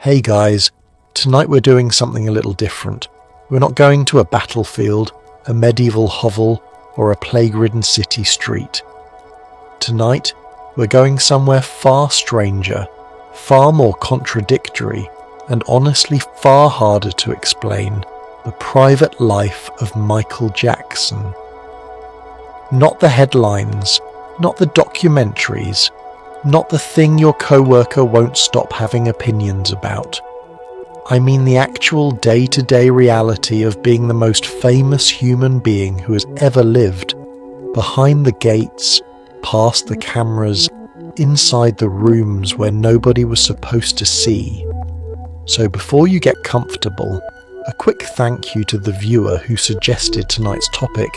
Hey guys, tonight we're doing something a little different. We're not going to a battlefield, a medieval hovel, or a plague-ridden city street. Tonight, we're going somewhere far stranger, far more contradictory, and honestly far harder to explain: the private life of Michael Jackson. Not the headlines, not the documentaries, not the thing your co-worker won't stop having opinions about. I mean the actual day-to-day reality of being the most famous human being who has ever lived, behind the gates, past the cameras, inside the rooms where nobody was supposed to see. So before you get comfortable, a quick thank you to the viewer who suggested tonight's topic.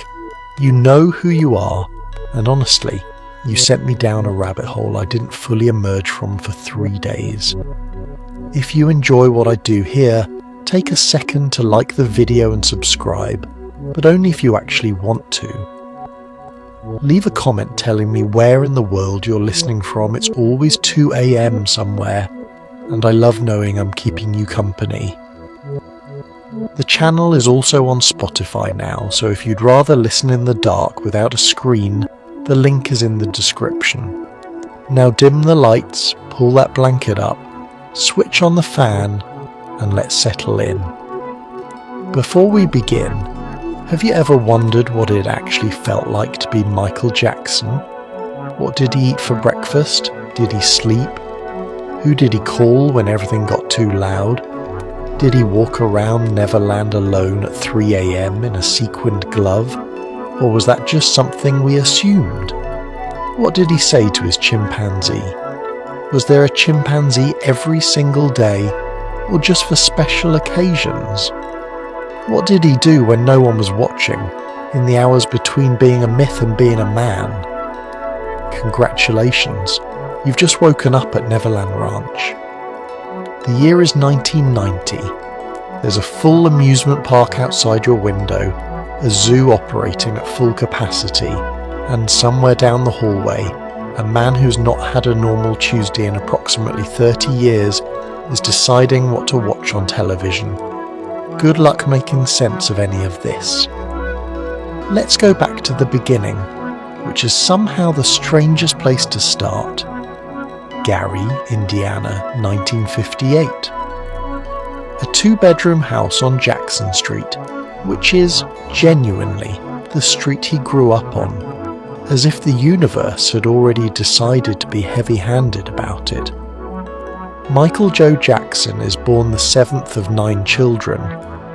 You know who you are, and honestly, you sent me down a rabbit hole I didn't fully emerge from for 3 days. If you enjoy what I do here, take a second to like the video and subscribe, but only if you actually want to. Leave a comment telling me where in the world you're listening from. It's always 2 a.m. somewhere, and I love knowing I'm keeping you company. The channel is also on Spotify now, so if you'd rather listen in the dark without a screen, the link is in the description. Now dim the lights, pull that blanket up, switch on the fan, and let's settle in. Before we begin, have you ever wondered what it actually felt like to be Michael Jackson? What did he eat for breakfast? Did he sleep? Who did he call when everything got too loud? Did he walk around Neverland alone at 3 a.m. in a sequined glove? Or was that just something we assumed? What did he say to his chimpanzee? Was there a chimpanzee every single day, or just for special occasions? What did he do when no one was watching, in the hours between being a myth and being a man? Congratulations, you've just woken up at Neverland Ranch. The year is 1990. There's a full amusement park outside your window, a zoo operating at full capacity, and somewhere down the hallway, a man who's not had a normal Tuesday in approximately 30 years is deciding what to watch on television. Good luck making sense of any of this. Let's go back to the beginning, which is somehow the strangest place to start. Gary, Indiana, 1958. A 2-bedroom house on Jackson Street, which is, genuinely, the street he grew up on, as if the universe had already decided to be heavy-handed about it. Michael Joe Jackson is born the 7th of 9 children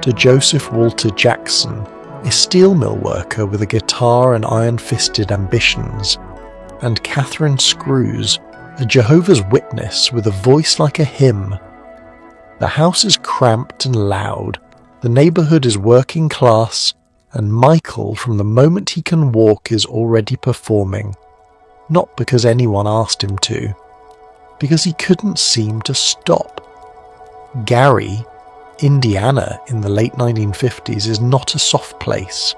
to Joseph Walter Jackson, a steel mill worker with a guitar and iron-fisted ambitions, and Catherine Screws, a Jehovah's Witness with a voice like a hymn. The house is cramped and loud, the neighbourhood is working class, and Michael, from the moment he can walk, is already performing. Not because anyone asked him to, because he couldn't seem to stop. Gary, Indiana in the late 1950s is not a soft place.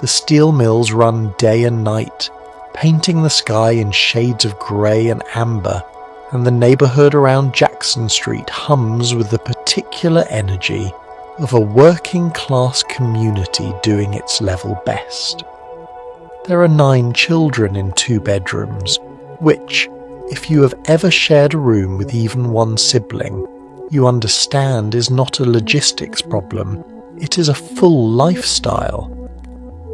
The steel mills run day and night, painting the sky in shades of grey and amber, and the neighbourhood around Jackson Street hums with the particular energy of a working-class community doing its level best. There are 9 children in 2 bedrooms, which, if you have ever shared a room with even one sibling, you understand is not a logistics problem, it is a full lifestyle.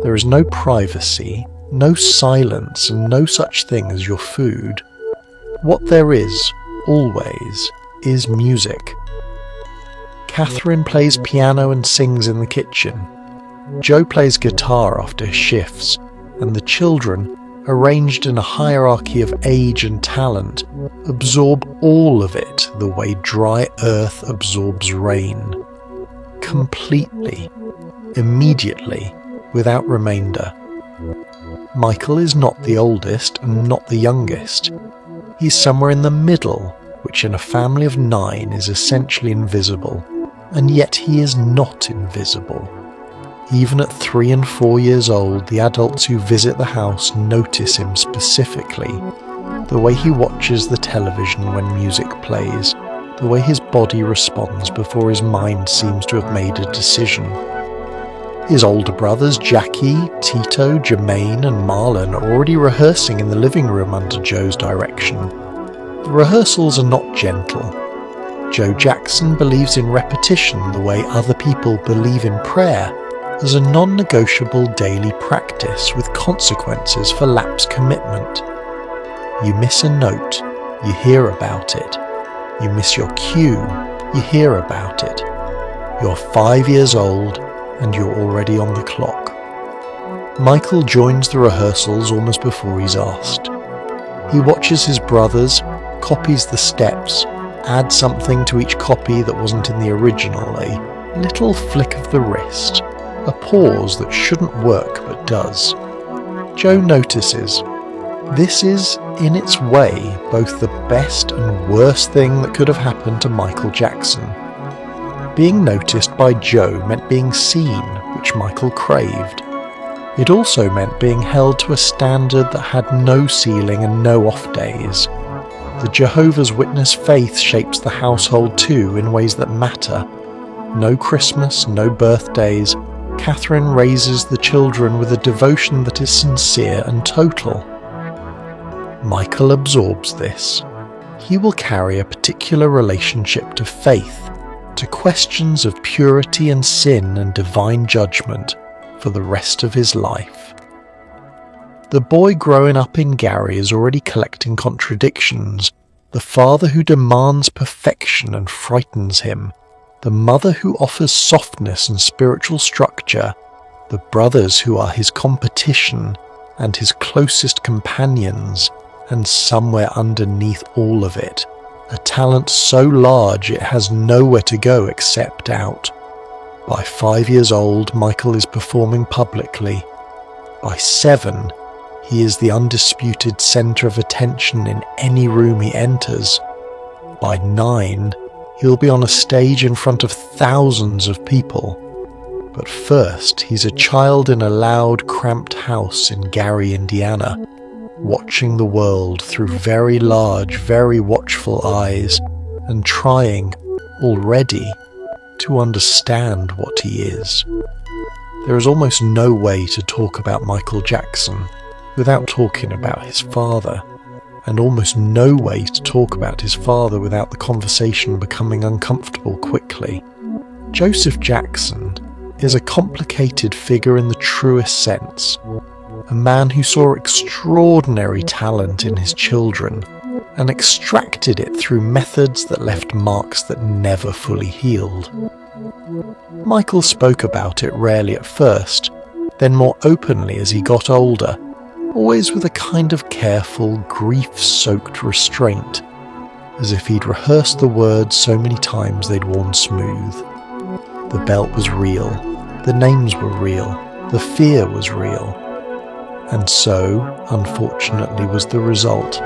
There is no privacy, no silence, and no such thing as your food. What there is, always, is music. Catherine plays piano and sings in the kitchen. Joe plays guitar after his shifts, and the children, arranged in a hierarchy of age and talent, absorb all of it the way dry earth absorbs rain. Completely, immediately, without remainder. Michael is not the oldest and not the youngest. He's somewhere in the middle, which in a family of 9 is essentially invisible, and yet he is not invisible. Even at 3 and 4 years old, the adults who visit the house notice him specifically, the way he watches the television when music plays, the way his body responds before his mind seems to have made a decision. His older brothers Jackie, Tito, Jermaine and Marlon are already rehearsing in the living room under Joe's direction. The rehearsals are not gentle. Joe Jackson believes in repetition the way other people believe in prayer, as a non-negotiable daily practice with consequences for lapse commitment. You miss a note, you hear about it. You miss your cue, you hear about it. You're 5 years old and you're already on the clock. Michael joins the rehearsals almost before he's asked. He watches his brothers, copies the steps, adds something to each copy that wasn't in the original, a little flick of the wrist, a pause that shouldn't work but does. Joe notices. This is, in its way, both the best and worst thing that could have happened to Michael Jackson. Being noticed by Joe meant being seen, which Michael craved. It also meant being held to a standard that had no ceiling and no off days. The Jehovah's Witness faith shapes the household too in ways that matter. No Christmas, no birthdays. Catherine raises the children with a devotion that is sincere and total. Michael absorbs this. He will carry a particular relationship to faith, to questions of purity and sin and divine judgment for the rest of his life. The boy growing up in Gary is already collecting contradictions, the father who demands perfection and frightens him, the mother who offers softness and spiritual structure, the brothers who are his competition and his closest companions, and somewhere underneath all of it, a talent so large it has nowhere to go except out. By 5 years old, Michael is performing publicly. By 7, he is the undisputed centre of attention in any room he enters. By 9, he'll be on a stage in front of thousands of people. But first, he's a child in a loud, cramped house in Gary, Indiana, watching the world through very large, very watchful eyes, and trying, already, to understand what he is. There is almost no way to talk about Michael Jackson without talking about his father, and almost no way to talk about his father without the conversation becoming uncomfortable quickly. Joseph Jackson is a complicated figure in the truest sense, a man who saw extraordinary talent in his children and extracted it through methods that left marks that never fully healed. Michael spoke about it rarely at first, then more openly as he got older, always with a kind of careful, grief-soaked restraint, as if he'd rehearsed the words so many times they'd worn smooth. The belt was real, the names were real, the fear was real. And so, unfortunately, was the result.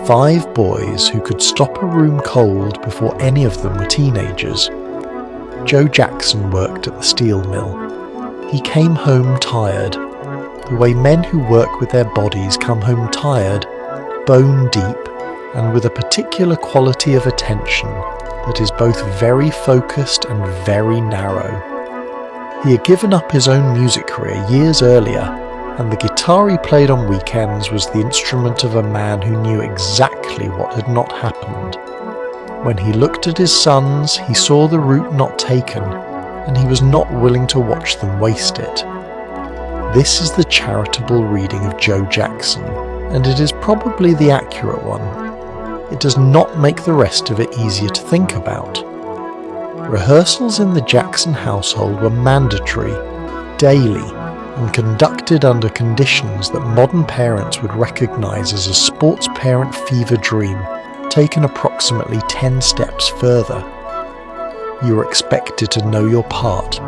5 boys who could stop a room cold before any of them were teenagers. Joe Jackson worked at the steel mill. He came home tired, the way men who work with their bodies come home tired, bone deep, and with a particular quality of attention that is both very focused and very narrow. He had given up his own music career years earlier, and the guitar he played on weekends was the instrument of a man who knew exactly what had not happened. When he looked at his sons, he saw the route not taken, and he was not willing to watch them waste it. This is the charitable reading of Joe Jackson, and it is probably the accurate one. It does not make the rest of it easier to think about. Rehearsals in the Jackson household were mandatory, daily, and conducted under conditions that modern parents would recognise as a sports parent fever dream, taken approximately 10 steps further. You were expected to know your part.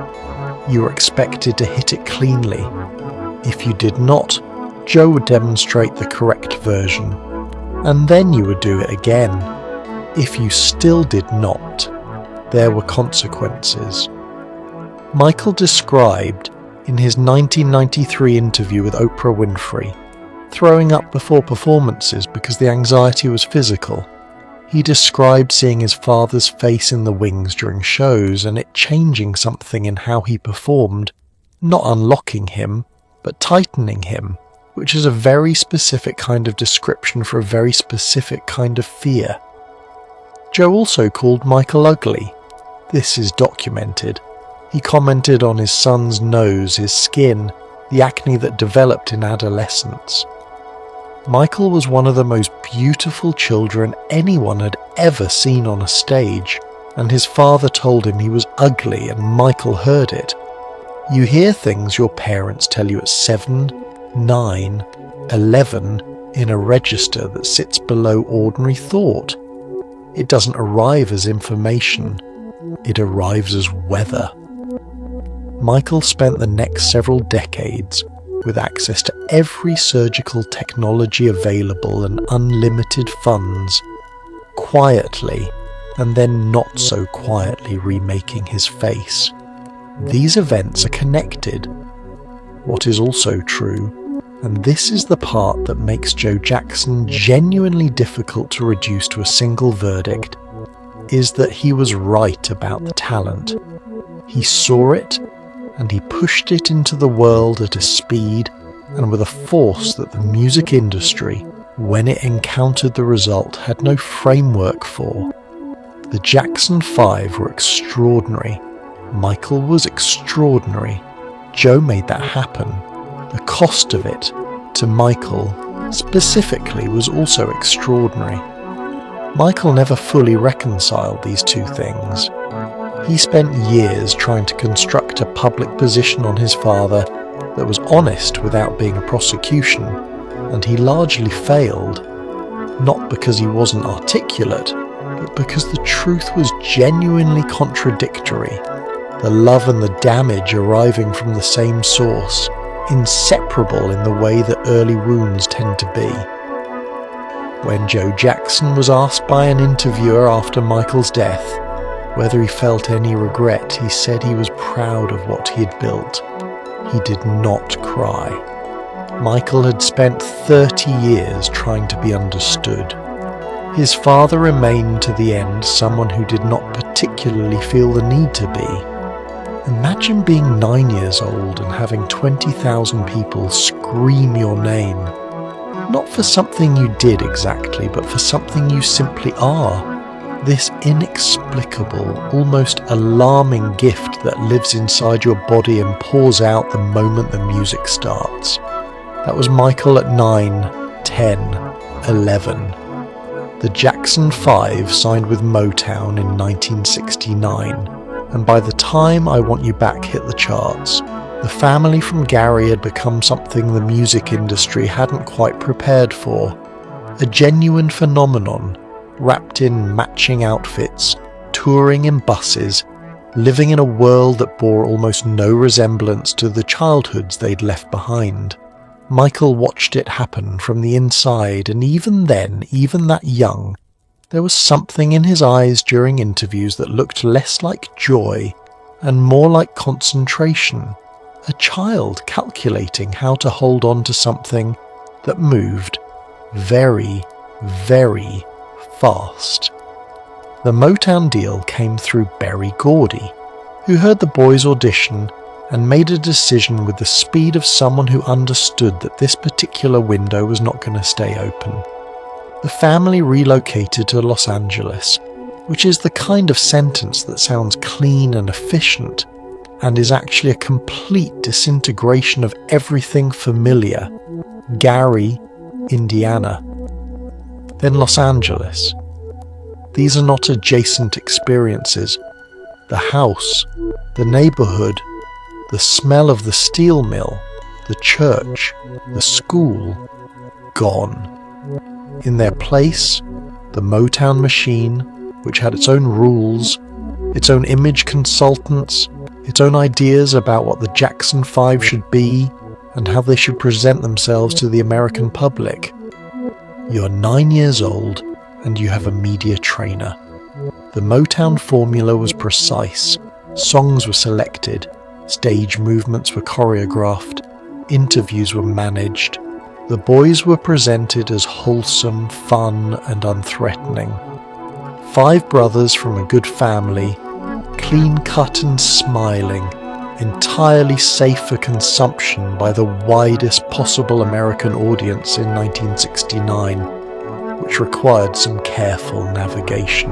You were expected to hit it cleanly. If you did not, Joe would demonstrate the correct version, and then you would do it again. If you still did not, there were consequences. Michael described, in his 1993 interview with Oprah Winfrey, throwing up before performances because the anxiety was physical. He described seeing his father's face in the wings during shows and it changing something in how he performed, not unlocking him, but tightening him, which is a very specific kind of description for a very specific kind of fear. Joe also called Michael ugly. This is documented. He commented on his son's nose, his skin, the acne that developed in adolescence. Michael was one of the most beautiful children anyone had ever seen on a stage, and his father told him he was ugly and Michael heard it. You hear things your parents tell you at 7, 9, 11 in a register that sits below ordinary thought. It doesn't arrive as information, it arrives as weather. Michael spent the next several decades with access to every surgical technology available and unlimited funds, quietly and then not so quietly remaking his face. These events are connected. What is also true, and this is the part that makes Joe Jackson genuinely difficult to reduce to a single verdict, is that he was right about the talent. He saw it, and he pushed it into the world at a speed and with a force that the music industry, when it encountered the result, had no framework for. The Jackson 5 were extraordinary. Michael was extraordinary. Joe made that happen. The cost of it, to Michael specifically, was also extraordinary. Michael never fully reconciled these two things. He spent years trying to construct a public position on his father that was honest without being a prosecution, and he largely failed, not because he wasn't articulate, but because the truth was genuinely contradictory, the love and the damage arriving from the same source, inseparable in the way that early wounds tend to be. When Joe Jackson was asked by an interviewer after Michael's death whether he felt any regret, he said he was proud of what he had built. He did not cry. Michael had spent 30 years trying to be understood. His father remained to the end someone who did not particularly feel the need to be. Imagine being 9 years old and having 20,000 people scream your name. Not for something you did exactly, but for something you simply are. This inexplicable, almost alarming gift that lives inside your body and pours out the moment the music starts. That was Michael at 9, 10, 11. The Jackson 5 signed with Motown in 1969, and by the time I Want You Back hit the charts, the family from Gary had become something the music industry hadn't quite prepared for. A genuine phenomenon, wrapped in matching outfits, touring in buses, living in a world that bore almost no resemblance to the childhoods they'd left behind. Michael watched it happen from the inside, and even then, even that young, there was something in his eyes during interviews that looked less like joy and more like concentration. A child calculating how to hold on to something that moved very, very fast. The Motown deal came through Berry Gordy, who heard the boys audition and made a decision with the speed of someone who understood that this particular window was not going to stay open. The family relocated to Los Angeles, which is the kind of sentence that sounds clean and efficient, and is actually a complete disintegration of everything familiar. Gary, Indiana. Then Los Angeles. These are not adjacent experiences. The house, the neighborhood, the smell of the steel mill, the church, the school, gone. In their place, the Motown machine, which had its own rules, its own image consultants, its own ideas about what the Jackson 5 should be and how they should present themselves to the American public. You're 9 years old and you have a media trainer. The Motown formula was precise, songs were selected, stage movements were choreographed, interviews were managed. The boys were presented as wholesome, fun and unthreatening. 5 brothers from a good family, clean-cut and smiling, entirely safe for consumption by the widest possible American audience in 1969, which required some careful navigation.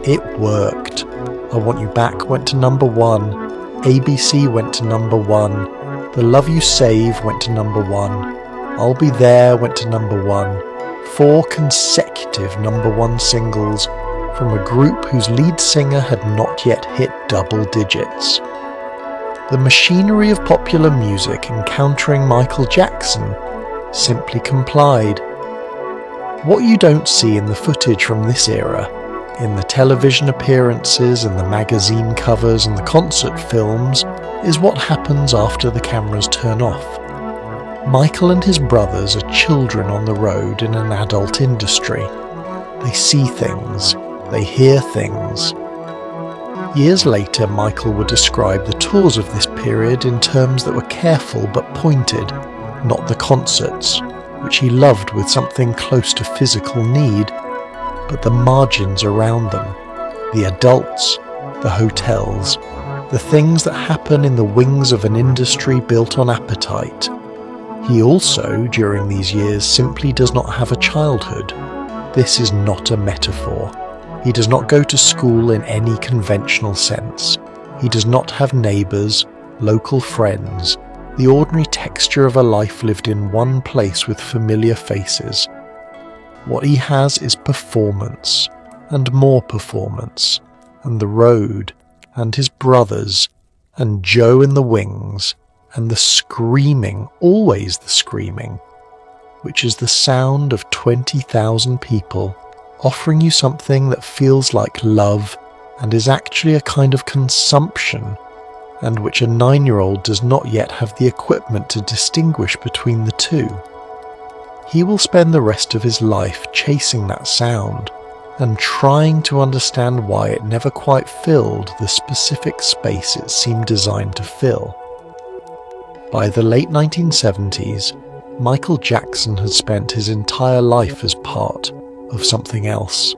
It worked. I Want You Back went to number 1, ABC went to number 1, The Love You Save went to number 1, I'll Be There went to number 1, 4 consecutive number 1 singles from a group whose lead singer had not yet hit double digits. The machinery of popular music encountering Michael Jackson simply complied. What you don't see in the footage from this era, in the television appearances and the magazine covers and the concert films, is what happens after the cameras turn off. Michael and his brothers are children on the road in an adult industry. They see things, they hear things. Years later, Michael would describe the tours of this period in terms that were careful but pointed, not the concerts, which he loved with something close to physical need, but the margins around them, the adults, the hotels, the things that happen in the wings of an industry built on appetite. He also, during these years, simply does not have a childhood. This is not a metaphor. He does not go to school in any conventional sense. He does not have neighbours, local friends, the ordinary texture of a life lived in one place with familiar faces. What he has is performance, and more performance, and the road, and his brothers, and Joe in the wings, and the screaming, always the screaming, which is the sound of 20,000 people offering you something that feels like love and is actually a kind of consumption, and which a 9-year-old does not yet have the equipment to distinguish between the two. He will spend the rest of his life chasing that sound and trying to understand why it never quite filled the specific space it seemed designed to fill. By the late 1970s, Michael Jackson had spent his entire life as part of something else.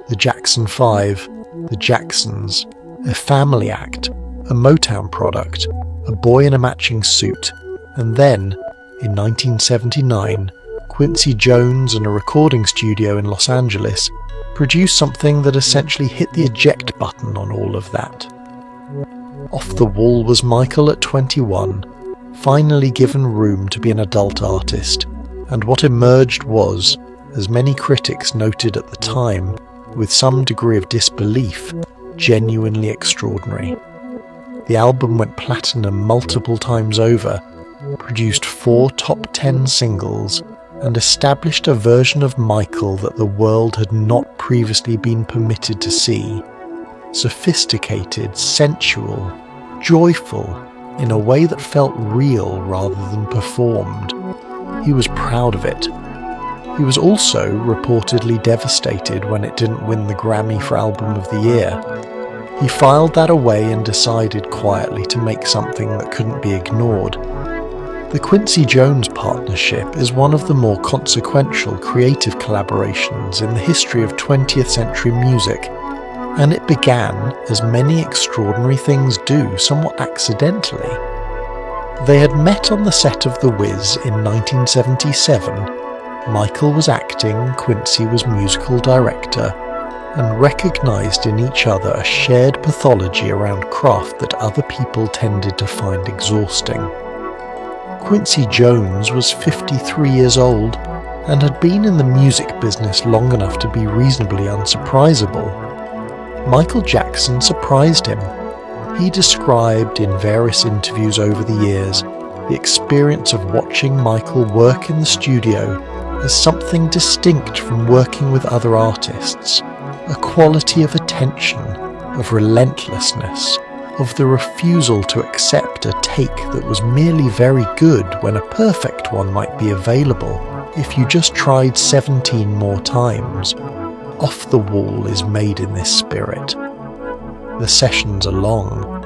The Jackson 5, the Jacksons, a family act, a Motown product, a boy in a matching suit, and then, in 1979, Quincy Jones and a recording studio in Los Angeles produced something that essentially hit the eject button on all of that. Off the wall was Michael at 21, finally given room to be an adult artist, and what emerged was, as many critics noted at the time, with some degree of disbelief, genuinely extraordinary. The album went platinum multiple times over, produced 4 top 10 singles, and established a version of Michael that the world had not previously been permitted to see. Sophisticated, sensual, joyful, in a way that felt real rather than performed. He was proud of it. He was also reportedly devastated when it didn't win the Grammy for Album of the Year. He filed that away and decided quietly to make something that couldn't be ignored. The Quincy Jones partnership is one of the more consequential creative collaborations in the history of 20th century music, and it began, as many extraordinary things do, somewhat accidentally. They had met on the set of The Wiz in 1977. Michael was acting, Quincy was musical director, and recognised in each other a shared pathology around craft that other people tended to find exhausting. Quincy Jones was 53 years old and had been in the music business long enough to be reasonably unsurprisable. Michael Jackson surprised him. He described in various interviews over the years the experience of watching Michael work in the studio as something distinct from working with other artists, a quality of attention, of relentlessness, of the refusal to accept a take that was merely very good when a perfect one might be available if you just tried 17 more times. Off the Wall is made in this spirit. The sessions are long.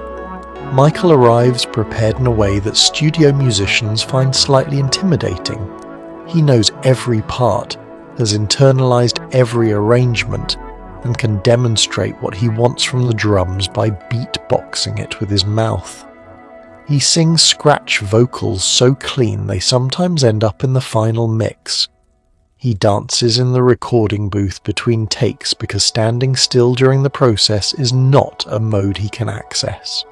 Michael arrives prepared in a way that studio musicians find slightly intimidating. He knows every part, has internalized every arrangement, and can demonstrate what he wants from the drums by beatboxing it with his mouth. He sings scratch vocals so clean they sometimes end up in the final mix. He dances in the recording booth between takes because standing still during the process is not a mode he can access.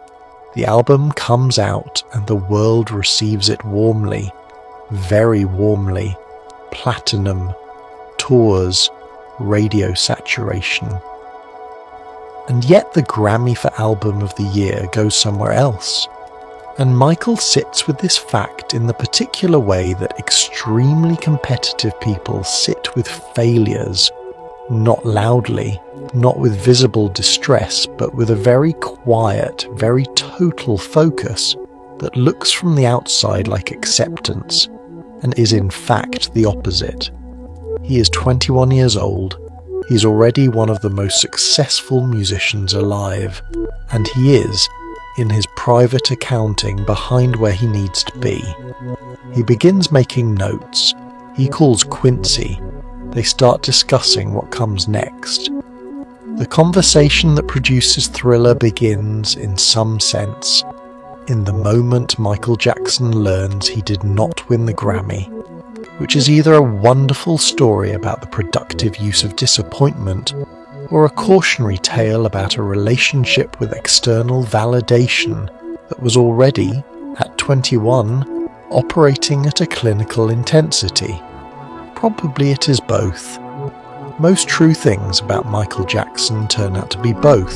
The album comes out and the world receives it warmly, very warmly. Platinum, tours, radio saturation. And yet the Grammy for Album of the Year goes somewhere else. And Michael sits with this fact in the particular way that extremely competitive people sit with failures, not loudly, not with visible distress, but with a very quiet, very total focus that looks from the outside like acceptance, and is in fact the opposite. He is 21 years old, he's already one of the most successful musicians alive, and he is, in his private accounting, behind where he needs to be. He begins making notes. He calls Quincy. They start discussing what comes next. The conversation that produces Thriller begins, in some sense, in the moment Michael Jackson learns he did not win the Grammy, which is either a wonderful story about the productive use of disappointment or a cautionary tale about a relationship with external validation that was already, at 21, operating at a clinical intensity. Probably it is both. Most true things about Michael Jackson turn out to be both.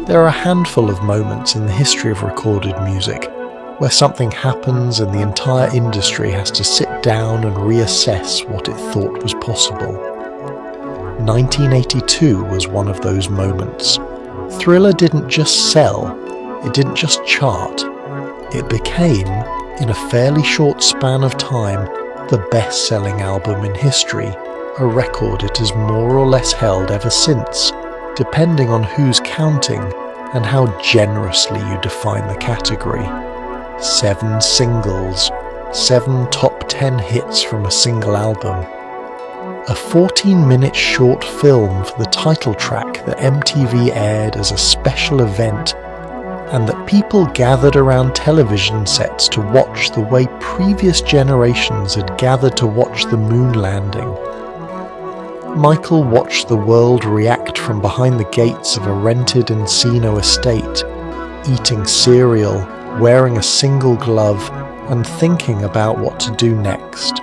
There are a handful of moments in the history of recorded music where something happens and the entire industry has to sit down and reassess what it thought was possible. 1982 was one of those moments. Thriller didn't just sell, it didn't just chart. It became, in a fairly short span of time, the best-selling album in history, a record it has more or less held ever since, depending on who's counting and how generously you define the category. 7 singles, 7 top 10 hits from a single album. A 14-minute short film for the title track that MTV aired as a special event, and that people gathered around television sets to watch the way previous generations had gathered to watch the moon landing. Michael watched the world react from behind the gates of a rented Encino estate, eating cereal, wearing a single glove, and thinking about what to do next.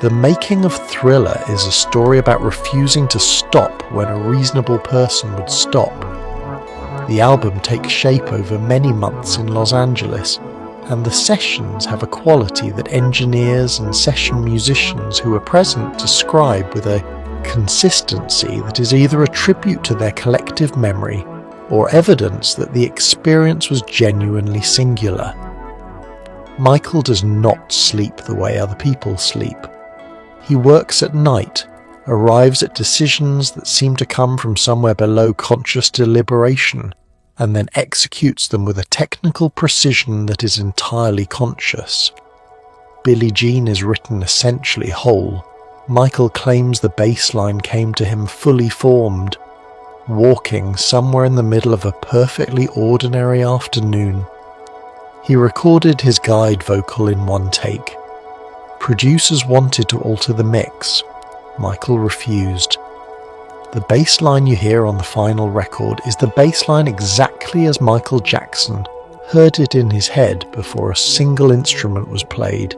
The making of Thriller is a story about refusing to stop when a reasonable person would stop. The album takes shape over many months in Los Angeles, and the sessions have a quality that engineers and session musicians who are present describe with a consistency that is either a tribute to their collective memory or evidence that the experience was genuinely singular. Michael does not sleep the way other people sleep. He works at night, arrives at decisions that seem to come from somewhere below conscious deliberation, and then executes them with a technical precision that is entirely conscious. Billie Jean is written essentially whole. Michael claims the bass line came to him fully formed, walking somewhere in the middle of a perfectly ordinary afternoon. He recorded his guide vocal in one take. Producers wanted to alter the mix. Michael refused. The bass line you hear on the final record is the bass line exactly as Michael Jackson heard it in his head before a single instrument was played.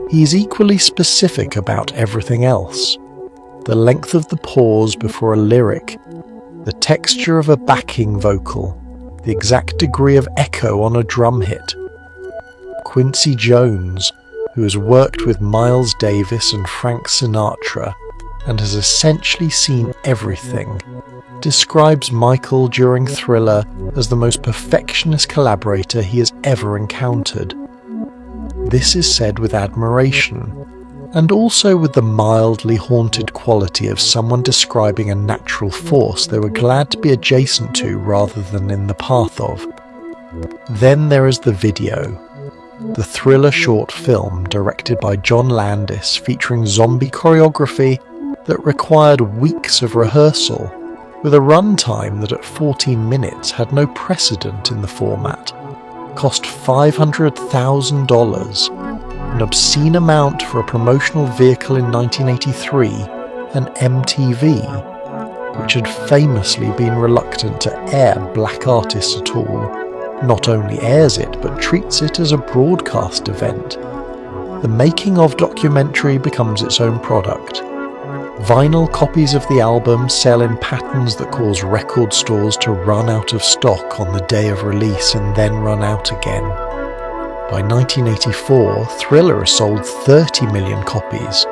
He is equally specific about everything else. The length of the pause before a lyric, the texture of a backing vocal, the exact degree of echo on a drum hit. Quincy Jones, who has worked with Miles Davis and Frank Sinatra and has essentially seen everything, describes Michael during Thriller as the most perfectionist collaborator he has ever encountered. This is said with admiration, and also with the mildly haunted quality of someone describing a natural force they were glad to be adjacent to rather than in the path of. Then there is the video. The Thriller short film directed by John Landis featuring zombie choreography that required weeks of rehearsal with a runtime that at 14 minutes had no precedent in the format, cost $500,000, an obscene amount for a promotional vehicle in 1983, and MTV, which had famously been reluctant to air black artists at all, not only airs it but treats it as a broadcast event. The making of documentary becomes its own product. Vinyl copies of the album sell in patterns that cause record stores to run out of stock on the day of release and then run out again. By 1984, Thriller has sold 30 million copies.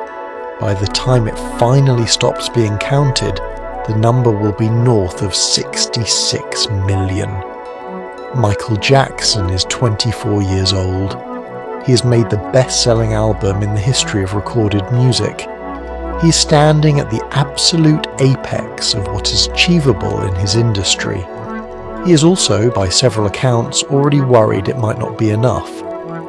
By the time it finally stops being counted, the number will be north of 66 million. Michael Jackson is 24 years old. He has made the best-selling album in the history of recorded music. He is standing at the absolute apex of what is achievable in his industry. He is also, by several accounts, already worried it might not be enough.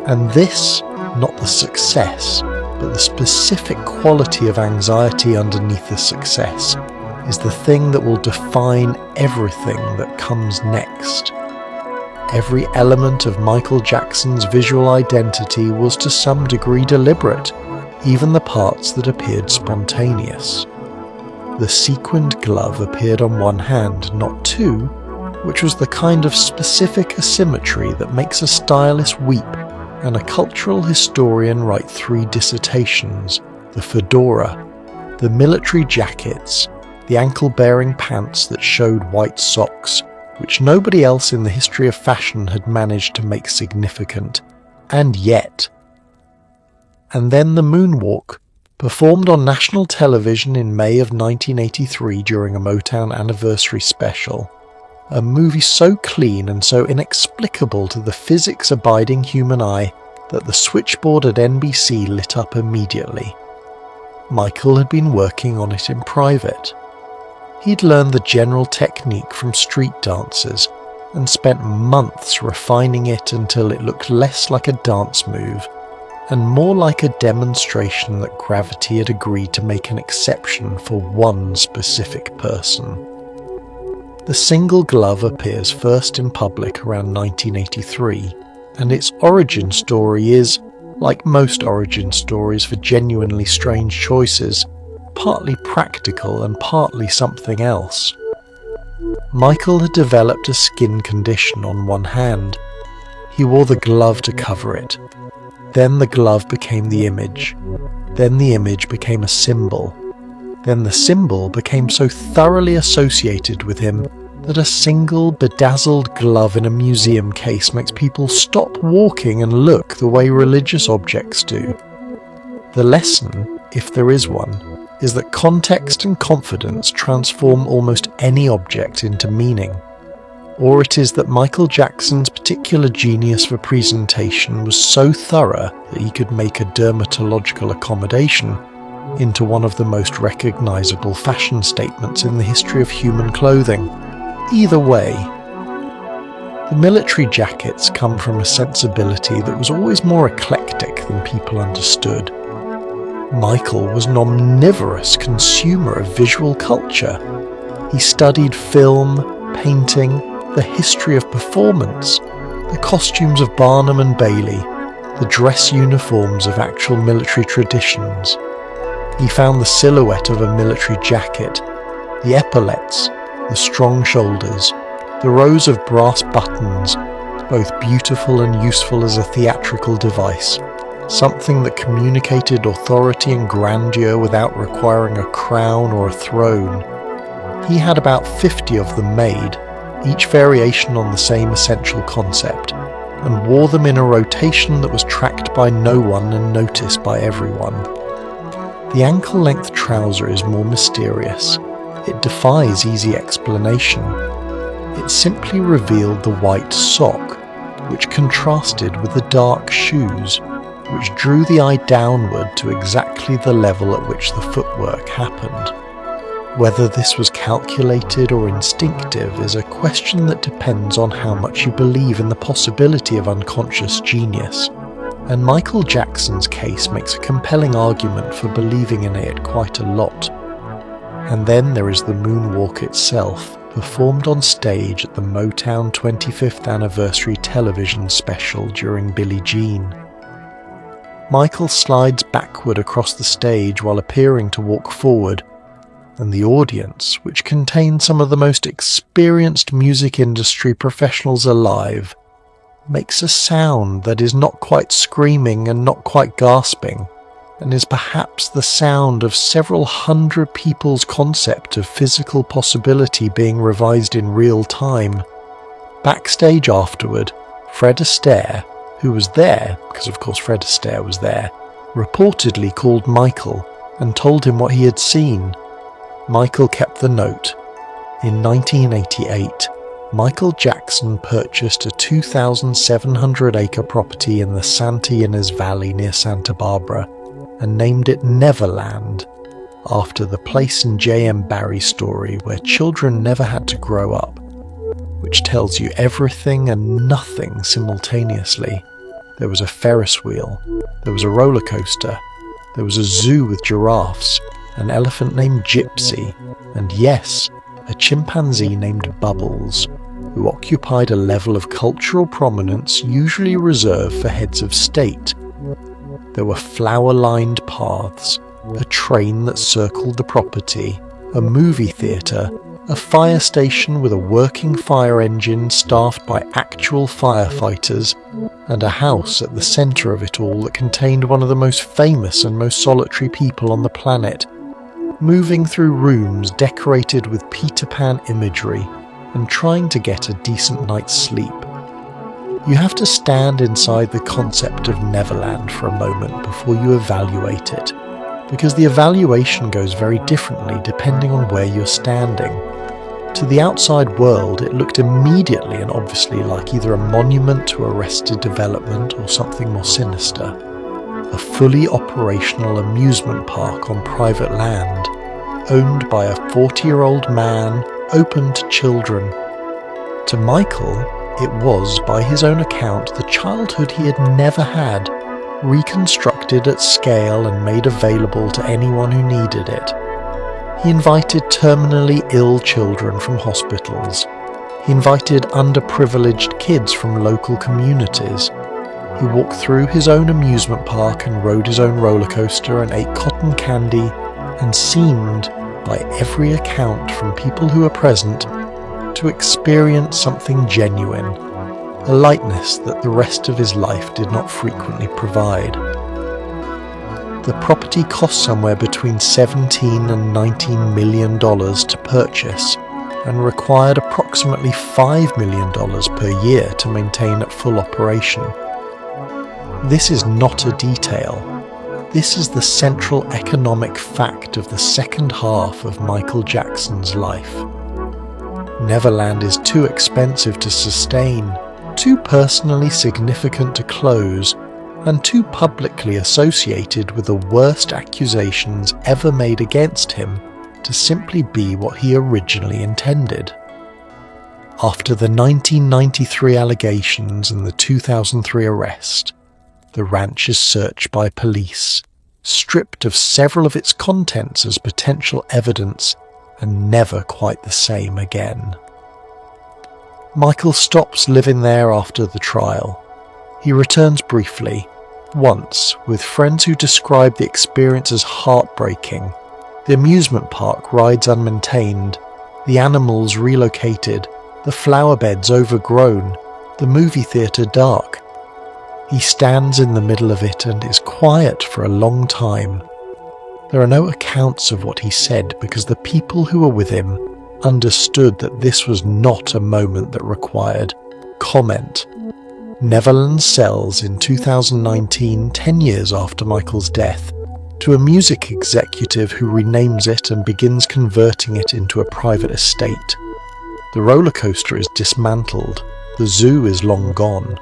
And this, not the success, but the specific quality of anxiety underneath the success, is the thing that will define everything that comes next. Every element of Michael Jackson's visual identity was to some degree deliberate, even the parts that appeared spontaneous. The sequined glove appeared on one hand, not two, which was the kind of specific asymmetry that makes a stylist weep and a cultural historian write 3 dissertations: the fedora, the military jackets, the ankle-bearing pants that showed white socks, which nobody else in the history of fashion had managed to make significant, and yet. And then the moonwalk, performed on national television in May of 1983 during a Motown anniversary special, a movie so clean and so inexplicable to the physics-abiding human eye that the switchboard at NBC lit up immediately. Michael had been working on it in private. He'd learned the general technique from street dancers and spent months refining it until it looked less like a dance move and more like a demonstration that gravity had agreed to make an exception for one specific person. The single glove appears first in public around 1983, and its origin story is, like most origin stories for genuinely strange choices, partly practical and partly something else. Michael had developed a skin condition on one hand. He wore the glove to cover it. Then the glove became the image. Then the image became a symbol. Then the symbol became so thoroughly associated with him that a single bedazzled glove in a museum case makes people stop walking and look the way religious objects do. The lesson, if there is one, is that context and confidence transform almost any object into meaning. Or it is that Michael Jackson's particular genius for presentation was so thorough that he could make a dermatological accommodation into one of the most recognizable fashion statements in the history of human clothing. Either way, the military jackets come from a sensibility that was always more eclectic than people understood. Michael was an omnivorous consumer of visual culture. He studied film, painting, the history of performance, the costumes of Barnum and Bailey, the dress uniforms of actual military traditions. He found the silhouette of a military jacket, the epaulettes, the strong shoulders, the rows of brass buttons, both beautiful and useful as a theatrical device, something that communicated authority and grandeur without requiring a crown or a throne. He had about 50 of them made, each variation on the same essential concept, and wore them in a rotation that was tracked by no one and noticed by everyone. The ankle-length trouser is more mysterious. It defies easy explanation. It simply revealed the white sock, which contrasted with the dark shoes, which drew the eye downward to exactly the level at which the footwork happened. Whether this was calculated or instinctive is a question that depends on how much you believe in the possibility of unconscious genius, and Michael Jackson's case makes a compelling argument for believing in it quite a lot. And then there is the moonwalk itself, performed on stage at the Motown 25th anniversary television special during Billie Jean. Michael slides backward across the stage while appearing to walk forward, and the audience, which contains some of the most experienced music industry professionals alive, makes a sound that is not quite screaming and not quite gasping, and is perhaps the sound of several hundred people's concept of physical possibility being revised in real time. Backstage afterward, Fred Astaire, who was there, because of course Fred Astaire was there, reportedly called Michael and told him what he had seen. Michael kept the note. In 1988, Michael Jackson purchased a 2,700-acre property in the Santa Ynez Valley near Santa Barbara and named it Neverland, after the place in J.M. Barrie's story where children never had to grow up, which tells you everything and nothing simultaneously. There was a Ferris wheel, there was a roller coaster, there was a zoo with giraffes, an elephant named Gypsy, and yes, a chimpanzee named Bubbles, who occupied a level of cultural prominence usually reserved for heads of state. There were flower-lined paths, a train that circled the property, a movie theatre, a fire station with a working fire engine staffed by actual firefighters, and a house at the centre of it all that contained one of the most famous and most solitary people on the planet, moving through rooms decorated with Peter Pan imagery and trying to get a decent night's sleep. You have to stand inside the concept of Neverland for a moment before you evaluate it, because the evaluation goes very differently depending on where you're standing. To the outside world, it looked immediately and obviously like either a monument to arrested development or something more sinister. A fully operational amusement park on private land, owned by a 40-year-old man, open to children. To Michael, it was, by his own account, the childhood he had never had, reconstructed at scale and made available to anyone who needed it. He invited terminally ill children from hospitals. He invited underprivileged kids from local communities. He walked through his own amusement park and rode his own roller coaster and ate cotton candy and seemed, by every account from people who were present, to experience something genuine, a lightness that the rest of his life did not frequently provide. The property cost somewhere between $17 and $19 million to purchase and required approximately $5 million per year to maintain at full operation. This is not a detail. This is the central economic fact of the second half of Michael Jackson's life. Neverland is too expensive to sustain, too personally significant to close, and too publicly associated with the worst accusations ever made against him to simply be what he originally intended. After the 1993 allegations and the 2003 arrest, the ranch is searched by police, stripped of several of its contents as potential evidence, and never quite the same again. Michael stops living there after the trial. He returns briefly, once, with friends who describe the experience as heartbreaking. The amusement park rides unmaintained, the animals relocated, the flower beds overgrown, the movie theatre dark. He stands in the middle of it and is quiet for a long time. There are no accounts of what he said because the people who were with him understood that this was not a moment that required comment. Neverland sells in 2019, 10 years after Michael's death, to a music executive who renames it and begins converting it into a private estate. The roller coaster is dismantled. The zoo is long gone.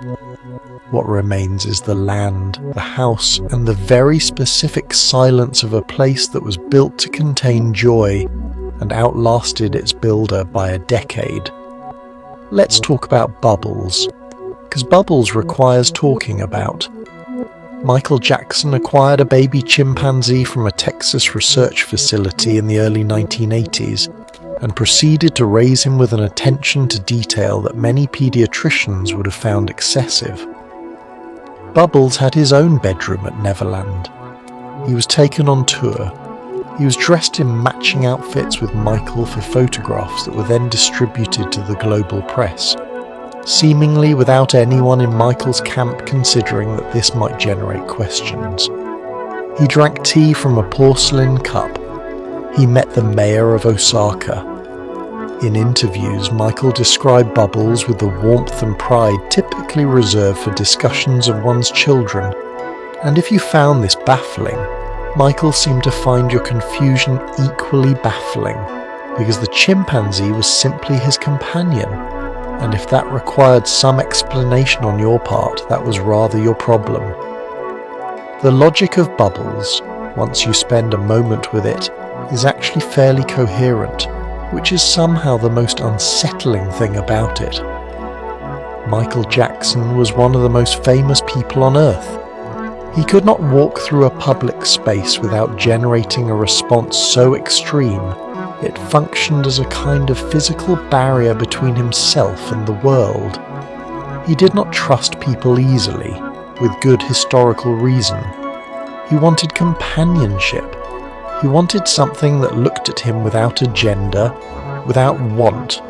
What remains is the land, the house, and the very specific silence of a place that was built to contain joy and outlasted its builder by a decade. Let's talk about Bubbles, because Bubbles requires talking about. Michael Jackson acquired a baby chimpanzee from a Texas research facility in the early 1980s and proceeded to raise him with an attention to detail that many paediatricians would have found excessive. Bubbles had his own bedroom at Neverland. He was taken on tour. He was dressed in matching outfits with Michael for photographs that were then distributed to the global press, seemingly without anyone in Michael's camp considering that this might generate questions. He drank tea from a porcelain cup. He met the mayor of Osaka. In interviews, Michael described Bubbles with the warmth and pride typically reserved for discussions of one's children, and if you found this baffling, Michael seemed to find your confusion equally baffling, because the chimpanzee was simply his companion, and if that required some explanation on your part, that was rather your problem. The logic of Bubbles, once you spend a moment with it, is actually fairly coherent, which is somehow the most unsettling thing about it. Michael Jackson was one of the most famous people on Earth. He could not walk through a public space without generating a response so extreme it functioned as a kind of physical barrier between himself and the world. He did not trust people easily, with good historical reason. He wanted companionship. He wanted something that looked at him without agenda, without want,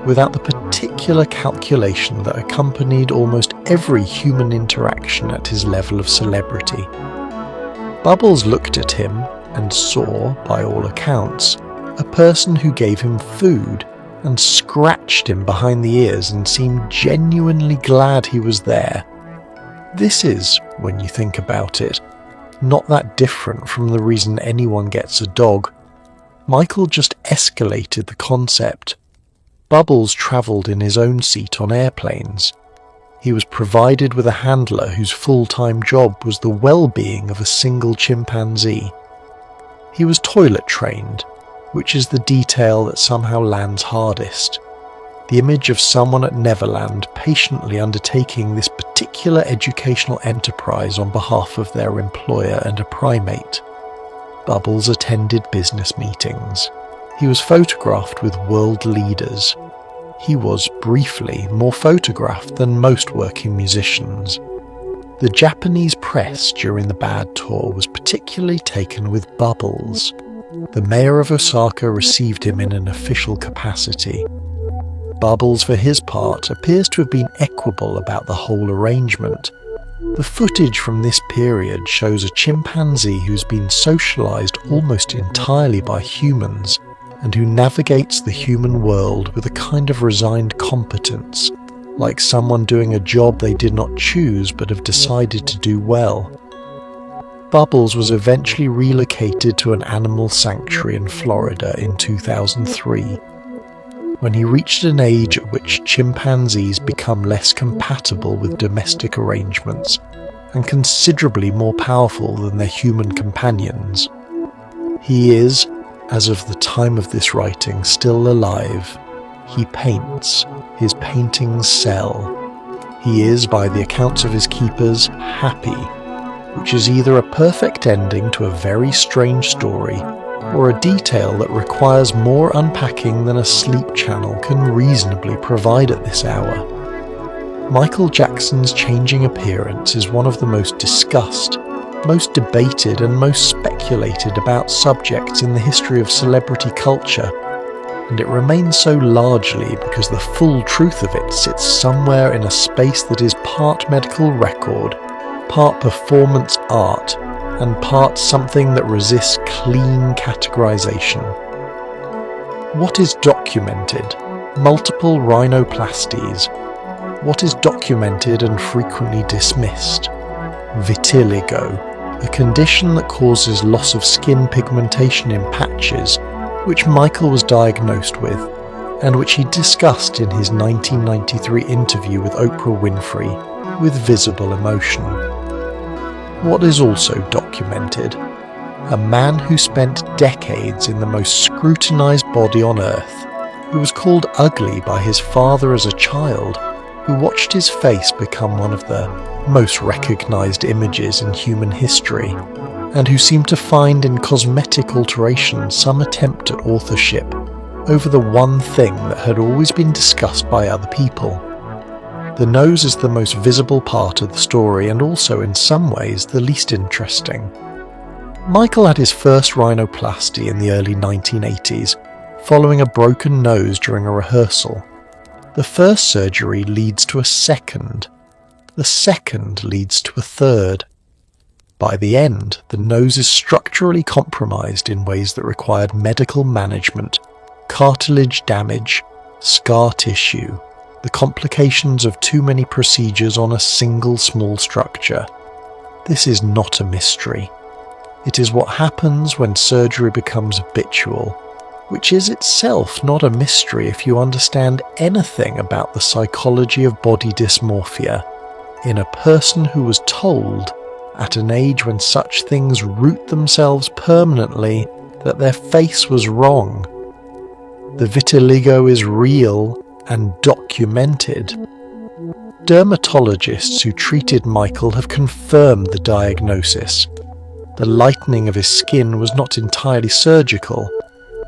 without the particular calculation that accompanied almost every human interaction at his level of celebrity. Bubbles looked at him and saw, by all accounts, a person who gave him food and scratched him behind the ears and seemed genuinely glad he was there. This is, when you think about it, not that different from the reason anyone gets a dog. Michael just escalated the concept. Bubbles travelled in his own seat on airplanes. He was provided with a handler whose full-time job was the well-being of a single chimpanzee. He was toilet trained, which is the detail that somehow lands hardest. The image of someone at Neverland patiently undertaking this particular educational enterprise on behalf of their employer and a primate. Bubbles attended business meetings. He was photographed with world leaders. He was, briefly, more photographed than most working musicians. The Japanese press during the bad tour was particularly taken with Bubbles. The mayor of Osaka received him in an official capacity. Bubbles, for his part, appears to have been equable about the whole arrangement. The footage from this period shows a chimpanzee who's been socialised almost entirely by humans, and who navigates the human world with a kind of resigned competence, like someone doing a job they did not choose but have decided to do well. Bubbles was eventually relocated to an animal sanctuary in Florida in 2003. When he reached an age at which chimpanzees become less compatible with domestic arrangements and considerably more powerful than their human companions. He is, as of the time of this writing, still alive. He paints. His paintings sell. He is, by the accounts of his keepers, happy, which is either a perfect ending to a very strange story or a detail that requires more unpacking than a sleep channel can reasonably provide at this hour. Michael Jackson's changing appearance is one of the most discussed, most debated and most speculated about subjects in the history of celebrity culture, and it remains so largely because the full truth of it sits somewhere in a space that is part medical record, part performance art, and part something that resists clean categorization. What is documented? Multiple rhinoplasties. What is documented and frequently dismissed? Vitiligo, a condition that causes loss of skin pigmentation in patches, which Michael was diagnosed with, and which he discussed in his 1993 interview with Oprah Winfrey with visible emotion. What is also documented? A man who spent decades in the most scrutinized body on earth, who was called ugly by his father as a child, who watched his face become one of the most recognised images in human history, and who seemed to find in cosmetic alterations some attempt at authorship over the one thing that had always been discussed by other people. The nose is the most visible part of the story and also in some ways the least interesting. Michael had his first rhinoplasty in the early 1980s, following a broken nose during a rehearsal. The first surgery leads to a second. The second leads to a third. By the end, the nose is structurally compromised in ways that required medical management, cartilage damage, scar tissue, the complications of too many procedures on a single small structure. This is not a mystery. It is what happens when surgery becomes habitual, which is itself not a mystery if you understand anything about the psychology of body dysmorphia in a person who was told, at an age when such things root themselves permanently, that their face was wrong. The vitiligo is real and documented. Dermatologists who treated Michael have confirmed the diagnosis. The lightening of his skin was not entirely surgical.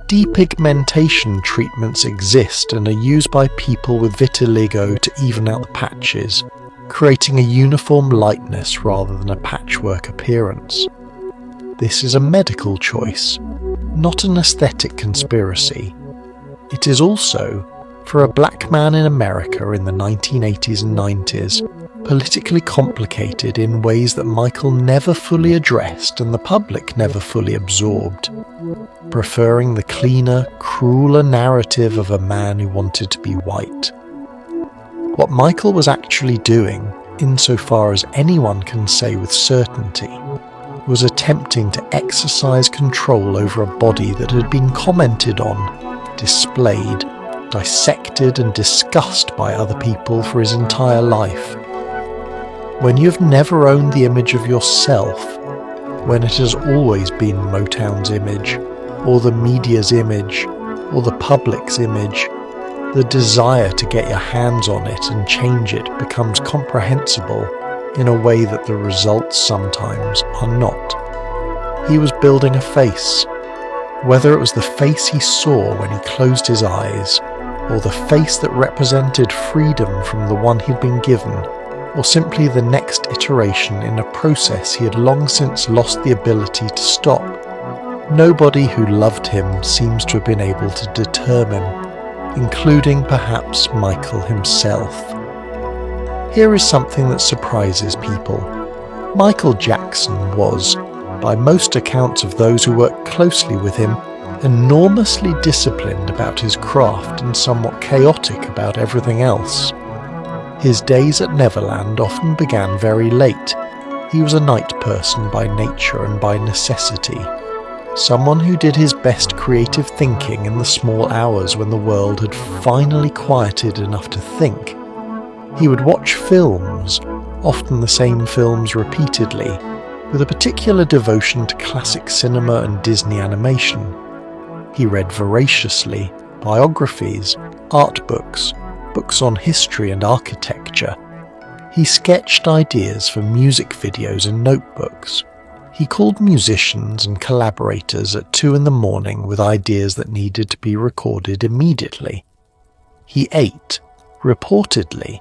Depigmentation treatments exist and are used by people with vitiligo to even out the patches, creating a uniform lightness rather than a patchwork appearance. This is a medical choice, not an aesthetic conspiracy. It is also, for a black man in America in the 1980s and 90s, politically complicated in ways that Michael never fully addressed and the public never fully absorbed, preferring the cleaner, crueler narrative of a man who wanted to be white. What Michael was actually doing, insofar as anyone can say with certainty, was attempting to exercise control over a body that had been commented on, displayed, dissected and discussed by other people for his entire life. When you've never owned the image of yourself, when it has always been Motown's image, or the media's image, or the public's image, the desire to get your hands on it and change it becomes comprehensible in a way that the results sometimes are not. He was building a face, whether it was the face he saw when he closed his eyes, or the face that represented freedom from the one he'd been given, or simply the next iteration in a process he had long since lost the ability to stop. Nobody who loved him seems to have been able to determine, including perhaps Michael himself. Here is something that surprises people. Michael Jackson was, by most accounts of those who worked closely with him, enormously disciplined about his craft and somewhat chaotic about everything else. His days at Neverland often began very late. He was a night person by nature and by necessity, someone who did his best creative thinking in the small hours when the world had finally quieted enough to think. He would watch films, often the same films repeatedly, with a particular devotion to classic cinema and Disney animation. He read voraciously, biographies, art books, books on history and architecture. He sketched ideas for music videos in notebooks. He called musicians and collaborators at 2 a.m. with ideas that needed to be recorded immediately. He ate, reportedly,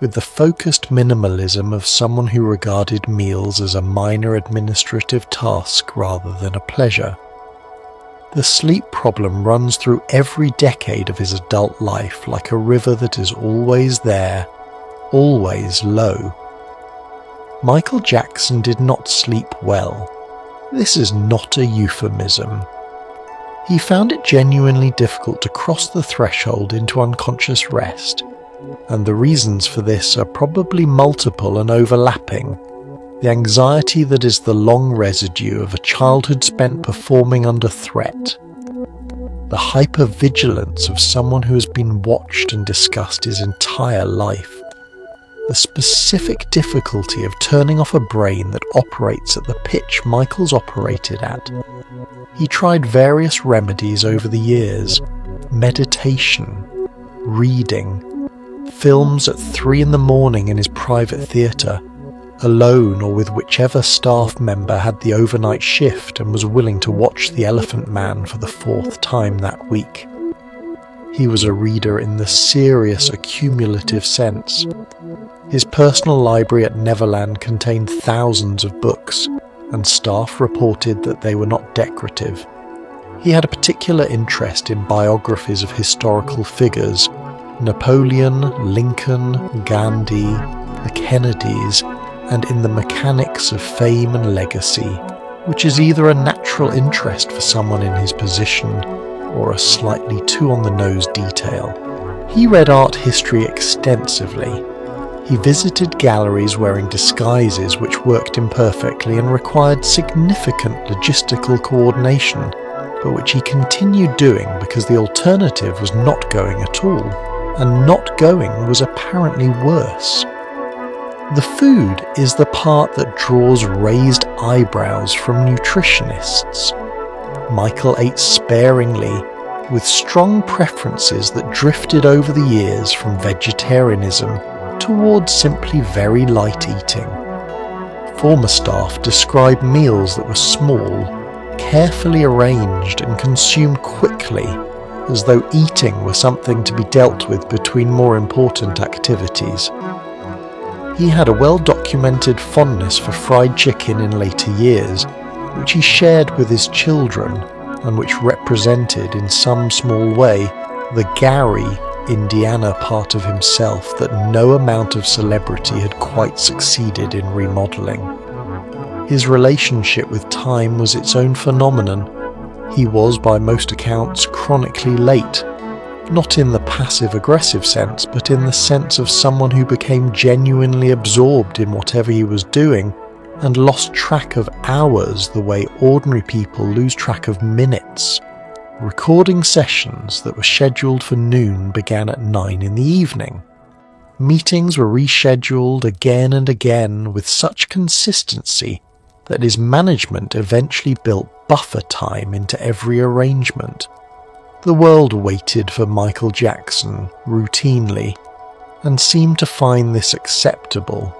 with the focused minimalism of someone who regarded meals as a minor administrative task rather than a pleasure. The sleep problem runs through every decade of his adult life like a river that is always there, always low. Michael Jackson did not sleep well. This is not a euphemism. He found it genuinely difficult to cross the threshold into unconscious rest, and the reasons for this are probably multiple and overlapping. The anxiety that is the long residue of a childhood spent performing under threat. The hypervigilance of someone who has been watched and discussed his entire life. The specific difficulty of turning off a brain that operates at the pitch Michael's operated at. He tried various remedies over the years: meditation, reading, films at 3 a.m. in his private theatre, alone or with whichever staff member had the overnight shift and was willing to watch The Elephant Man for the 4th time that week. He was a reader in the serious accumulative sense. His personal library at Neverland contained thousands of books, and staff reported that they were not decorative. He had a particular interest in biographies of historical figures: Napoleon, Lincoln, Gandhi, the Kennedys, and in the mechanics of fame and legacy, which is either a natural interest for someone in his position or a slightly too-on-the-nose detail. He read art history extensively. He visited galleries wearing disguises which worked imperfectly and required significant logistical coordination, but which he continued doing because the alternative was not going at all, and not going was apparently worse. The food is the part that draws raised eyebrows from nutritionists. Michael ate sparingly, with strong preferences that drifted over the years from vegetarianism towards simply very light eating. Former staff described meals that were small, carefully arranged and consumed quickly, as though eating were something to be dealt with between more important activities. He had a well-documented fondness for fried chicken in later years, which he shared with his children, and which represented in some small way the Gary, Indiana part of himself that no amount of celebrity had quite succeeded in remodeling. His relationship with time was its own phenomenon. He was, by most accounts, chronically late, not in the passive-aggressive sense, but in the sense of someone who became genuinely absorbed in whatever he was doing and lost track of hours the way ordinary people lose track of minutes. Recording sessions that were scheduled for noon began at 9 in the evening. Meetings were rescheduled again and again with such consistency that his management eventually built buffer time into every arrangement. The world waited for Michael Jackson routinely and seemed to find this acceptable,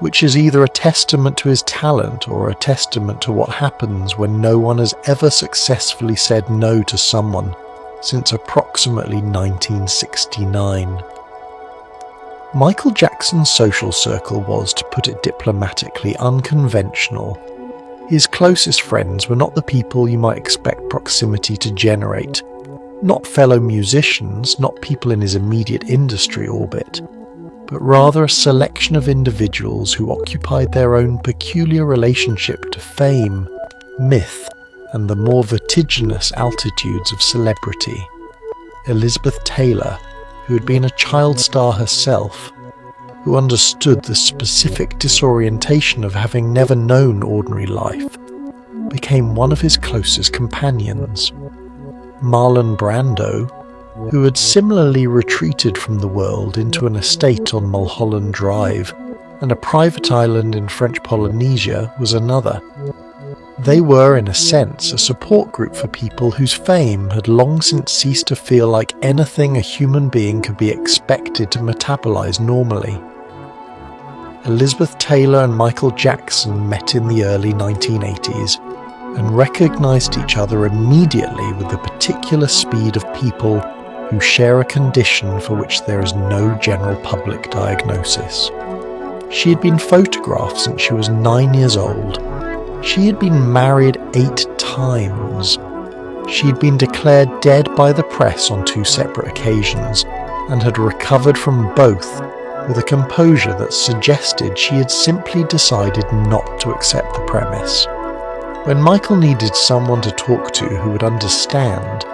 which is either a testament to his talent or a testament to what happens when no one has ever successfully said no to someone since approximately 1969. Michael Jackson's social circle was, to put it diplomatically, unconventional. His closest friends were not the people you might expect proximity to generate, not fellow musicians, not people in his immediate industry orbit, but rather a selection of individuals who occupied their own peculiar relationship to fame, myth, and the more vertiginous altitudes of celebrity. Elizabeth Taylor, who had been a child star herself, who understood the specific disorientation of having never known ordinary life, became one of his closest companions. Marlon Brando, who had similarly retreated from the world into an estate on Mulholland Drive and a private island in French Polynesia, was another. They were, in a sense, a support group for people whose fame had long since ceased to feel like anything a human being could be expected to metabolize normally. Elizabeth Taylor and Michael Jackson met in the early 1980s and recognized each other immediately with the particular speed of people who share a condition for which there is no general public diagnosis. She had been photographed since she was 9 years old. She had been married 8 times. She had been declared dead by the press on 2 separate occasions and had recovered from both with a composure that suggested she had simply decided not to accept the premise. When Michael needed someone to talk to who would understand,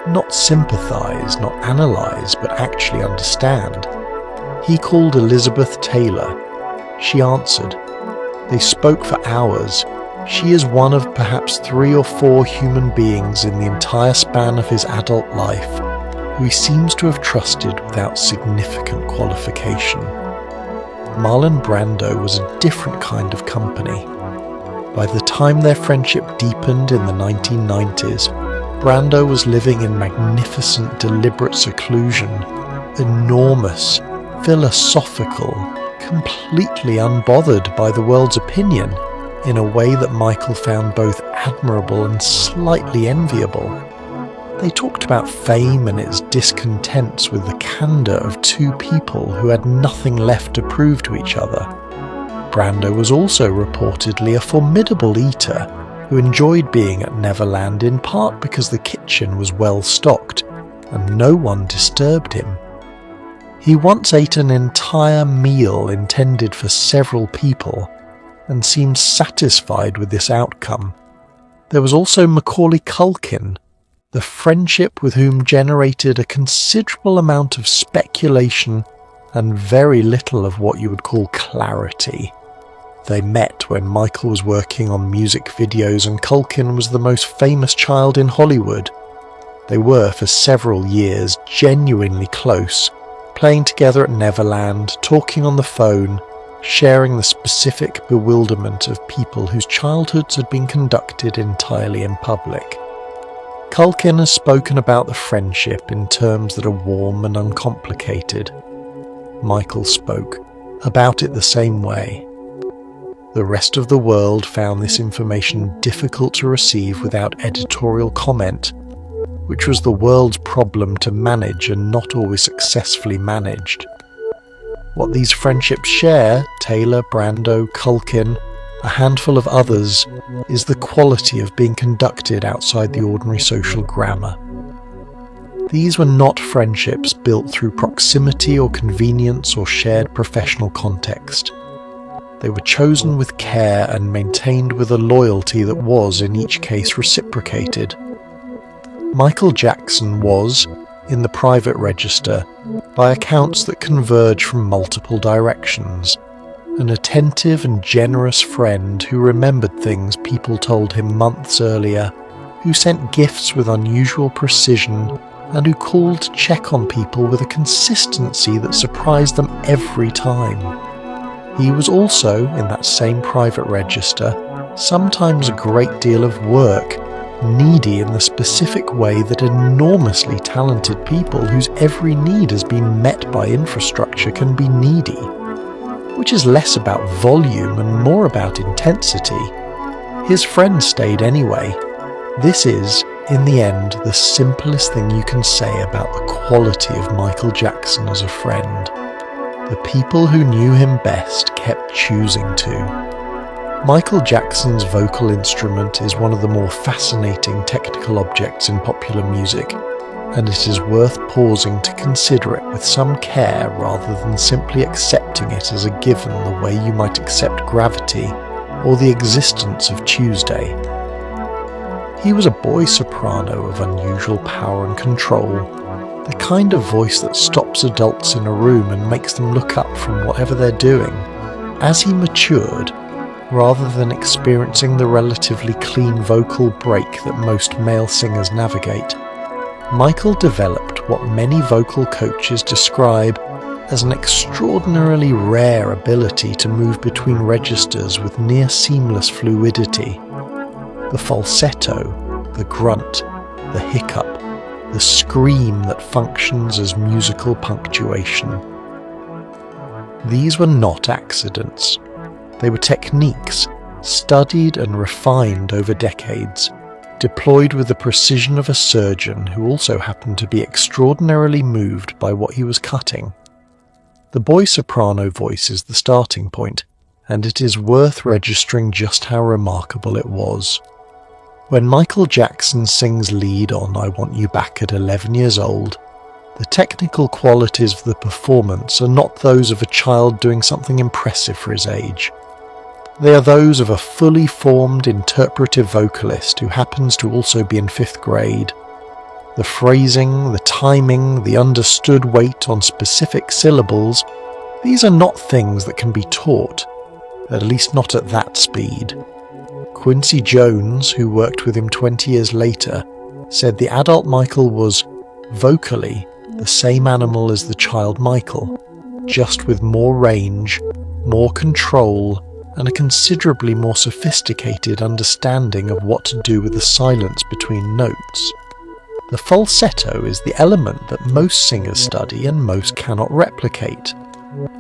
not sympathize, not analyze, but actually understand, he called Elizabeth Taylor. She answered. They spoke for hours. She is one of perhaps 3 or 4 human beings in the entire span of his adult life who he seems to have trusted without significant qualification. Marlon Brando was a different kind of company. By the time their friendship deepened in the 1990s, Brando was living in magnificent, deliberate seclusion, enormous, philosophical, completely unbothered by the world's opinion, in a way that Michael found both admirable and slightly enviable. They talked about fame and its discontents with the candour of two people who had nothing left to prove to each other. Brando was also reportedly a formidable eater who enjoyed being at Neverland in part because the kitchen was well stocked and no one disturbed him. He once ate an entire meal intended for several people and seemed satisfied with this outcome. There was also Macaulay Culkin, the friendship with whom generated a considerable amount of speculation and very little of what you would call clarity. They met when Michael was working on music videos and Culkin was the most famous child in Hollywood. They were for several years genuinely close, playing together at Neverland, talking on the phone, sharing the specific bewilderment of people whose childhoods had been conducted entirely in public. Culkin has spoken about the friendship in terms that are warm and uncomplicated. Michael spoke about it the same way. The rest of the world found this information difficult to receive without editorial comment, which was the world's problem to manage and not always successfully managed. What these friendships share, Taylor, Brando, Culkin, a handful of others, is the quality of being conducted outside the ordinary social grammar. These were not friendships built through proximity or convenience or shared professional context. They were chosen with care and maintained with a loyalty that was, in each case, reciprocated. Michael Jackson was, in the private register, by accounts that converge from multiple directions, an attentive and generous friend who remembered things people told him months earlier, who sent gifts with unusual precision, and who called to check on people with a consistency that surprised them every time. He was also, in that same private register, sometimes a great deal of work, needy in the specific way that enormously talented people whose every need has been met by infrastructure can be needy, which is less about volume and more about intensity. His friends stayed anyway. This is, in the end, the simplest thing you can say about the quality of Michael Jackson as a friend. The people who knew him best kept choosing to. Michael Jackson's vocal instrument is one of the more fascinating technical objects in popular music, and it is worth pausing to consider it with some care rather than simply accepting it as a given the way you might accept gravity or the existence of Tuesday. He was a boy soprano of unusual power and control, the kind of voice that stops adults in a room and makes them look up from whatever they're doing. As he matured, rather than experiencing the relatively clean vocal break that most male singers navigate, Michael developed what many vocal coaches describe as an extraordinarily rare ability to move between registers with near seamless fluidity. The falsetto, the grunt, the hiccup, the scream that functions as musical punctuation. These were not accidents. They were techniques, studied and refined over decades, deployed with the precision of a surgeon who also happened to be extraordinarily moved by what he was cutting. The boy soprano voice is the starting point, and it is worth registering just how remarkable it was. When Michael Jackson sings lead on I Want You Back at 11 years old, the technical qualities of the performance are not those of a child doing something impressive for his age. They are those of a fully formed interpretive vocalist who happens to also be in 5th grade. The phrasing, the timing, the understood weight on specific syllables, these are not things that can be taught, at least not at that speed. Quincy Jones, who worked with him 20 years later, said the adult Michael was, vocally, the same animal as the child Michael, just with more range, more control, and a considerably more sophisticated understanding of what to do with the silence between notes. The falsetto is the element that most singers study and most cannot replicate.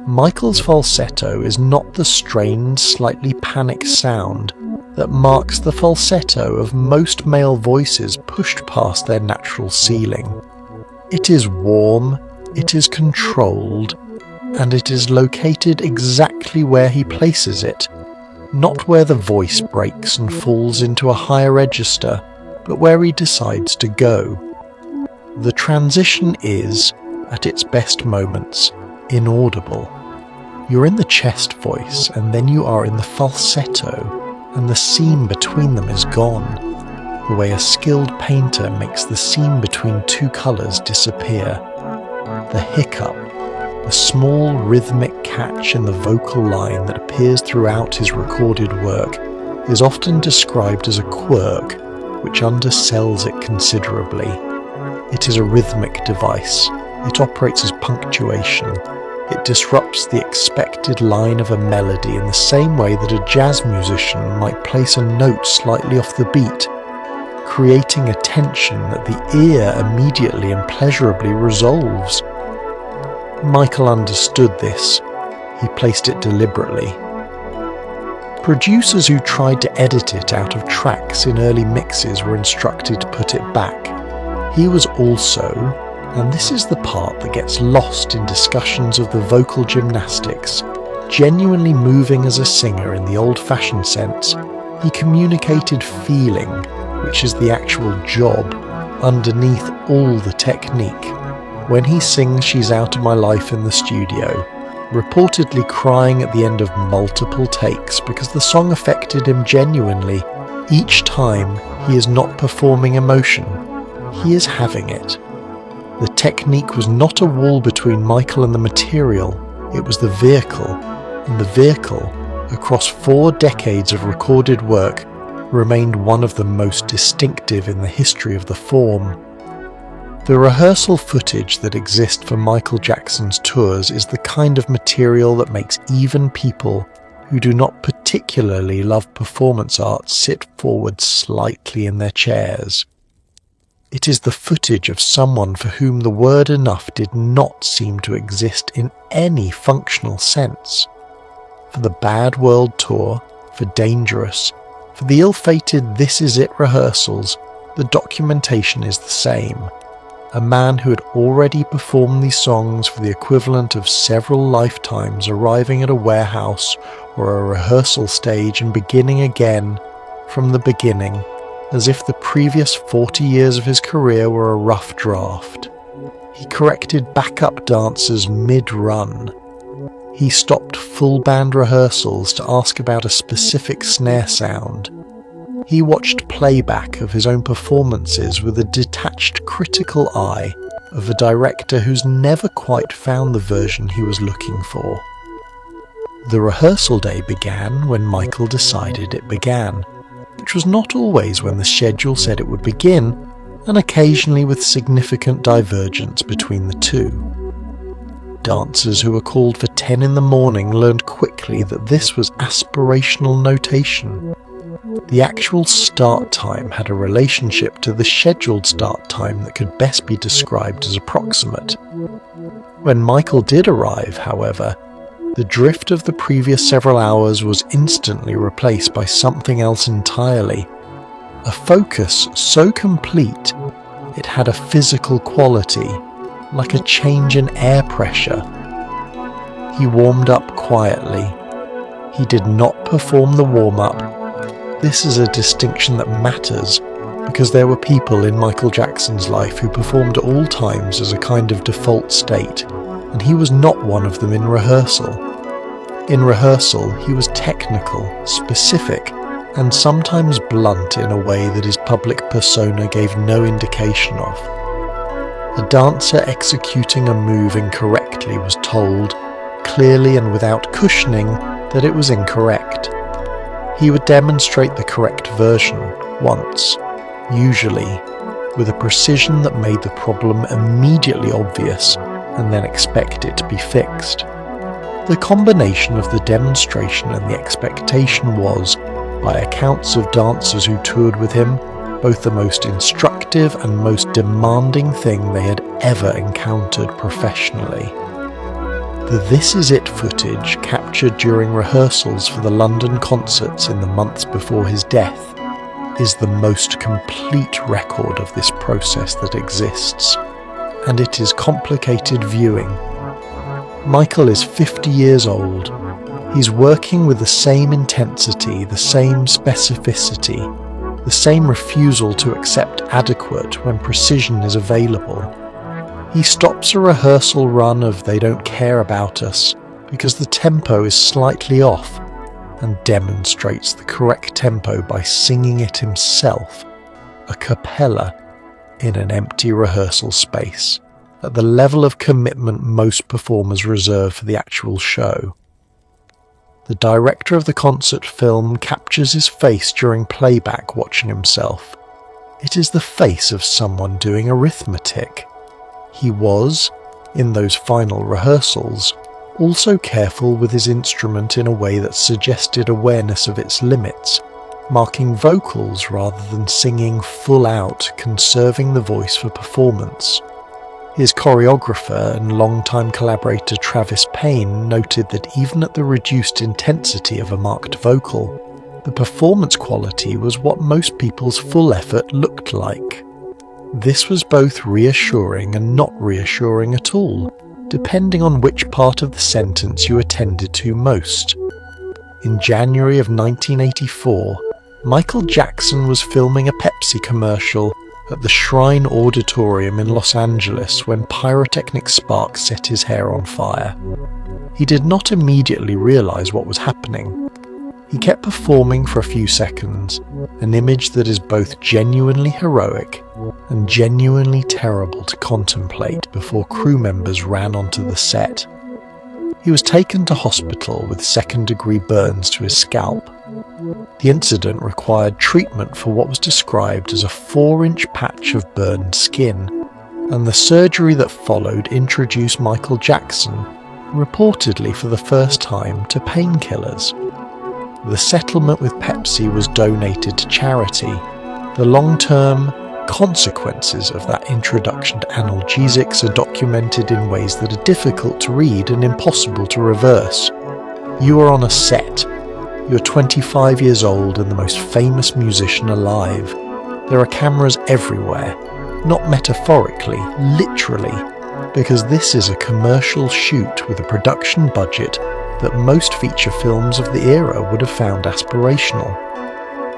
Michael's falsetto is not the strained, slightly panicked sound that marks the falsetto of most male voices pushed past their natural ceiling. It is warm, it is controlled, and it is located exactly where he places it, not where the voice breaks and falls into a higher register, but where he decides to go. The transition is, at its best moments, inaudible. You're in the chest voice, and then you are in the falsetto, and the seam between them is gone, the way a skilled painter makes the seam between two colours disappear. The hiccup, the small rhythmic catch in the vocal line that appears throughout his recorded work, is often described as a quirk, which undersells it considerably. It is a rhythmic device. It operates as punctuation. It disrupts the expected line of a melody in the same way that a jazz musician might place a note slightly off the beat, creating a tension that the ear immediately and pleasurably resolves. Michael understood this. He placed it deliberately. Producers who tried to edit it out of tracks in early mixes were instructed to put it back. He was also, and this is the part that gets lost in discussions of the vocal gymnastics, genuinely moving as a singer in the old-fashioned sense. He communicated feeling, which is the actual job, underneath all the technique. When he sings She's Out of My Life in the studio, reportedly crying at the end of multiple takes because the song affected him genuinely, each time he is not performing emotion, he is having it. The technique was not a wall between Michael and the material, it was the vehicle, and the vehicle, across 4 decades of recorded work, remained one of the most distinctive in the history of the form. The rehearsal footage that exists for Michael Jackson's tours is the kind of material that makes even people who do not particularly love performance art sit forward slightly in their chairs. It is the footage of someone for whom the word enough did not seem to exist in any functional sense. For the Bad World Tour, for Dangerous, for the ill-fated This Is It rehearsals, the documentation is the same. A man who had already performed these songs for the equivalent of several lifetimes arriving at a warehouse or a rehearsal stage and beginning again from the beginning, as if the previous 40 years of his career were a rough draft. He corrected backup dancers mid-run. He stopped full band rehearsals to ask about a specific snare sound. He watched playback of his own performances with a detached, critical eye of a director who's never quite found the version he was looking for. The rehearsal day began when Michael decided it began, which was not always when the schedule said it would begin, and occasionally with significant divergence between the two. Dancers who were called for 10 in the morning learned quickly that this was aspirational notation. The actual start time had a relationship to the scheduled start time that could best be described as approximate. When Michael did arrive, however, the drift of the previous several hours was instantly replaced by something else entirely. A focus so complete it had a physical quality, like a change in air pressure. He warmed up quietly. He did not perform the warm-up. This is a distinction that matters, because there were people in Michael Jackson's life who performed at all times as a kind of default state, and he was not one of them in rehearsal. In rehearsal, he was technical, specific, and sometimes blunt in a way that his public persona gave no indication of. A dancer executing a move incorrectly was told, clearly and without cushioning, that it was incorrect. He would demonstrate the correct version once, usually, with a precision that made the problem immediately obvious and then expect it to be fixed. The combination of the demonstration and the expectation was, by accounts of dancers who toured with him, both the most instructive and most demanding thing they had ever encountered professionally. The This Is It footage captured during rehearsals for the London concerts in the months before his death is the most complete record of this process that exists, and it is complicated viewing. Michael is 50 years old. He's working with the same intensity, the same specificity, the same refusal to accept adequate when precision is available. He stops a rehearsal run of They Don't Care About Us because the tempo is slightly off, and demonstrates the correct tempo by singing it himself, a cappella, in an empty rehearsal space, at the level of commitment most performers reserve for the actual show. The director of the concert film captures his face during playback watching himself. It is the face of someone doing arithmetic. He was, in those final rehearsals, also careful with his instrument in a way that suggested awareness of its limits, marking vocals rather than singing full out, conserving the voice for performance. His choreographer and longtime collaborator Travis Payne noted that even at the reduced intensity of a marked vocal, the performance quality was what most people's full effort looked like. This was both reassuring and not reassuring at all, depending on which part of the sentence you attended to most. In January of 1984, Michael Jackson was filming a Pepsi commercial at the Shrine Auditorium in Los Angeles when pyrotechnic sparks set his hair on fire. He did not immediately realize what was happening. He kept performing for a few seconds, an image that is both genuinely heroic and genuinely terrible to contemplate before crew members ran onto the set. He was taken to hospital with second-degree burns to his scalp. The incident required treatment for what was described as a 4-inch patch of burned skin, and the surgery that followed introduced Michael Jackson, reportedly for the first time, to painkillers. The settlement with Pepsi was donated to charity. The long-term consequences of that introduction to analgesics are documented in ways that are difficult to read and impossible to reverse. You are on a set. You are 25 years old and the most famous musician alive. There are cameras everywhere, not metaphorically, literally, because this is a commercial shoot with a production budget that most feature films of the era would have found aspirational.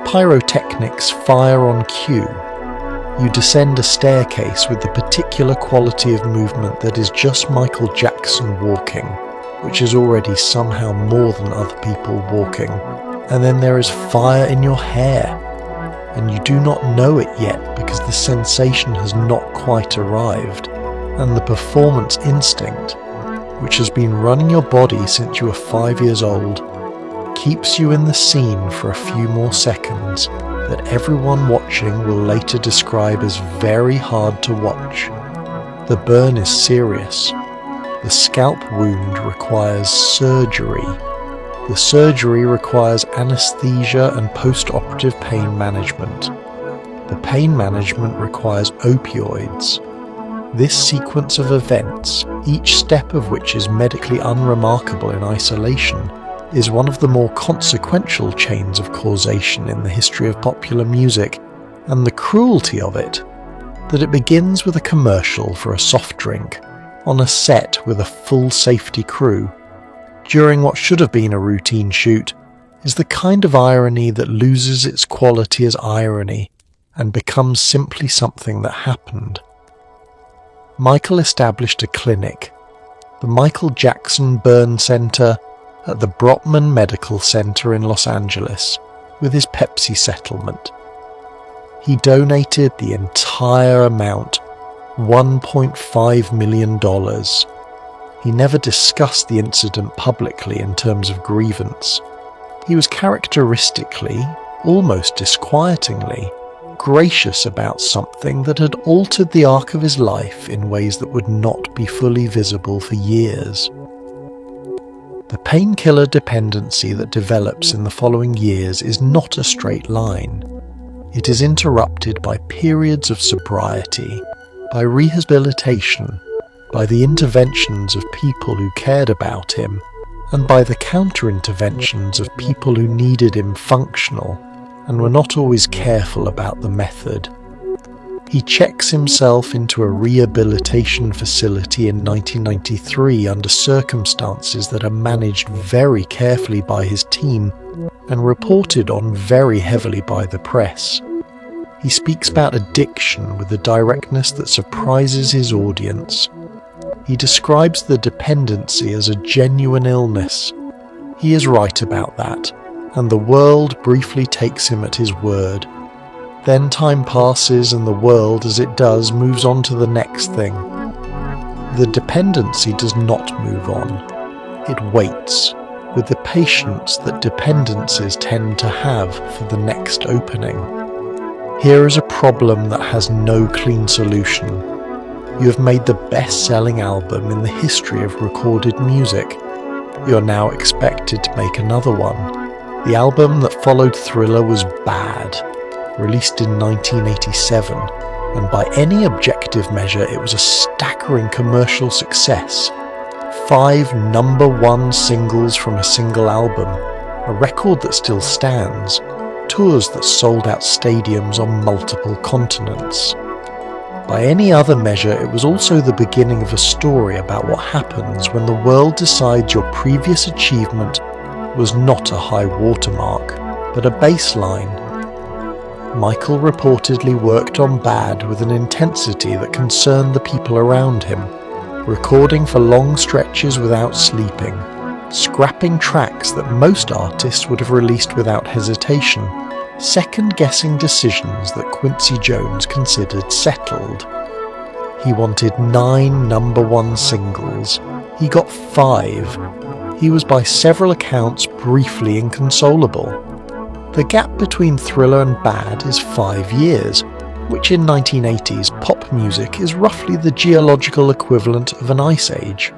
Pyrotechnics fire on cue. You descend a staircase with the particular quality of movement that is just Michael Jackson walking, which is already somehow more than other people walking. And then there is fire in your hair, and you do not know it yet because the sensation has not quite arrived, and the performance instinct, which has been running your body since you were 5 years old, keeps you in the scene for a few more seconds that everyone watching will later describe as very hard to watch. The burn is serious. The scalp wound requires surgery. The surgery requires anesthesia and post-operative pain management. The pain management requires opioids. This sequence of events, each step of which is medically unremarkable in isolation, is one of the more consequential chains of causation in the history of popular music, and the cruelty of it, that it begins with a commercial for a soft drink, on a set with a full safety crew, during what should have been a routine shoot, is the kind of irony that loses its quality as irony and becomes simply something that happened. Michael established a clinic, the Michael Jackson Burn Center, at the Brotman Medical Center in Los Angeles, with his Pepsi settlement. He donated the entire amount, $1.5 million. He never discussed the incident publicly in terms of grievance. He was characteristically, almost disquietingly, gracious about something that had altered the arc of his life in ways that would not be fully visible for years. The painkiller dependency that develops in the following years is not a straight line. it is interrupted by periods of sobriety, by rehabilitation, by the interventions of people who cared about him, and by the counter-interventions of people who needed him functional and were not always careful about the method. He checks himself into a rehabilitation facility in 1993 under circumstances that are managed very carefully by his team and reported on very heavily by the press. He speaks about addiction with a directness that surprises his audience. He describes the dependency as a genuine illness. He is right about that, and the world briefly takes him at his word. Then time passes and the world, as it does, moves on to the next thing. The dependency does not move on. It waits, with the patience that dependencies tend to have for the next opening. Here is a problem that has no clean solution. You have made the best-selling album in the history of recorded music. You are now expected to make another one. The album that followed Thriller was bad, released in 1987, and by any objective measure it was a staggering commercial success. 5 #1 singles from a single album, a record that still stands, tours that sold out stadiums on multiple continents. By any other measure, it was also the beginning of a story about what happens when the world decides your previous achievement was not a high watermark, but a baseline. Michael reportedly worked on Bad with an intensity that concerned the people around him, recording for long stretches without sleeping, scrapping tracks that most artists would have released without hesitation, second-guessing decisions that Quincy Jones considered settled. He wanted 9 #1 singles. He got 5. He was by several accounts briefly inconsolable. The gap between Thriller and Bad is 5 years, which in 1980s pop music is roughly the geological equivalent of an ice age.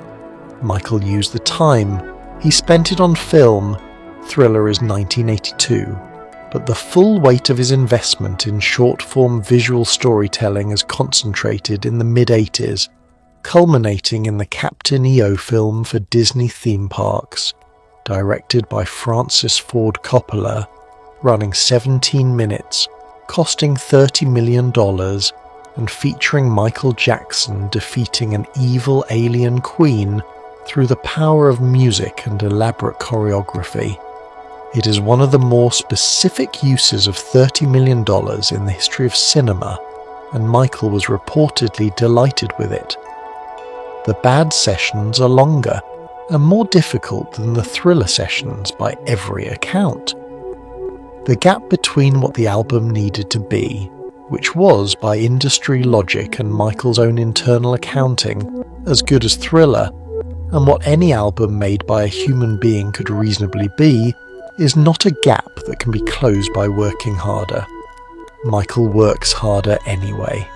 Michael used the time. He spent it on film. Thriller is 1982. But the full weight of his investment in short-form visual storytelling is concentrated in the mid-80s, culminating in the Captain EO film for Disney theme parks, directed by Francis Ford Coppola, running 17 minutes, costing $30 million, and featuring Michael Jackson defeating an evil alien queen through the power of music and elaborate choreography. It is one of the more specific uses of $30 million in the history of cinema, and Michael was reportedly delighted with it. The Bad sessions are longer and more difficult than the Thriller sessions by every account. The gap between what the album needed to be, which was by industry logic and Michael's own internal accounting as good as Thriller, and what any album made by a human being could reasonably be, is not a gap that can be closed by working harder. Michael works harder anyway.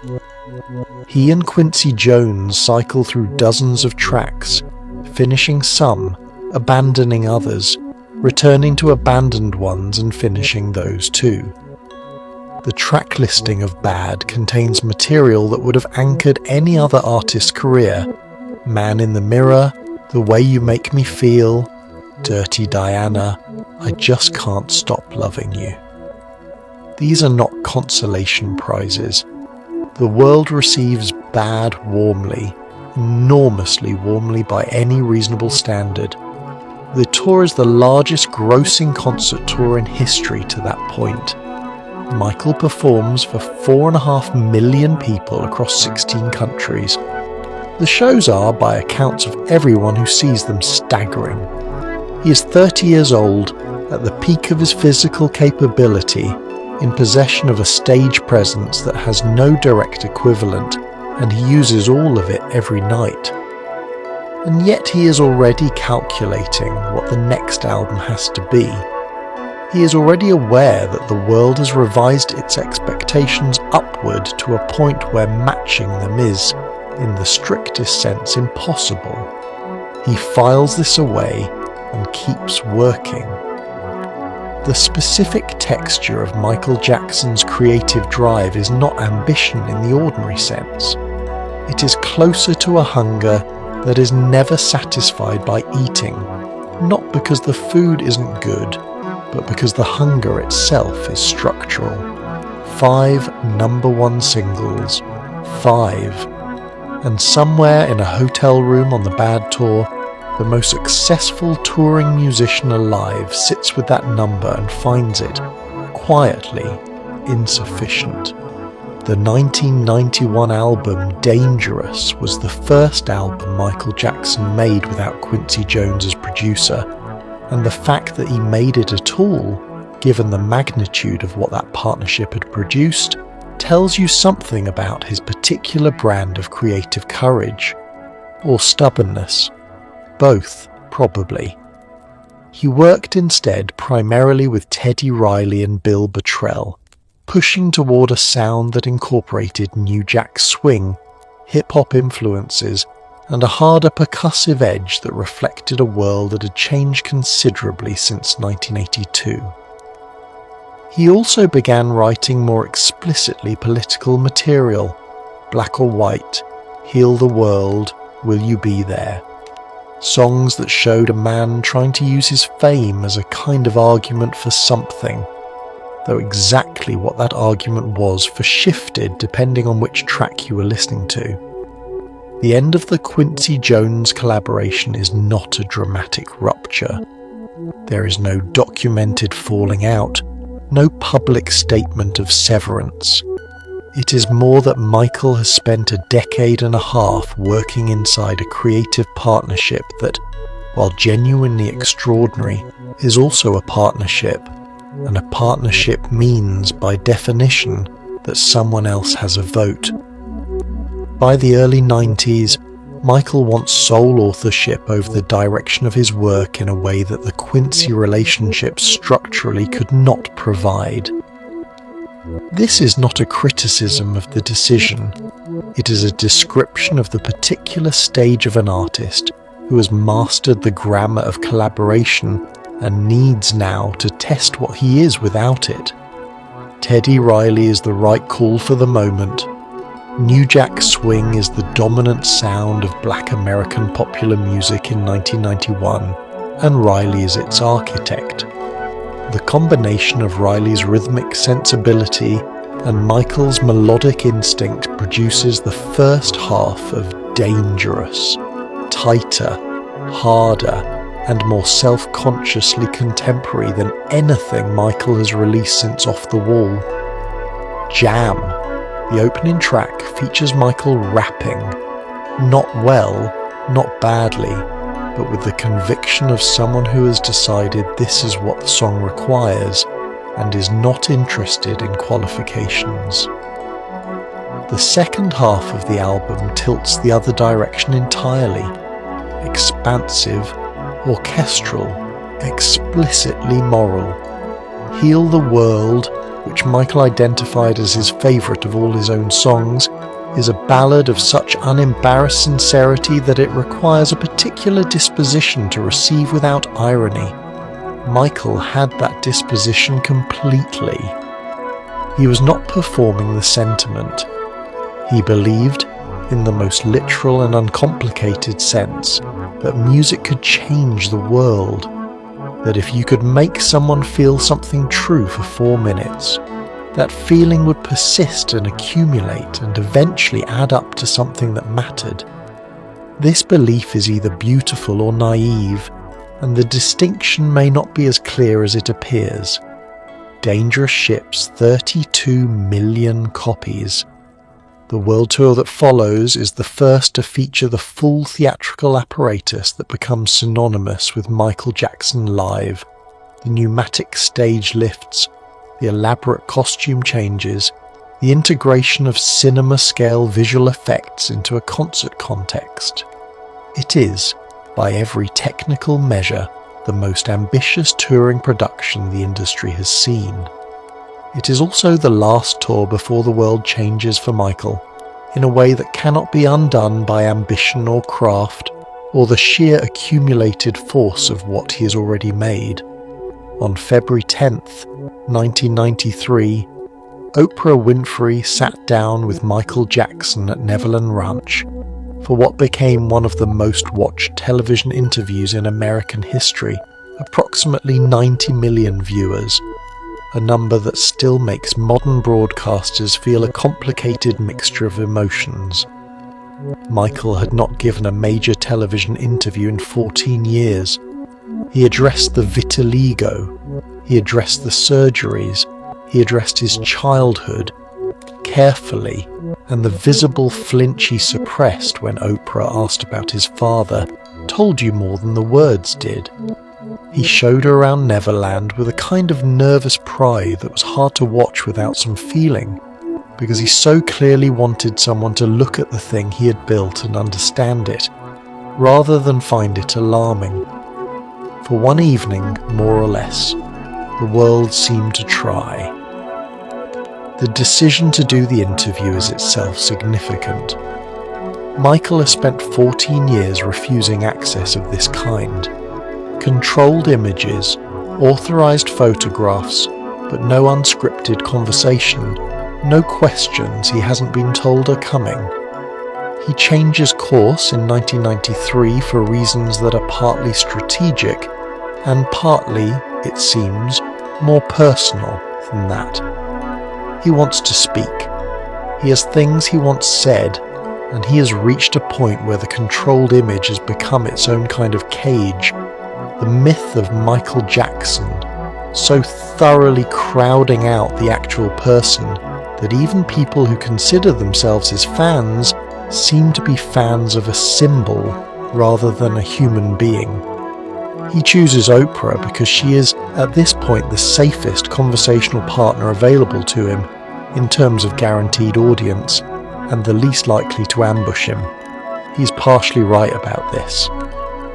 He and Quincy Jones cycle through dozens of tracks, finishing some, abandoning others, returning to abandoned ones and finishing those too. The track listing of Bad contains material that would have anchored any other artist's career: Man in the Mirror, The Way You Make Me Feel, Dirty Diana, I Just Can't Stop Loving You. These are not consolation prizes. The world receives Bad warmly, enormously warmly by any reasonable standard. The tour is the largest grossing concert tour in history to that point. Michael performs for 4.5 million people across 16 countries. The shows are, by accounts of everyone who sees them, staggering. He is 30 years old, at the peak of his physical capability, in possession of a stage presence that has no direct equivalent, and he uses all of it every night. And yet he is already calculating what the next album has to be. He is already aware that the world has revised its expectations upward to a point where matching them is, in the strictest sense, impossible. He files this away and keeps working. The specific texture of Michael Jackson's creative drive is not ambition in the ordinary sense. It is closer to a hunger that is never satisfied by eating, not because the food isn't good, but because the hunger itself is structural. 5 #1 singles, 5. And somewhere in a hotel room on the bad tour, the most successful touring musician alive sits with that number and finds it, quietly, insufficient. The 1991 album Dangerous was the first album Michael Jackson made without Quincy Jones as producer, and the fact that he made it at all, given the magnitude of what that partnership had produced, tells you something about his particular brand of creative courage, or stubbornness. Both, probably. He worked instead primarily with Teddy Riley and Bill Bottrell, pushing toward a sound that incorporated New Jack Swing, hip-hop influences, and a harder percussive edge that reflected a world that had changed considerably since 1982. He also began writing more explicitly political material, Black or White, Heal the World, Will You Be There? Songs that showed a man trying to use his fame as a kind of argument for something, though exactly what that argument was shifted depending on which track you were listening to. The end of the Quincy Jones collaboration is not a dramatic rupture. There is no documented falling out, no public statement of severance. It is more that Michael has spent a decade and a half working inside a creative partnership that, while genuinely extraordinary, is also a partnership, and a partnership means, by definition, that someone else has a vote. By the early 90s, Michael wants sole authorship over the direction of his work in a way that the Quincy relationship structurally could not provide. This is not a criticism of the decision. It is a description of the particular stage of an artist who has mastered the grammar of collaboration and needs now to test what he is without it. Teddy Riley is the right call for the moment. New Jack Swing is the dominant sound of Black American popular music in 1991, and Riley is its architect. The combination of Riley's rhythmic sensibility and Michael's melodic instinct produces the first half of Dangerous, tighter, harder, and more self-consciously contemporary than anything Michael has released since Off the Wall. Jam, the opening track, features Michael rapping, not well, not badly, but with the conviction of someone who has decided this is what the song requires and is not interested in qualifications. The second half of the album tilts the other direction entirely, expansive, orchestral, explicitly moral. Heal the World, which Michael identified as his favourite of all his own songs, is a ballad of such unembarrassed sincerity that it requires a particular disposition to receive without irony. Michael had that disposition completely. He was not performing the sentiment. He believed, in the most literal and uncomplicated sense, that music could change the world, that if you could make someone feel something true for 4 minutes, that feeling would persist and accumulate and eventually add up to something that mattered. This belief is either beautiful or naive, and the distinction may not be as clear as it appears. Dangerous ships 32 million copies. The world tour that follows is the first to feature the full theatrical apparatus that becomes synonymous with Michael Jackson live. The pneumatic stage lifts, the elaborate costume changes, the integration of cinema-scale visual effects into a concert context. It is, by every technical measure, the most ambitious touring production the industry has seen. It is also the last tour before the world changes for Michael, in a way that cannot be undone by ambition or craft, or the sheer accumulated force of what he has already made. On February 10th, 1993, Oprah Winfrey sat down with Michael Jackson at Neverland Ranch for what became one of the most watched television interviews in American history, approximately 90 million viewers, a number that still makes modern broadcasters feel a complicated mixture of emotions. Michael had not given a major television interview in 14 years. He addressed the vitiligo, he addressed the surgeries, he addressed his childhood, carefully, and the visible flinch he suppressed when Oprah asked about his father told you more than the words did. He showed her around Neverland with a kind of nervous pride that was hard to watch without some feeling, because he so clearly wanted someone to look at the thing he had built and understand it, rather than find it alarming. For one evening, more or less, the world seemed to try. The decision to do the interview is itself significant. Michael has spent 14 years refusing access of this kind. Controlled images, authorized photographs, but no unscripted conversation, no questions he hasn't been told are coming. He changes course in 1993 for reasons that are partly strategic and partly, it seems, more personal than that. He wants to speak. He has things he wants said, and he has reached a point where the controlled image has become its own kind of cage. The myth of Michael Jackson, so thoroughly crowding out the actual person that even people who consider themselves his fans seem to be fans of a symbol rather than a human being. He chooses Oprah because she is, at this point, the safest conversational partner available to him in terms of guaranteed audience, and the least likely to ambush him. He's partially right about this.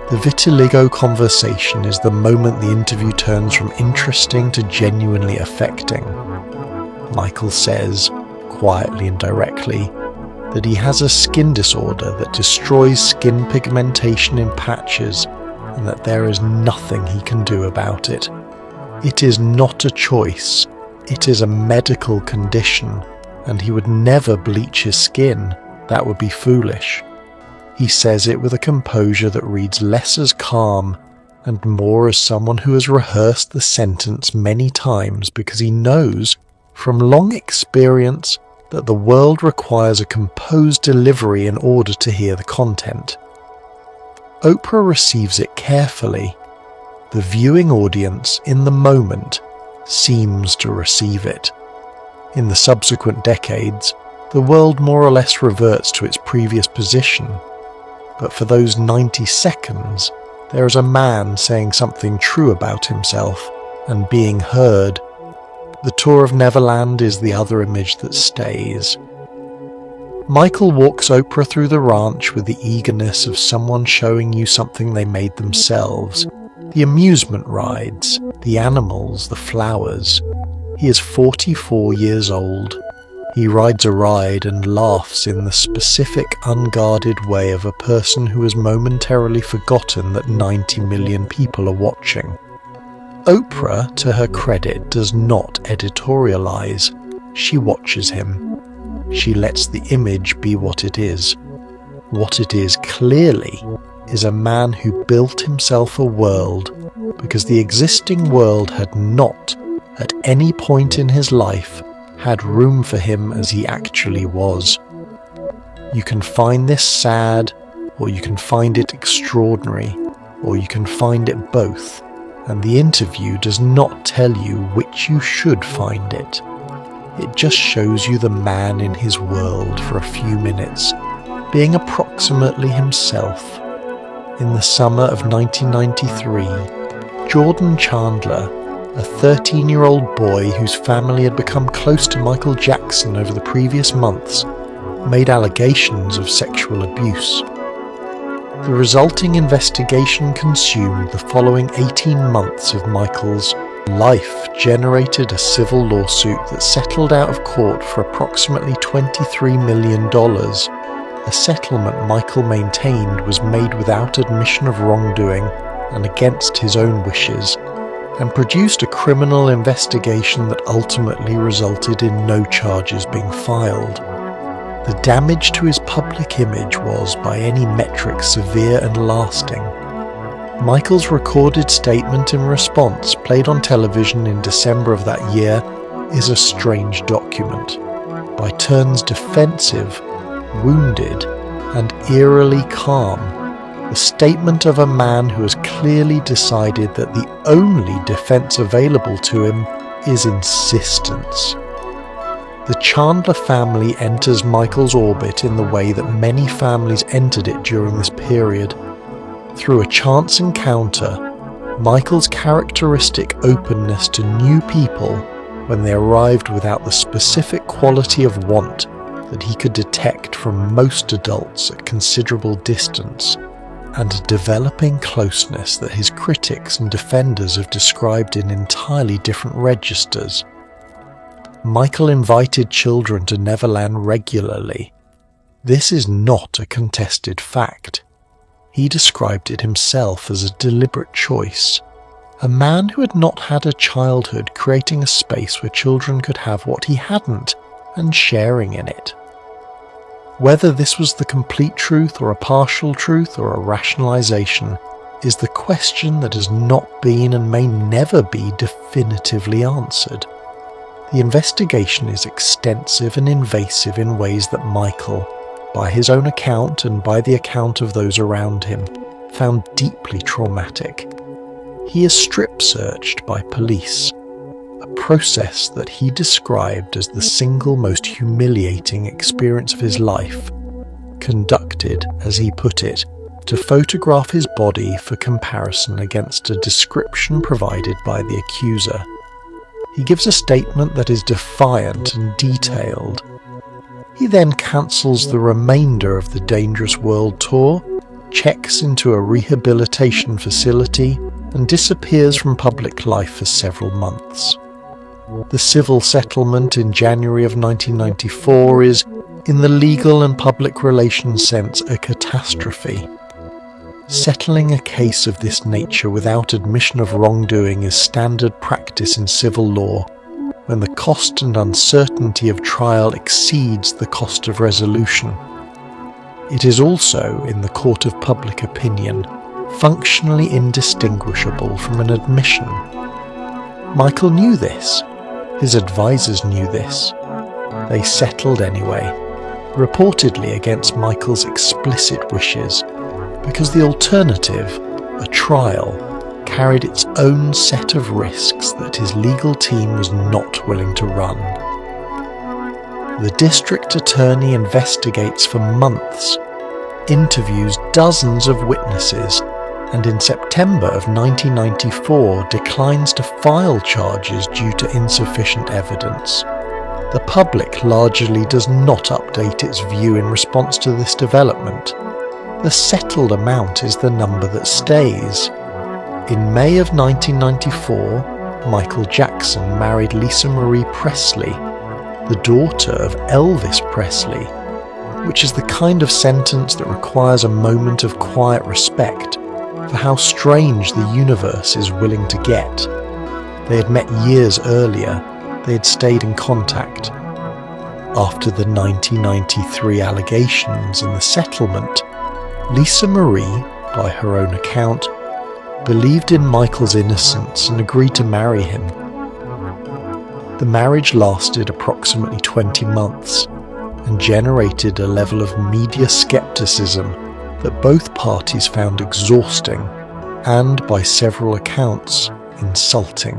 The vitiligo conversation is the moment the interview turns from interesting to genuinely affecting. Michael says, quietly and directly, that he has a skin disorder that destroys skin pigmentation in patches, and that there is nothing he can do about it. It is not a choice, it is a medical condition, and he would never bleach his skin. That would be foolish. He says it with a composure that reads less as calm and more as someone who has rehearsed the sentence many times because he knows from long experience that the world requires a composed delivery in order to hear the content. Oprah receives it carefully. The viewing audience, in the moment, seems to receive it. In the subsequent decades, the world more or less reverts to its previous position. But for those 90 seconds, there is a man saying something true about himself and being heard. The tour of Neverland is the other image that stays. Michael walks Oprah through the ranch with the eagerness of someone showing you something they made themselves. The amusement rides, the animals, the flowers. He is 44 years old. He rides a ride and laughs in the specific, unguarded way of a person who has momentarily forgotten that 90 million people are watching. Oprah, to her credit, does not editorialize. She watches him. She lets the image be what it is. What it is clearly is a man who built himself a world because the existing world had not, at any point in his life, had room for him as he actually was. You can find this sad, or you can find it extraordinary, or you can find it both, and the interview does not tell you which you should find it. It just shows you the man in his world for a few minutes, being approximately himself. In the summer of 1993, Jordan Chandler, a 13-year-old boy whose family had become close to Michael Jackson over the previous months, made allegations of sexual abuse. The resulting investigation consumed the following 18 months of Michael's life, generated a civil lawsuit that settled out of court for approximately $23 million. A settlement Michael maintained was made without admission of wrongdoing and against his own wishes, and produced a criminal investigation that ultimately resulted in no charges being filed. The damage to his public image was, by any metric, severe and lasting. Michael's recorded statement in response, played on television in December of that year, is a strange document, by turns defensive, wounded, and eerily calm. The statement of a man who has clearly decided that the only defense available to him is insistence. The Chandler family enters Michael's orbit in the way that many families entered it during this period. Through a chance encounter, Michael's characteristic openness to new people when they arrived without the specific quality of want that he could detect from most adults at considerable distance, and a developing closeness that his critics and defenders have described in entirely different registers. Michael invited children to Neverland regularly. This is not a contested fact. He described it himself as a deliberate choice. A man who had not had a childhood, creating a space where children could have what he hadn't, and sharing in it. Whether this was the complete truth or a partial truth or a rationalization is the question that has not been and may never be definitively answered. The investigation is extensive and invasive in ways that Michael, by his own account and by the account of those around him, found deeply traumatic. He is strip-searched by police, a process that he described as the single most humiliating experience of his life, conducted, as he put it, to photograph his body for comparison against a description provided by the accuser. He gives a statement that is defiant and detailed. He then cancels the remainder of the Dangerous World tour, checks into a rehabilitation facility, and disappears from public life for several months. The civil settlement in January of 1994 is, in the legal and public relations sense, a catastrophe. Settling a case of this nature without admission of wrongdoing is standard practice in civil law, when the cost and uncertainty of trial exceeds the cost of resolution. It is also, in the court of public opinion, functionally indistinguishable from an admission. Michael knew this. His advisors knew this. They settled anyway, reportedly against Michael's explicit wishes, because the alternative, a trial, carried its own set of risks that his legal team was not willing to run. The district attorney investigates for months, interviews dozens of witnesses, and in September of 1994 declines to file charges due to insufficient evidence. The public largely does not update its view in response to this development. The settled amount is the number that stays. In May of 1994, Michael Jackson married Lisa Marie Presley, the daughter of Elvis Presley, which is the kind of sentence that requires a moment of quiet respect for how strange the universe is willing to get. They had met years earlier. They had stayed in contact. After the 1993 allegations and the settlement, Lisa Marie, by her own account, believed in Michael's innocence and agreed to marry him. The marriage lasted approximately 20 months and generated a level of media skepticism that both parties found exhausting and, by several accounts, insulting.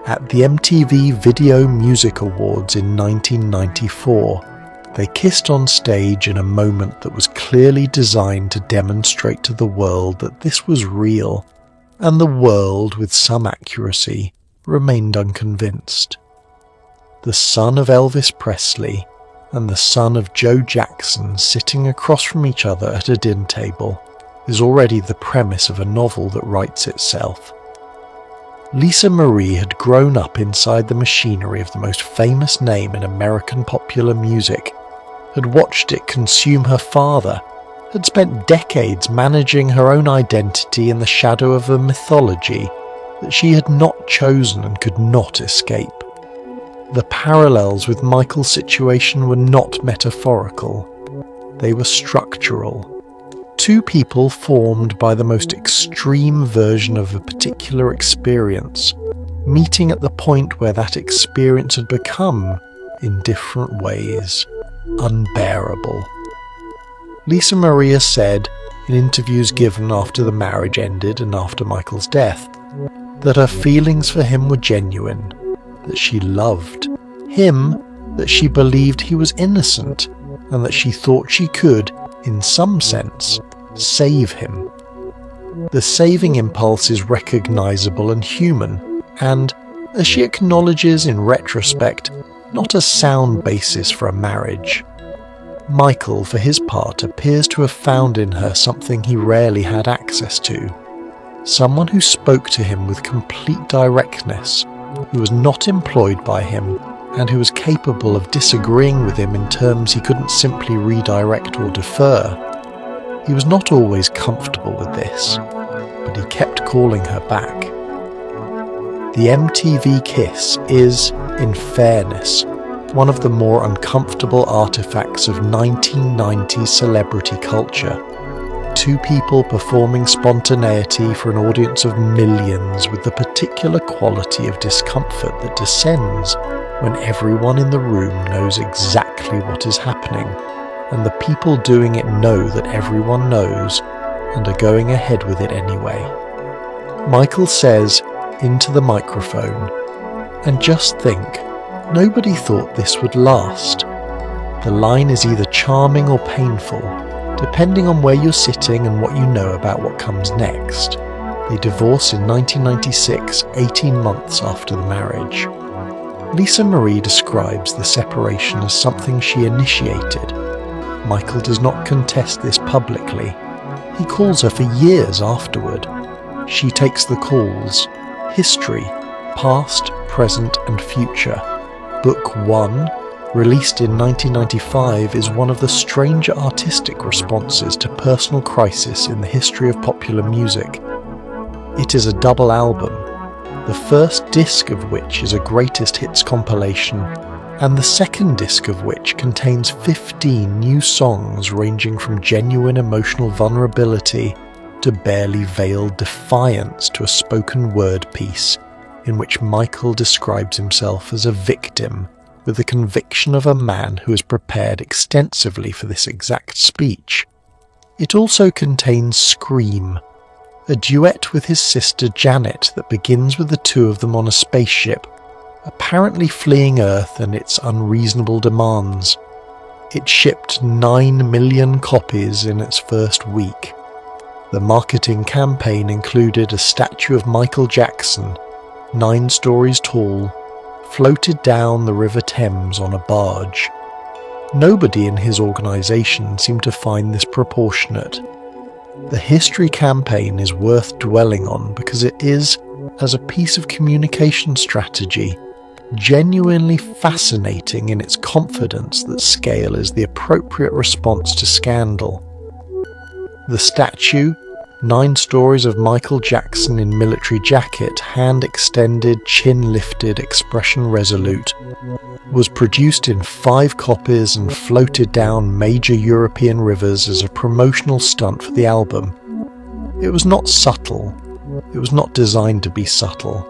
At the MTV Video Music Awards in 1994, they kissed on stage in a moment that was clearly designed to demonstrate to the world that this was real, and the world, with some accuracy, remained unconvinced. The son of Elvis Presley and the son of Joe Jackson sitting across from each other at a dinner table is already the premise of a novel that writes itself. Lisa Marie had grown up inside the machinery of the most famous name in American popular music, had watched it consume her father, had spent decades managing her own identity in the shadow of a mythology that she had not chosen and could not escape. The parallels with Michael's situation were not metaphorical, they were structural. Two people formed by the most extreme version of a particular experience, meeting at the point where that experience had become, in different ways, unbearable. Lisa Maria said, in interviews given after the marriage ended and after Michael's death, that her feelings for him were genuine, that she loved him, that she believed he was innocent, and that she thought she could, in some sense, save him. The saving impulse is recognisable and human, and, as she acknowledges in retrospect, not a sound basis for a marriage. Michael, for his part, appears to have found in her something he rarely had access to. Someone who spoke to him with complete directness, who was not employed by him, and who was capable of disagreeing with him in terms he couldn't simply redirect or defer. He was not always comfortable with this, but he kept calling her back. The MTV kiss is, in fairness, one of the more uncomfortable artifacts of 1990s celebrity culture. Two people performing spontaneity for an audience of millions with the particular quality of discomfort that descends when everyone in the room knows exactly what is happening, and the people doing it know that everyone knows and are going ahead with it anyway. Michael says into the microphone, "And just think, nobody thought this would last." The line is either charming or painful, depending on where you're sitting and what you know about what comes next. They divorce in 1996, 18 months after the marriage. Lisa Marie describes the separation as something she initiated. Michael does not contest this publicly. He calls her for years afterward. She takes the calls. History, past, present and future. Book 1, released in 1995, is one of the stranger artistic responses to personal crisis in the history of popular music. It is a double album, the first disc of which is a greatest hits compilation, and the second disc of which contains 15 new songs ranging from genuine emotional vulnerability to barely veiled defiance to a spoken word piece in which Michael describes himself as a victim with the conviction of a man who has prepared extensively for this exact speech. It also contains Scream, a duet with his sister Janet that begins with the two of them on a spaceship, apparently fleeing Earth and its unreasonable demands. It shipped 9 million copies in its first week. The marketing campaign included a statue of Michael Jackson, 9 stories tall, floated down the River Thames on a barge. Nobody in his organisation seemed to find this proportionate. The history campaign is worth dwelling on because it is, as a piece of communication strategy, genuinely fascinating in its confidence that scale is the appropriate response to scandal. The statue, 9 stories of Michael Jackson in military jacket, hand extended, chin lifted, expression resolute, was produced in 5 copies and floated down major European rivers as a promotional stunt for the album. It was not subtle. It was not designed to be subtle.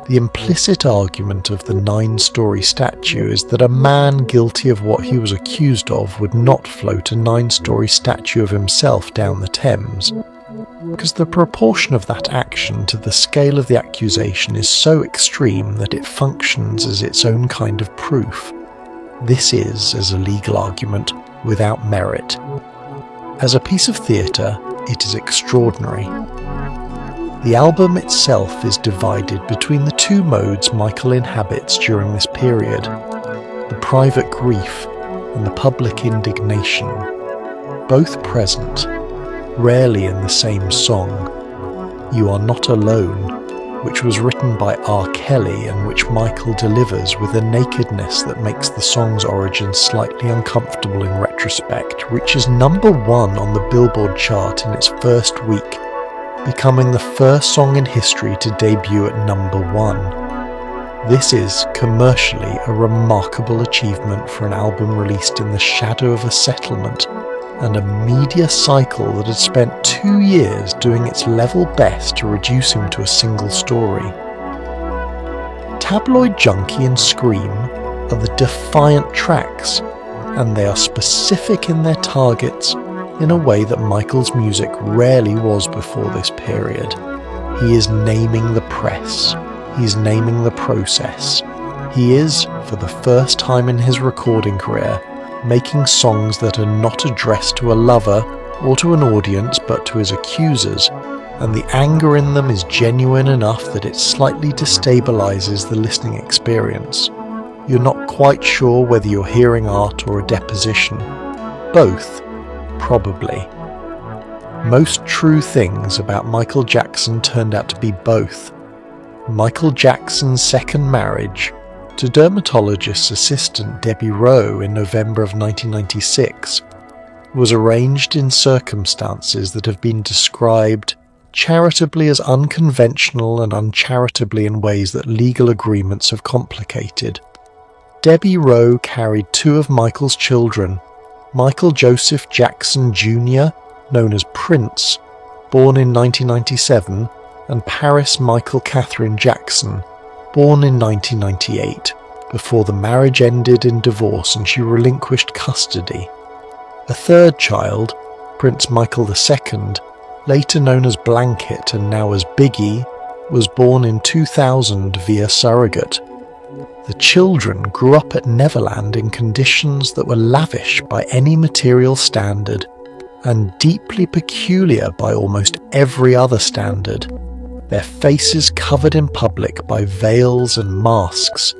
The implicit argument of the 9-story statue is that a man guilty of what he was accused of would not float a 9-story statue of himself down the Thames, because the proportion of that action to the scale of the accusation is so extreme that it functions as its own kind of proof. This is, as a legal argument, without merit. As a piece of theatre, it is extraordinary. The album itself is divided between the 2 modes Michael inhabits during this period, the private grief and the public indignation, both present, rarely in the same song. You Are Not Alone, which was written by R. Kelly and which Michael delivers with a nakedness that makes the song's origin slightly uncomfortable in retrospect, reaches number 1 on the Billboard chart in its first week, becoming the first song in history to debut at number 1. This is, commercially, a remarkable achievement for an album released in the shadow of a settlement and a media cycle that had spent 2 years doing its level best to reduce him to a single story. Tabloid Junkie and Scream are the defiant tracks, and they are specific in their targets in a way that Michael's music rarely was before this period. He is naming the press. He is naming the process. He is, for the first time in his recording career, making songs that are not addressed to a lover or to an audience but to his accusers, and the anger in them is genuine enough that it slightly destabilizes the listening experience. You're not quite sure whether you're hearing art or a deposition. Both, probably. Most true things about Michael Jackson turned out to be both. Michael Jackson's second marriage, to dermatologist assistant Debbie Rowe in November of 1996, was arranged in circumstances that have been described charitably as unconventional and uncharitably in ways that legal agreements have complicated. Debbie Rowe carried 2 of Michael's children, Michael Joseph Jackson Jr., known as Prince, born in 1997, and Paris Michael Catherine Jackson, born in 1998, before the marriage ended in divorce and she relinquished custody. A third child, Prince Michael II, later known as Blanket and now as Biggie, was born in 2000 via surrogate. The children grew up at Neverland in conditions that were lavish by any material standard and deeply peculiar by almost every other standard. Their faces covered in public by veils and masks,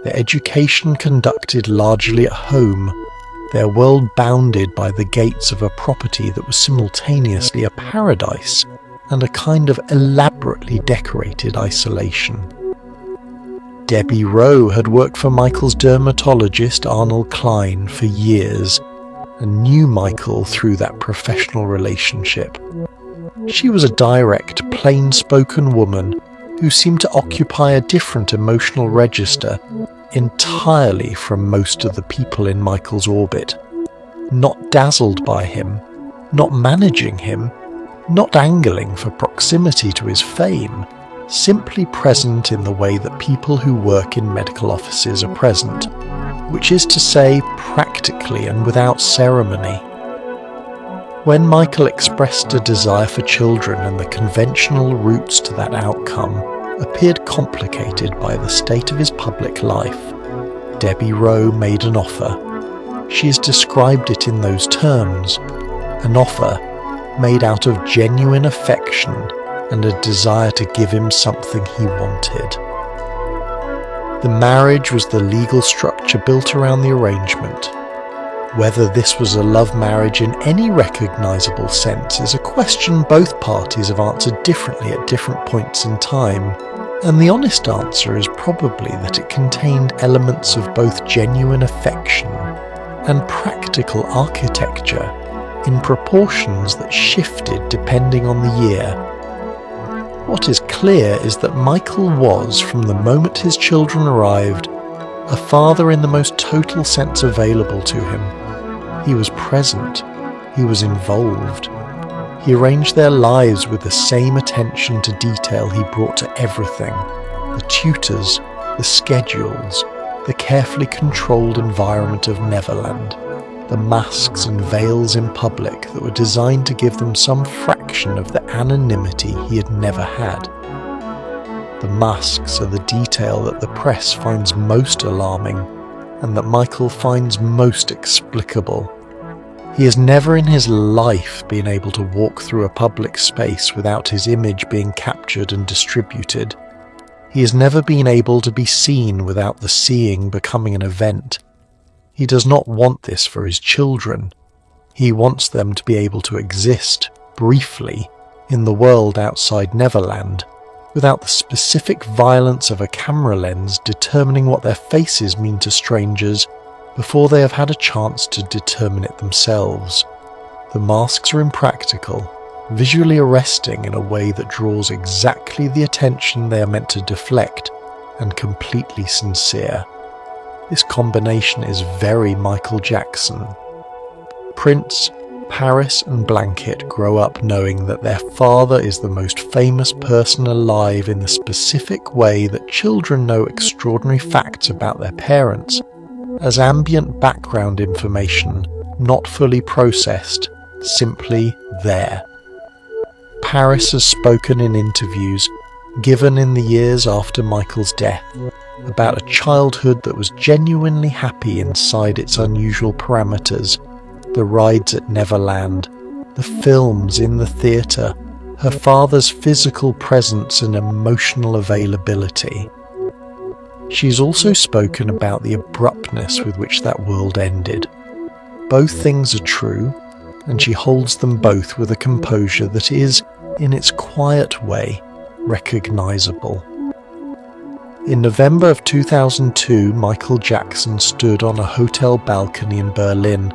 their education conducted largely at home, their world bounded by the gates of a property that was simultaneously a paradise and a kind of elaborately decorated isolation. Debbie Rowe had worked for Michael's dermatologist Arnold Klein for years and knew Michael through that professional relationship. She was a direct, plain-spoken woman who seemed to occupy a different emotional register entirely from most of the people in Michael's orbit. Not dazzled by him, not managing him, not angling for proximity to his fame, simply present in the way that people who work in medical offices are present, which is to say, practically and without ceremony. When Michael expressed a desire for children and the conventional routes to that outcome appeared complicated by the state of his public life, Debbie Rowe made an offer. She has described it in those terms, an offer made out of genuine affection and a desire to give him something he wanted. The marriage was the legal structure built around the arrangement. Whether this was a love marriage in any recognisable sense is a question both parties have answered differently at different points in time, and the honest answer is probably that it contained elements of both genuine affection and practical architecture in proportions that shifted depending on the year. What is clear is that Michael was, from the moment his children arrived, a father in the most total sense available to him. He was present. He was involved. He arranged their lives with the same attention to detail he brought to everything: the tutors, the schedules, the carefully controlled environment of Neverland, the masks and veils in public that were designed to give them some fraction of the anonymity he had never had. The masks are the detail that the press finds most alarming and that Michael finds most explicable. He has never in his life been able to walk through a public space without his image being captured and distributed. He has never been able to be seen without the seeing becoming an event. He does not want this for his children. He wants them to be able to exist, briefly, in the world outside Neverland, without the specific violence of a camera lens determining what their faces mean to strangers before they have had a chance to determine it themselves. The masks are impractical. visually arresting in a way that draws exactly the attention they are meant to deflect, and completely sincere. This combination is very Michael Jackson. Prince, Paris and Blanket grow up knowing that their father is the most famous person alive in the specific way that children know extraordinary facts about their parents, as ambient background information, not fully processed, simply there. Paris has spoken in interviews given in the years after Michael's death about a childhood that was genuinely happy inside its unusual parameters, the rides at Neverland, the films in the theatre, her father's physical presence and emotional availability. She's also spoken about the abruptness with which that world ended. Both things are true, and she holds them both with a composure that is, in its quiet way, recognisable. In November of 2002, Michael Jackson stood on a hotel balcony in Berlin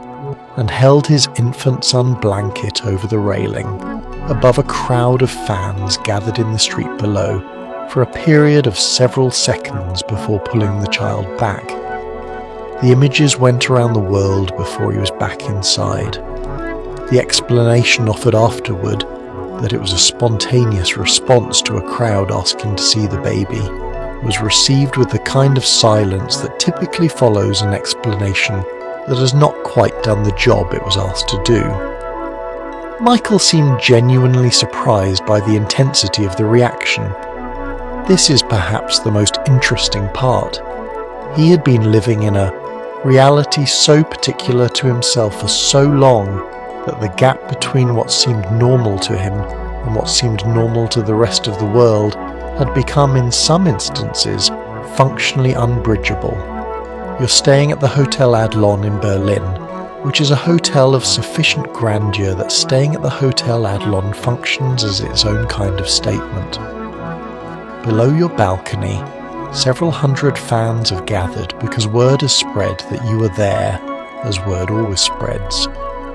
and held his infant son Blanket over the railing, above a crowd of fans gathered in the street below, for a period of several seconds before pulling the child back. The images went around the world before he was back inside. The explanation offered afterward, that it was a spontaneous response to a crowd asking to see the baby, was received with the kind of silence that typically follows an explanation that has not quite done the job it was asked to do. Michael seemed genuinely surprised by the intensity of the reaction. This is perhaps the most interesting part. He had been living in a reality so particular to himself for so long that the gap between what seemed normal to him and what seemed normal to the rest of the world had become, in some instances, functionally unbridgeable. You're staying at the Hotel Adlon in Berlin, which is a hotel of sufficient grandeur that staying at the Hotel Adlon functions as its own kind of statement. Below your balcony, several hundred fans have gathered because word has spread that you are there, as word always spreads,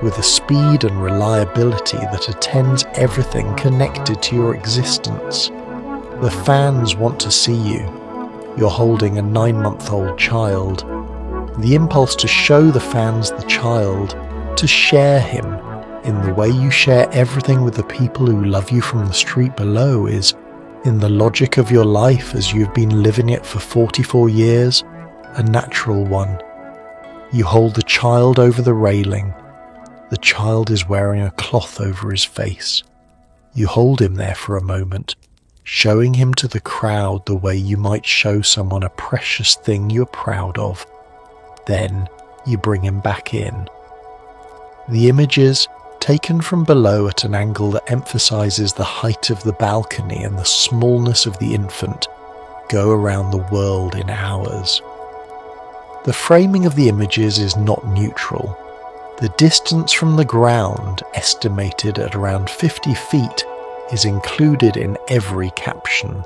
with a speed and reliability that attends everything connected to your existence. The fans want to see you. You're holding a 9-month-old child. The impulse to show the fans the child, to share him in the way you share everything with the people who love you from the street below is, in the logic of your life as you've been living it for 44 years, a natural one. You hold the child over the railing. The child is wearing a cloth over his face. You hold him there for a moment, showing him to the crowd the way you might show someone a precious thing you're proud of. Then you bring him back in. The images, taken from below at an angle that emphasizes the height of the balcony and the smallness of the infant, go around the world in hours. The framing of the images is not neutral. The distance from the ground, estimated at around 50 feet, is included in every caption.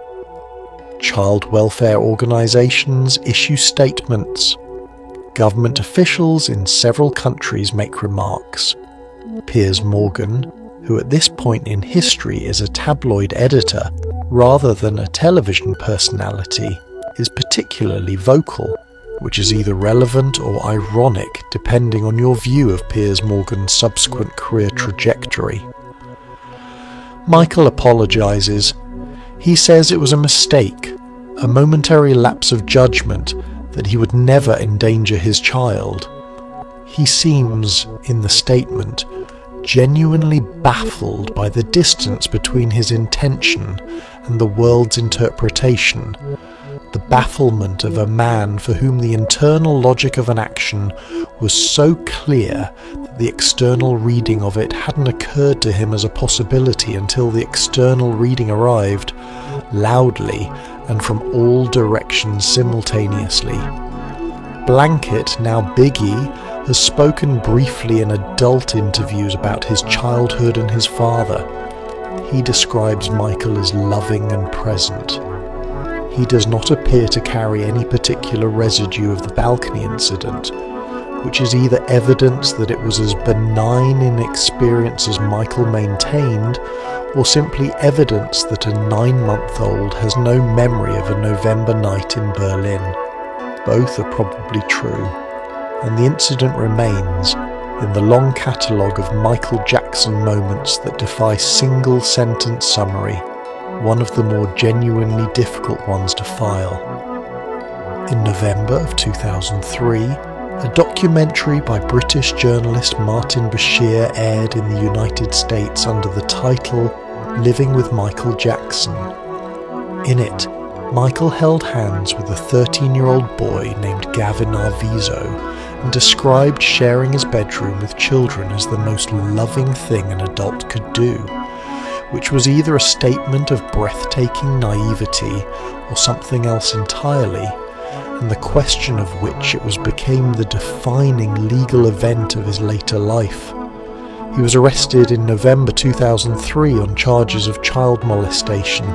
Child welfare organisations issue statements. Government officials in several countries make remarks. Piers Morgan, who at this point in history is a tabloid editor rather than a television personality, is particularly vocal, which is either relevant or ironic depending on your view of Piers Morgan's subsequent career trajectory. Michael apologises. He says it was a mistake, a momentary lapse of judgment, that he would never endanger his child. He seems, in the statement, genuinely baffled by the distance between his intention and the world's interpretation, the bafflement of a man for whom the internal logic of an action was so clear that the external reading of it hadn't occurred to him as a possibility until the external reading arrived, loudly and from all directions simultaneously. Blanket, now Biggie, has spoken briefly in adult interviews about his childhood and his father. He describes Michael as loving and present. He does not appear to carry any particular residue of the balcony incident, which is either evidence that it was as benign in experience as Michael maintained, or simply evidence that a 9-month-old has no memory of a November night in Berlin. Both are probably true, and the incident remains, in the long catalogue of Michael Jackson moments that defy single-sentence summary, one of the more genuinely difficult ones to file. In November of 2003, a documentary by British journalist Martin Bashir aired in the United States under the title Living with Michael Jackson. In it, Michael held hands with a 13-year-old boy named Gavin Arvizo and described sharing his bedroom with children as the most loving thing an adult could do, which was either a statement of breathtaking naivety or something else entirely, and the question of which it was became the defining legal event of his later life. He was arrested in November 2003 on charges of child molestation.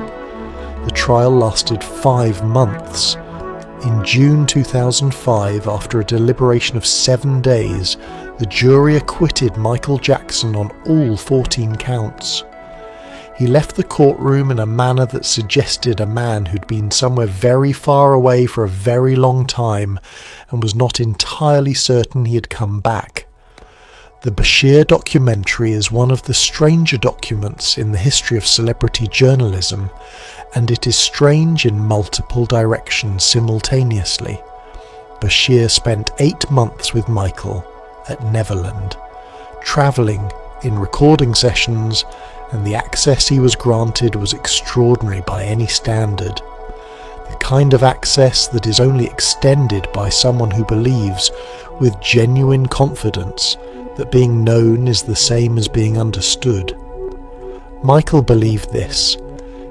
The trial lasted 5 months. In June 2005, after a deliberation of 7 days, the jury acquitted Michael Jackson on all 14 counts. He left the courtroom in a manner that suggested a man who'd been somewhere very far away for a very long time and was not entirely certain he had come back. The Bashir documentary is one of the stranger documents in the history of celebrity journalism, and it is strange in multiple directions simultaneously. Bashir spent 8 months with Michael at Neverland, travelling in recording sessions, and the access he was granted was extraordinary by any standard. The kind of access that is only extended by someone who believes, with genuine confidence, that being known is the same as being understood. Michael believed this.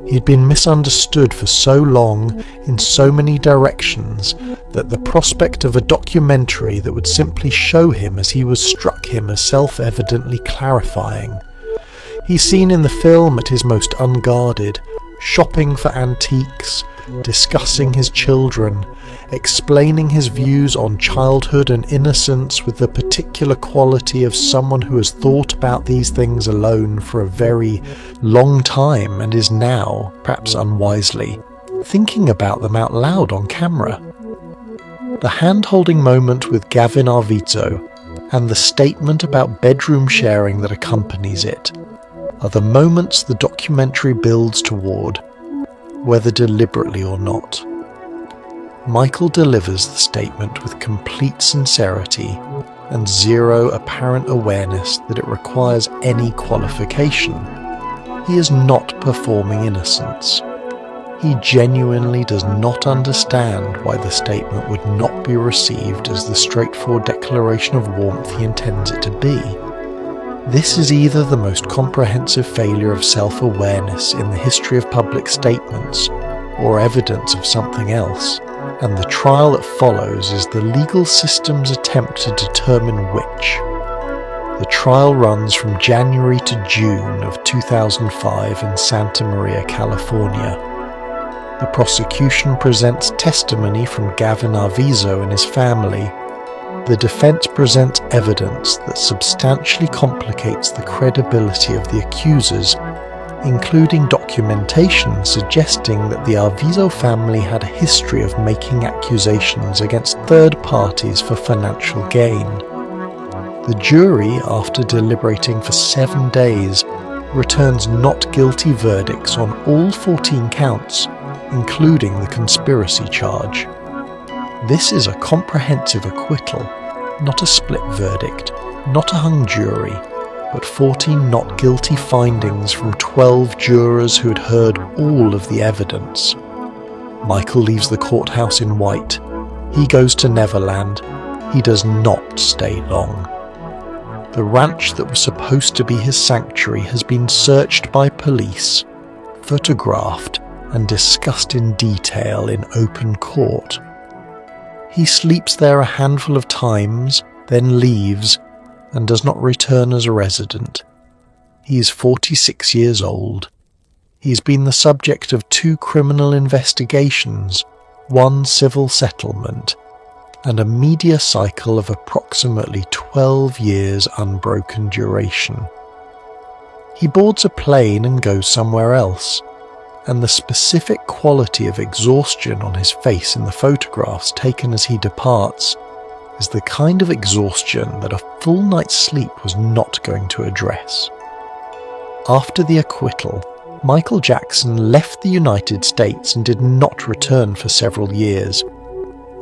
He had been misunderstood for so long in so many directions that the prospect of a documentary that would simply show him as he was struck him as self-evidently clarifying. He's seen in the film at his most unguarded, shopping for antiques, discussing his children, explaining his views on childhood and innocence with the particular quality of someone who has thought about these things alone for a very long time and is now, perhaps unwisely, thinking about them out loud on camera. The hand-holding moment with Gavin Arvizo and the statement about bedroom sharing that accompanies it are the moments the documentary builds toward, whether deliberately or not. Michael delivers the statement with complete sincerity and zero apparent awareness that it requires any qualification. He is not performing innocence. He genuinely does not understand why the statement would not be received as the straightforward declaration of warmth he intends it to be. This is either the most comprehensive failure of self-awareness in the history of public statements, or evidence of something else, and the trial that follows is the legal system's attempt to determine which. The trial runs from January to June of 2005 in Santa Maria, California. The prosecution presents testimony from Gavin Arvizo and his family. The defense presents evidence that substantially complicates the credibility of the accusers, including documentation suggesting that the Arvizo family had a history of making accusations against third parties for financial gain. The jury, after deliberating for 7 days, returns not guilty verdicts on all 14 counts, including the conspiracy charge. This is a comprehensive acquittal, not a split verdict, not a hung jury, but 14 not guilty findings from 12 jurors who had heard all of the evidence. Michael leaves the courthouse in white. He goes to Neverland. He does not stay long. The ranch that was supposed to be his sanctuary has been searched by police, photographed, and discussed in detail in open court. He sleeps there a handful of times, then leaves, and does not return as a resident. He is 46 years old. He has been the subject of 2 criminal investigations, 1 civil settlement, and a media cycle of approximately 12 years unbroken duration. He boards a plane and goes somewhere else, and the specific quality of exhaustion on his face in the photographs taken as he departs is the kind of exhaustion that a full night's sleep was not going to address. After the acquittal, Michael Jackson left the United States and did not return for several years.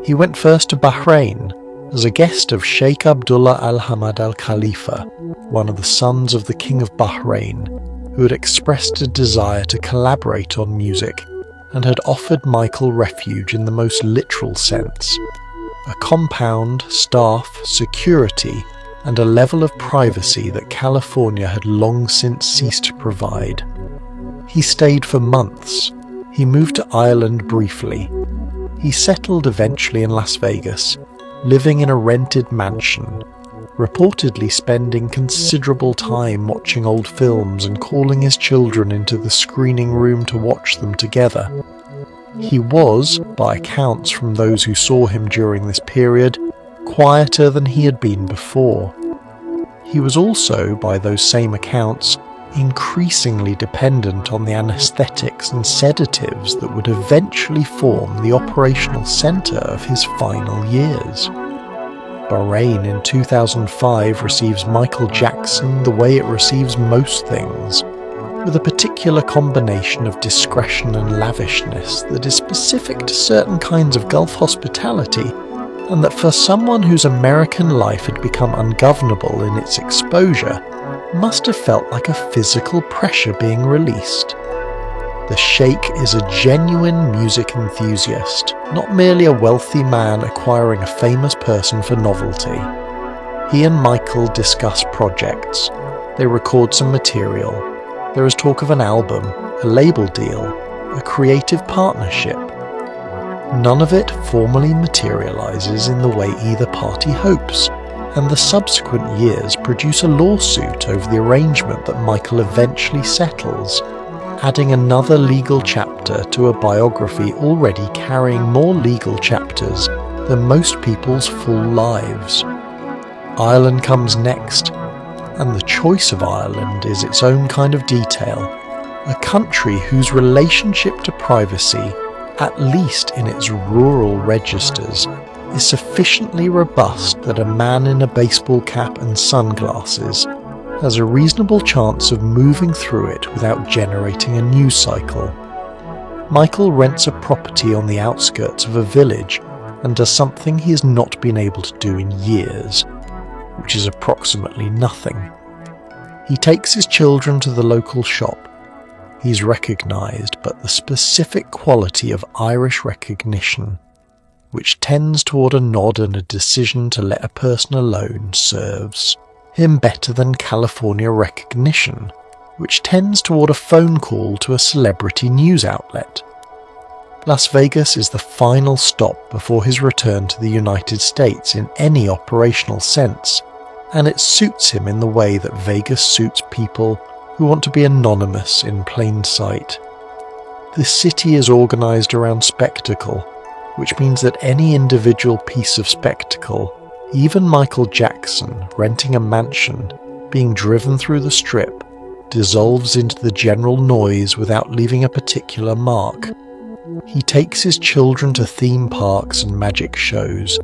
He went first to Bahrain as a guest of Sheikh Abdullah al-Hamad al-Khalifa, one of the sons of the King of Bahrain, who had expressed a desire to collaborate on music and had offered Michael refuge in the most literal sense: a compound, staff, security, and a level of privacy that California had long since ceased to provide. He stayed for months. He moved to Ireland briefly. He settled eventually in Las Vegas, living in a rented mansion, reportedly spending considerable time watching old films and calling his children into the screening room to watch them together. He was, by accounts from those who saw him during this period, quieter than he had been before. He was also, by those same accounts, increasingly dependent on the anaesthetics and sedatives that would eventually form the operational centre of his final years. Bahrain in 2005 receives Michael Jackson the way it receives most things, with a particular combination of discretion and lavishness that is specific to certain kinds of Gulf hospitality, and that for someone whose American life had become ungovernable in its exposure, must have felt like a physical pressure being released. The Sheikh is a genuine music enthusiast, not merely a wealthy man acquiring a famous person for novelty. He and Michael discuss projects. They record some material. There is talk of an album, a label deal, a creative partnership. None of it formally materializes in the way either party hopes, and the subsequent years produce a lawsuit over the arrangement that Michael eventually settles, adding another legal chapter to a biography already carrying more legal chapters than most people's full lives. Ireland comes next, and the choice of Ireland is its own kind of detail, a country whose relationship to privacy, at least in its rural registers, is sufficiently robust that a man in a baseball cap and sunglasses has a reasonable chance of moving through it without generating a news cycle. Michael rents a property on the outskirts of a village and does something he has not been able to do in years, which is approximately nothing. He takes his children to the local shop. He's recognised, but the specific quality of Irish recognition, which tends toward a nod and a decision to let a person alone, serves him better than California recognition, which tends toward a phone call to a celebrity news outlet. Las Vegas is the final stop before his return to the United States in any operational sense, and it suits him in the way that Vegas suits people who want to be anonymous in plain sight. The city is organised around spectacle, which means that any individual piece of spectacle, even Michael Jackson renting a mansion, being driven through the strip, dissolves into the general noise without leaving a particular mark. He takes his children to theme parks and magic shows.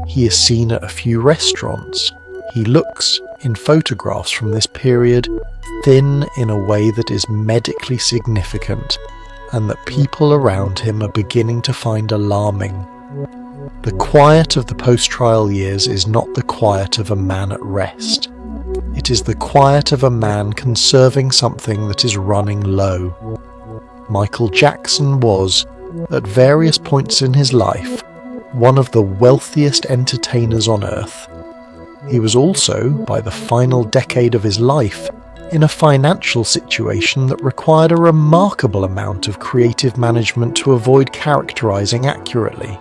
He is seen at a few restaurants. He looks, in photographs from this period, thin in a way that is medically significant, and that people around him are beginning to find alarming. The quiet of the post-trial years is not the quiet of a man at rest. It is the quiet of a man conserving something that is running low. Michael Jackson was, at various points in his life, one of the wealthiest entertainers on earth. He was also, by the final decade of his life, in a financial situation that required a remarkable amount of creative management to avoid characterizing accurately.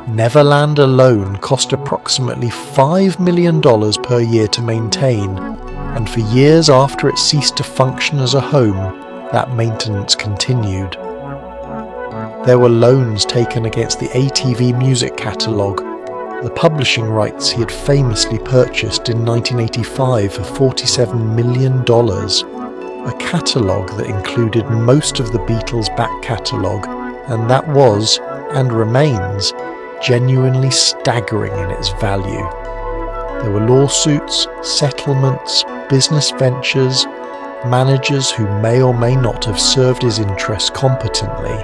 Neverland alone cost approximately $5 million per year to maintain, and for years after it ceased to function as a home, that maintenance continued. There were loans taken against the ATV music catalogue, the publishing rights he had famously purchased in 1985 for $47 million, a catalogue that included most of the Beatles' back catalogue, and that was, and remains, genuinely staggering in its value. There were lawsuits, settlements, business ventures, managers who may or may not have served his interests competently,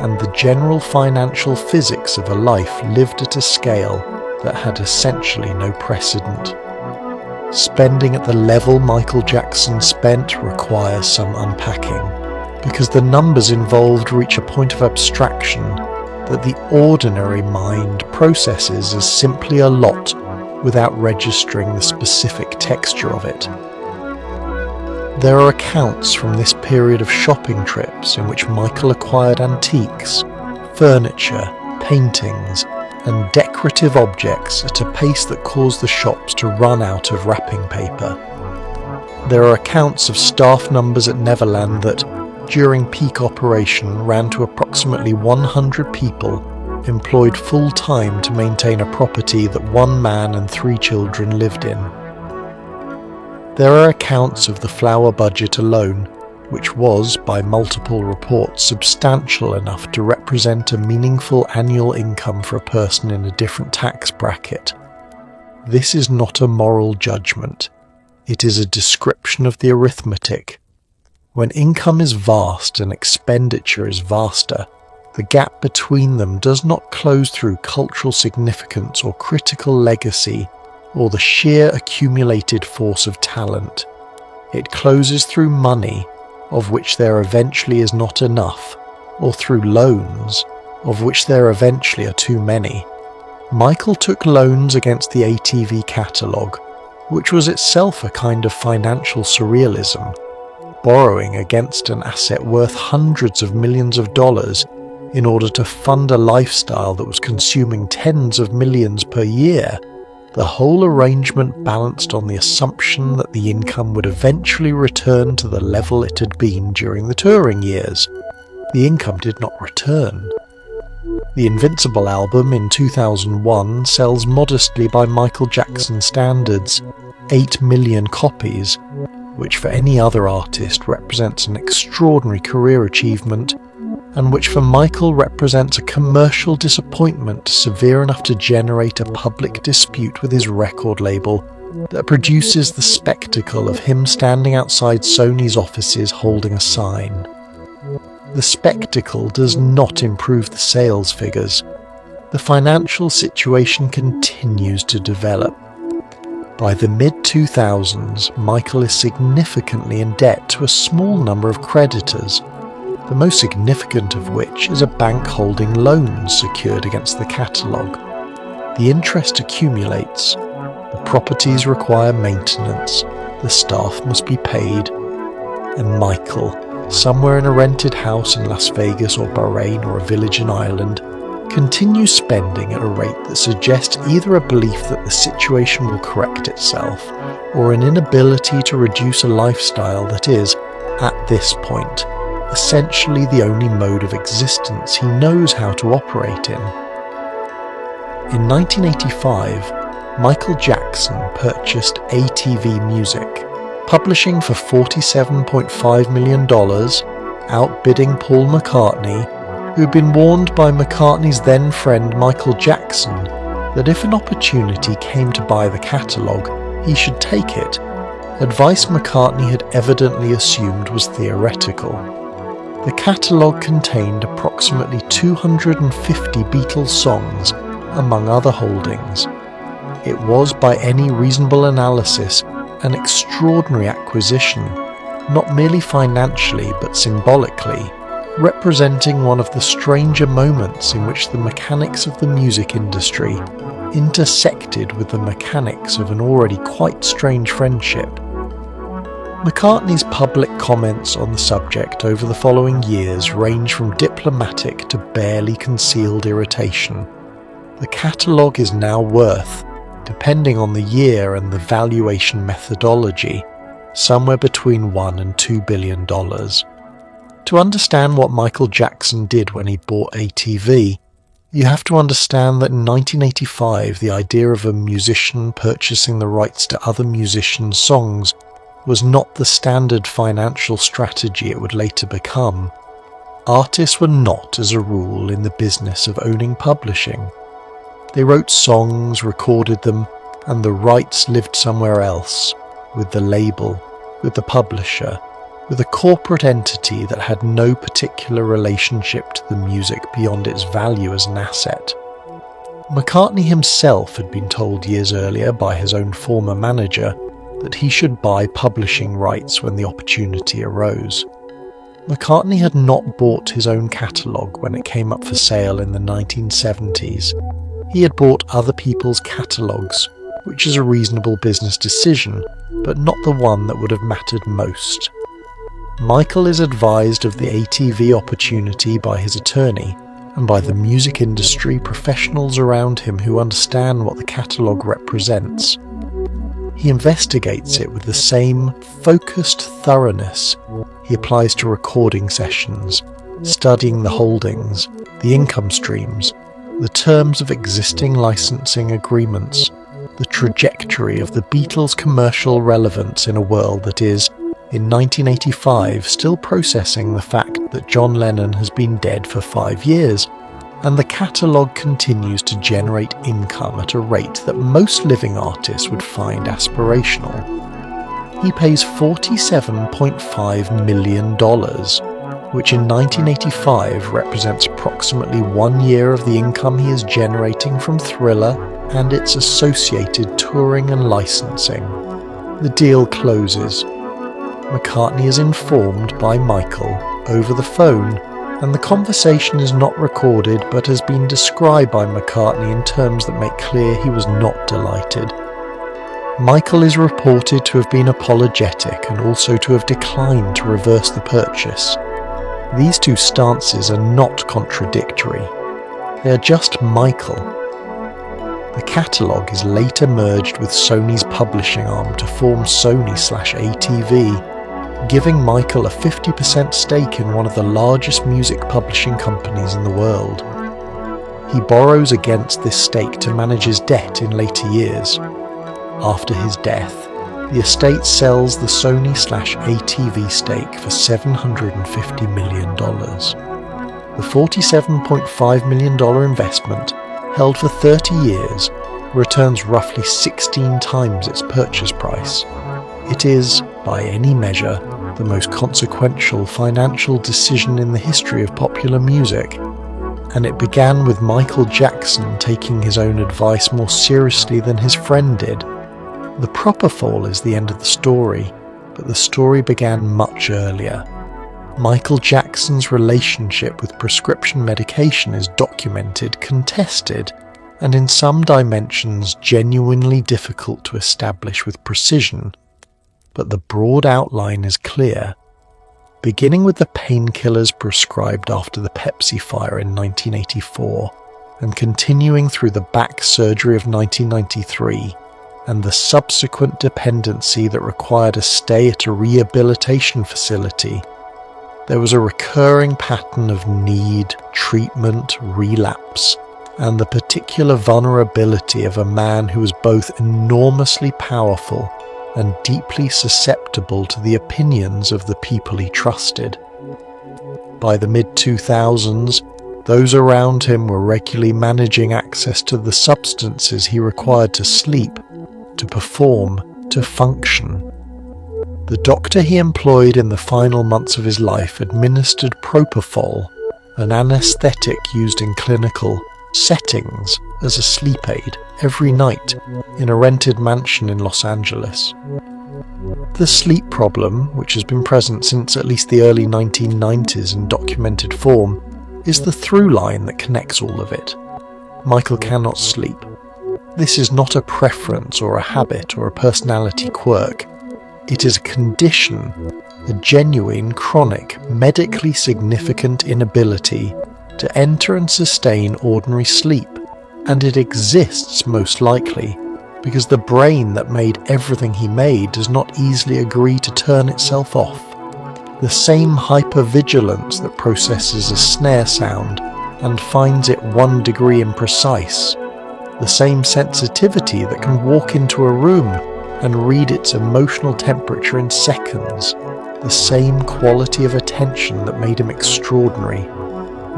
and the general financial physics of a life lived at a scale that had essentially no precedent. Spending at the level Michael Jackson spent requires some unpacking, because the numbers involved reach a point of abstraction that the ordinary mind processes as simply a lot without registering the specific texture of it. There are accounts from this period of shopping trips in which Michael acquired antiques, furniture, paintings, and decorative objects at a pace that caused the shops to run out of wrapping paper. There are accounts of staff numbers at Neverland that, during peak operation, ran to approximately 100 people employed full-time to maintain a property that one man and 3 children lived in. There are accounts of the flower budget alone, which was, by multiple reports, substantial enough to represent a meaningful annual income for a person in a different tax bracket. This is not a moral judgment. It is a description of the arithmetic. When income is vast and expenditure is vaster, the gap between them does not close through cultural significance or critical legacy or the sheer accumulated force of talent. It closes through money, of which there eventually is not enough, or through loans, of which there eventually are too many. Michael took loans against the ATV catalogue, which was itself a kind of financial surrealism, borrowing against an asset worth hundreds of millions of dollars in order to fund a lifestyle that was consuming tens of millions per year. The whole arrangement balanced on the assumption that the income would eventually return to the level it had been during the touring years. The income did not return. The Invincible album in 2001 sells modestly by Michael Jackson standards, 8 million copies, which for any other artist represents an extraordinary career achievement, and which for Michael represents a commercial disappointment severe enough to generate a public dispute with his record label that produces the spectacle of him standing outside Sony's offices holding a sign. The spectacle does not improve the sales figures. The financial situation continues to develop. By the mid-2000s, Michael is significantly in debt to a small number of creditors, the most significant of which is a bank holding loans secured against the catalogue. The interest accumulates, the properties require maintenance, the staff must be paid, and Michael, somewhere in a rented house in Las Vegas or Bahrain or a village in Ireland, continues spending at a rate that suggests either a belief that the situation will correct itself, or an inability to reduce a lifestyle that is, at this point, essentially the only mode of existence he knows how to operate in. In 1985, Michael Jackson purchased ATV Music, publishing for $47.5 million, outbidding Paul McCartney, who'd been warned by McCartney's then friend Michael Jackson that if an opportunity came to buy the catalogue, he should take it, advice McCartney had evidently assumed was theoretical. The catalogue contained approximately 250 Beatles songs, among other holdings. It was, by any reasonable analysis, an extraordinary acquisition, not merely financially but symbolically, representing one of the stranger moments in which the mechanics of the music industry intersected with the mechanics of an already quite strange friendship. McCartney's public comments on the subject over the following years range from diplomatic to barely concealed irritation. The catalogue is now worth, depending on the year and the valuation methodology, somewhere between $1 and $2 billion. To understand what Michael Jackson did when he bought ATV, You have to understand that in 1985, the idea of a musician purchasing the rights to other musicians' songs was not the standard financial strategy it would later become. Artists were not, as a rule, in the business of owning publishing. They wrote songs, recorded them, and the rights lived somewhere else, with the label, with the publisher, with a corporate entity that had no particular relationship to the music beyond its value as an asset. McCartney himself had been told years earlier by his own former manager that he should buy publishing rights when the opportunity arose. McCartney had not bought his own catalogue when it came up for sale in the 1970s. He had bought other people's catalogues, which is a reasonable business decision, but not the one that would have mattered most. Michael is advised of the ATV opportunity by his attorney and by the music industry professionals around him who understand what the catalogue represents. He investigates it with the same focused thoroughness he applies to recording sessions, studying the holdings, the income streams, the terms of existing licensing agreements, the trajectory of the Beatles' commercial relevance in a world that is, in 1985, still processing the fact that John Lennon has been dead for 5 years, and the catalogue continues to generate income at a rate that most living artists would find aspirational. He pays $47.5 million, which in 1985 represents approximately 1 year of the income he is generating from Thriller and its associated touring and licensing. The deal closes. McCartney is informed by Michael over the phone, and the conversation is not recorded but has been described by McCartney in terms that make clear he was not delighted. Michael is reported to have been apologetic and also to have declined to reverse the purchase. These two stances are not contradictory. They are just Michael. The catalogue is later merged with Sony's publishing arm to form Sony/ATV, giving Michael a 50% stake in one of the largest music publishing companies in the world. He borrows against this stake to manage his debt in later years. After his death, the estate sells the Sony/ATV stake for $750 million. The $47.5 million investment, held for 30 years, returns roughly 16 times its purchase price. It is, by any measure, the most consequential financial decision in the history of popular music, and it began with Michael Jackson taking his own advice more seriously than his friend did. The propofol is the end of the story, but the story began much earlier. Michael Jackson's relationship with prescription medication is documented, contested, and in some dimensions genuinely difficult to establish with precision. But the broad outline is clear. Beginning with the painkillers prescribed after the Pepsi fire in 1984, and continuing through the back surgery of 1993, and the subsequent dependency that required a stay at a rehabilitation facility, there was a recurring pattern of need, treatment, relapse, and the particular vulnerability of a man who was both enormously powerful and deeply susceptible to the opinions of the people he trusted. By the mid-2000s, those around him were regularly managing access to the substances he required to sleep, to perform, to function. The doctor he employed in the final months of his life administered propofol, an anesthetic used in clinical settings as a sleep aid, every night in a rented mansion in Los Angeles. The sleep problem, which has been present since at least the early 1990s in documented form, is the through line that connects all of it. Michael cannot sleep. This is not a preference or a habit or a personality quirk. It is a condition, a genuine, chronic, medically significant inability to enter and sustain ordinary sleep, and it exists most likely because the brain that made everything he made does not easily agree to turn itself off. The same hypervigilance that processes a snare sound and finds it 1 degree imprecise, the same sensitivity that can walk into a room and read its emotional temperature in seconds, the same quality of attention that made him extraordinary.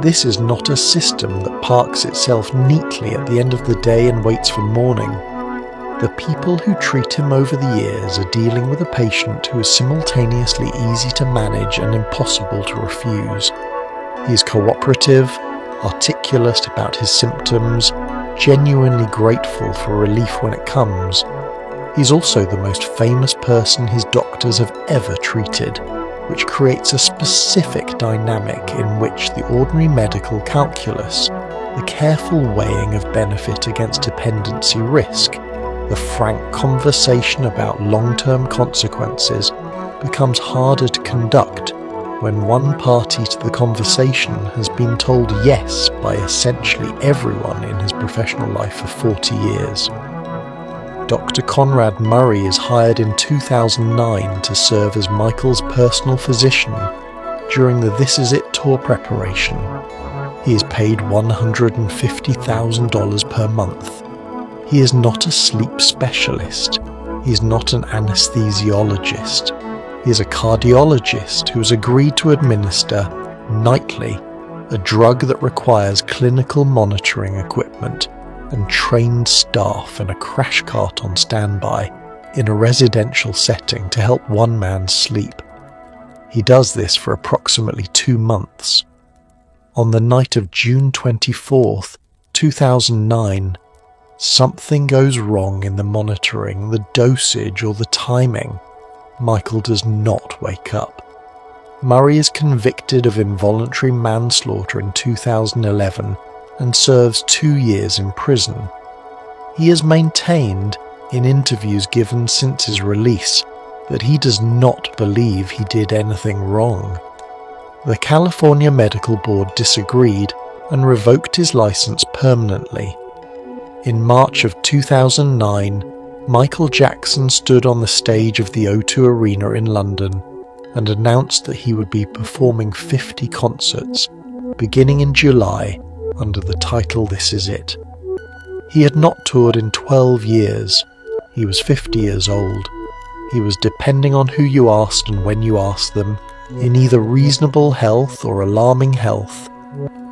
This is not a system that parks itself neatly at the end of the day and waits for morning. The people who treat him over the years are dealing with a patient who is simultaneously easy to manage and impossible to refuse. He is cooperative, articulate about his symptoms, genuinely grateful for relief when it comes. He's also the most famous person his doctors have ever treated, which creates a specific dynamic in which the ordinary medical calculus, the careful weighing of benefit against dependency risk, the frank conversation about long-term consequences becomes harder to conduct when one party to the conversation has been told yes by essentially everyone in his professional life for 40 years. Dr. Conrad Murray is hired in 2009 to serve as Michael's personal physician during the This Is It tour preparation. He is paid $150,000 per month. He is not a sleep specialist. He is not an anesthesiologist. He is a cardiologist who has agreed to administer, nightly, a drug that requires clinical monitoring equipment and trained staff and a crash cart on standby in a residential setting to help one man sleep. He does this for approximately 2 months. On the night of June 24th, 2009, something goes wrong in the monitoring, the dosage or the timing. Michael does not wake up. Murray is convicted of involuntary manslaughter in 2011 and serves 2 years in prison. He has maintained, in interviews given since his release, that he does not believe he did anything wrong. The California Medical Board disagreed and revoked his license permanently. In March of 2009, Michael Jackson stood on the stage of the O2 Arena in London and announced that he would be performing 50 concerts, beginning in July, under the title This Is It. He had not toured in 12 years. He was 50 years old. He was, depending on who you asked and when you asked them, in either reasonable health or alarming health,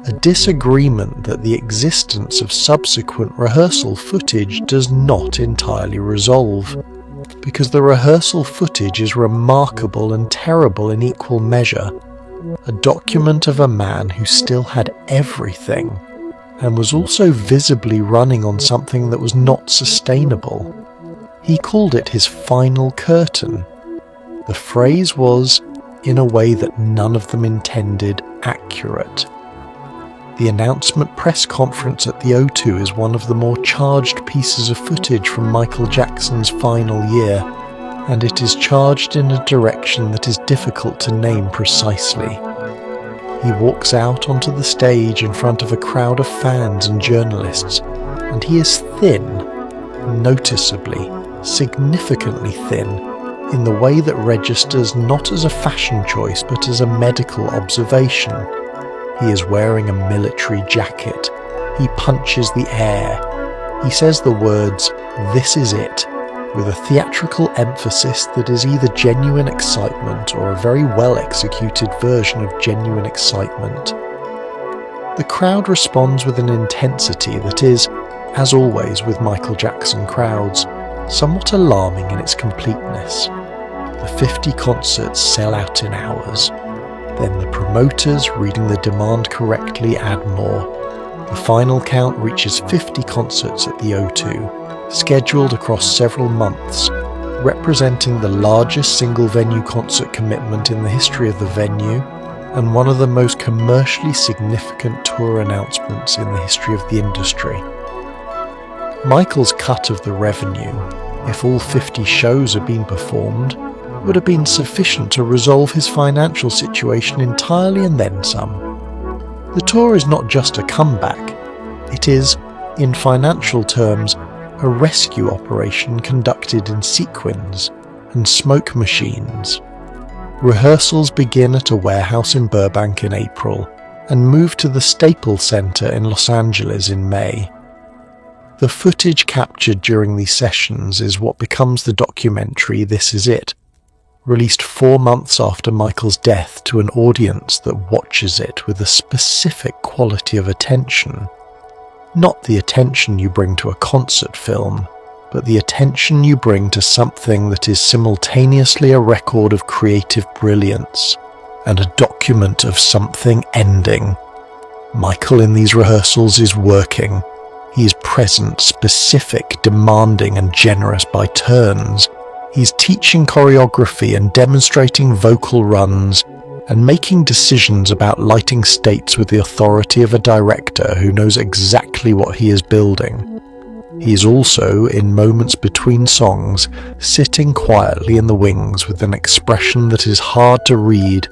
a disagreement that the existence of subsequent rehearsal footage does not entirely resolve, because the rehearsal footage is remarkable and terrible in equal measure, a document of a man who still had everything, and was also visibly running on something that was not sustainable. He called it his final curtain. The phrase was, in a way that none of them intended, accurate. The announcement press conference at the O2 is one of the more charged pieces of footage from Michael Jackson's final year, and it is charged in a direction that is difficult to name precisely. He walks out onto the stage in front of a crowd of fans and journalists, and he is thin, noticeably, significantly thin, in the way that registers not as a fashion choice but as a medical observation. He is wearing a military jacket. He punches the air. He says the words, "This is it," with a theatrical emphasis that is either genuine excitement or a very well-executed version of genuine excitement. The crowd responds with an intensity that is, as always with Michael Jackson crowds, somewhat alarming in its completeness. The 50 concerts sell out in hours. Then the promoters, reading the demand correctly, add more. The final count reaches 50 concerts at the O2, scheduled across several months, representing the largest single-venue concert commitment in the history of the venue, and one of the most commercially significant tour announcements in the history of the industry. Michael's cut of the revenue, if all 50 shows had been performed, would have been sufficient to resolve his financial situation entirely and then some. The tour is not just a comeback, it is, in financial terms, a rescue operation conducted in sequins and smoke machines. Rehearsals begin at a warehouse in Burbank in April, and moved to the Staples Center in Los Angeles in May. The footage captured during these sessions is what becomes the documentary This Is It, released 4 months after Michael's death to an audience that watches it with a specific quality of attention. Not the attention you bring to a concert film, but the attention you bring to something that is simultaneously a record of creative brilliance and a document of something ending. Michael in these rehearsals is working. He is present, specific, demanding and generous by turns. He's teaching choreography and demonstrating vocal runs and making decisions about lighting states with the authority of a director who knows exactly what he is building. He is also, in moments between songs, sitting quietly in the wings with an expression that is hard to read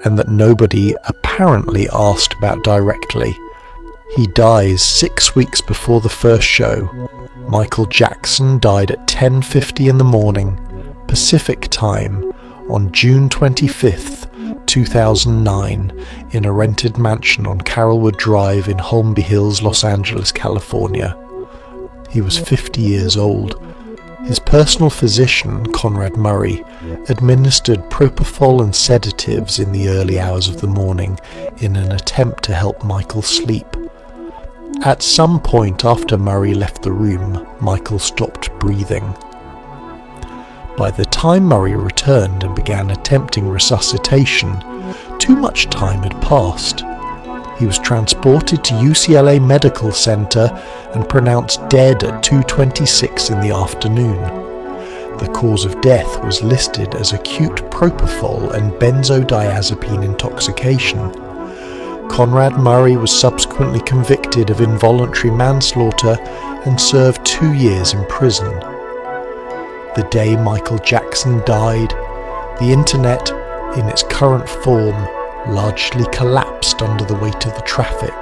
and that nobody apparently asked about directly. He dies 6 weeks before the first show. Michael Jackson died at 10:50 in the morning, Pacific Time, on June 25th, 2009, in a rented mansion on Carrollwood Drive in Holmby Hills, Los Angeles, California. He was 50 years old. His personal physician, Conrad Murray, administered propofol and sedatives in the early hours of the morning in an attempt to help Michael sleep. At some point after Murray left the room, Michael stopped breathing. By the time Murray returned and began attempting resuscitation, too much time had passed. He was transported to UCLA Medical Center and pronounced dead at 2:26 in the afternoon. The cause of death was listed as acute propofol and benzodiazepine intoxication. Conrad Murray was subsequently convicted of involuntary manslaughter and served 2 years in prison. The day Michael Jackson died, the internet, in its current form, largely collapsed under the weight of the traffic.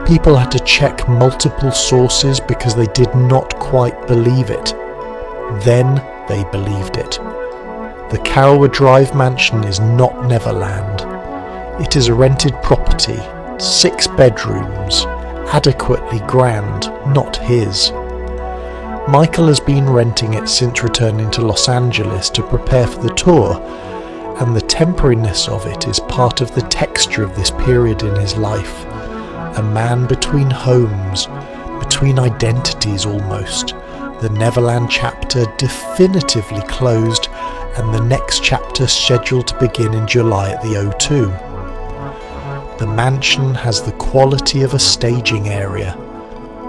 People had to check multiple sources because they did not quite believe it. Then they believed it. The Carrollwood Drive mansion is not Neverland. It is a rented property, 6 bedrooms, adequately grand, not his. Michael has been renting it since returning to Los Angeles to prepare for the tour, and the temporariness of it is part of the texture of this period in his life. A man between homes, between identities almost. The Neverland chapter definitively closed, and the next chapter scheduled to begin in July at the O2. The mansion has the quality of a staging area.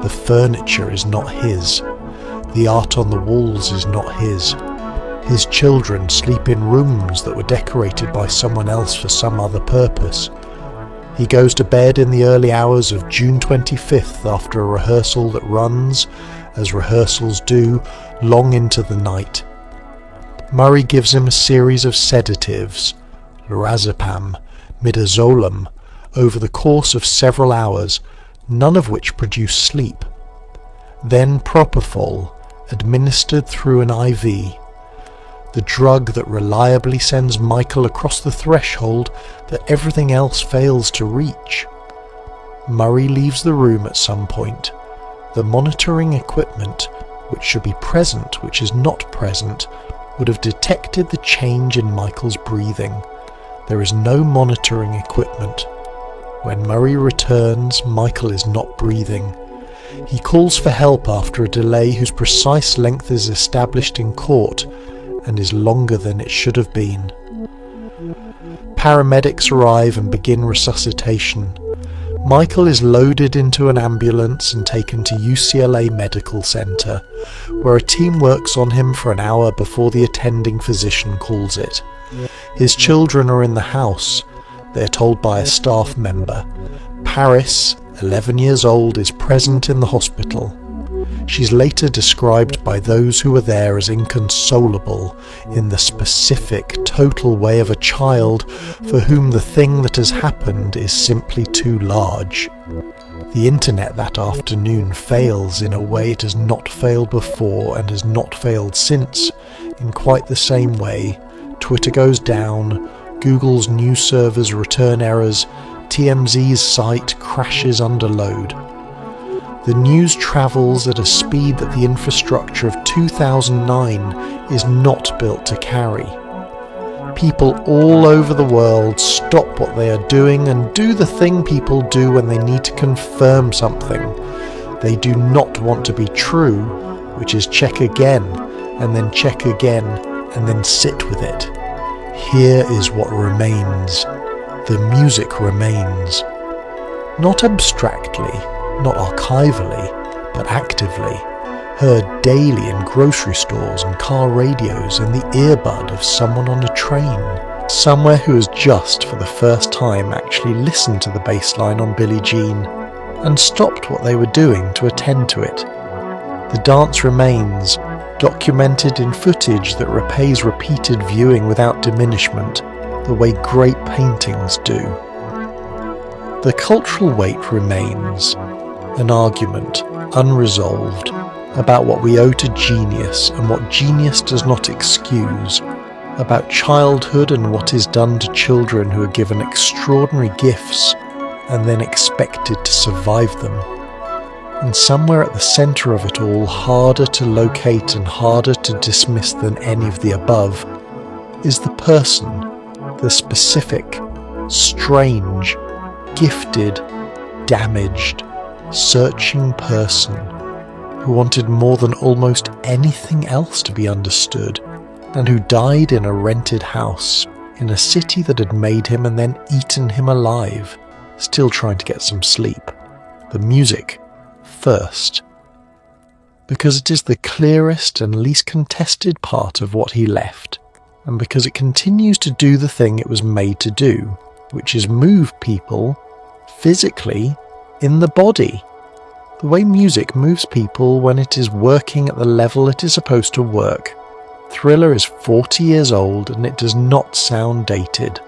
The furniture is not his. The art on the walls is not his. His children sleep in rooms that were decorated by someone else for some other purpose. He goes to bed in the early hours of June 25th after a rehearsal that runs, as rehearsals do, long into the night. Murray gives him a series of sedatives, lorazepam, midazolam, over the course of several hours, none of which produce sleep. Then propofol, administered through an IV, the drug that reliably sends Michael across the threshold that everything else fails to reach. Murray leaves the room at some point. The monitoring equipment, which should be present, which is not present, would have detected the change in Michael's breathing. There is no monitoring equipment. When Murray returns, Michael is not breathing. He calls for help after a delay whose precise length is established in court and is longer than it should have been. Paramedics arrive and begin resuscitation. Michael is loaded into an ambulance and taken to UCLA Medical Center, where a team works on him for an hour before the attending physician calls it. His children are in the house. They are told by a staff member. Paris, 11 years old, is present in the hospital. She's later described by those who were there as inconsolable, in the specific, total way of a child for whom the thing that has happened is simply too large. The internet that afternoon fails in a way it has not failed before and has not failed since, in quite the same way. Twitter goes down, Google's news servers return errors, TMZ's site crashes under load. The news travels at a speed that the infrastructure of 2009 is not built to carry. People all over the world stop what they are doing and do the thing people do when they need to confirm something. They do not want to be true, which is check again, and then check again, and then sit with it. Here is what remains. The music remains. Not abstractly, not archivally, but actively, heard daily in grocery stores and car radios and the earbud of someone on a train, somewhere who has just for the first time actually listened to the bass line on Billie Jean and stopped what they were doing to attend to it. The dance remains, documented in footage that repays repeated viewing without diminishment, the way great paintings do. The cultural weight remains, an argument, unresolved, about what we owe to genius and what genius does not excuse, about childhood and what is done to children who are given extraordinary gifts and then expected to survive them. And somewhere at the centre of it all, harder to locate and harder to dismiss than any of the above, is the person, the specific, strange, gifted, damaged, searching person who wanted more than almost anything else to be understood, and who died in a rented house in a city that had made him and then eaten him alive, still trying to get some sleep. The music first, because it is the clearest and least contested part of what he left, and because it continues to do the thing it was made to do, which is move people physically in the body. The way music moves people when it is working at the level it is supposed to work. Thriller is 40 years old and it does not sound dated.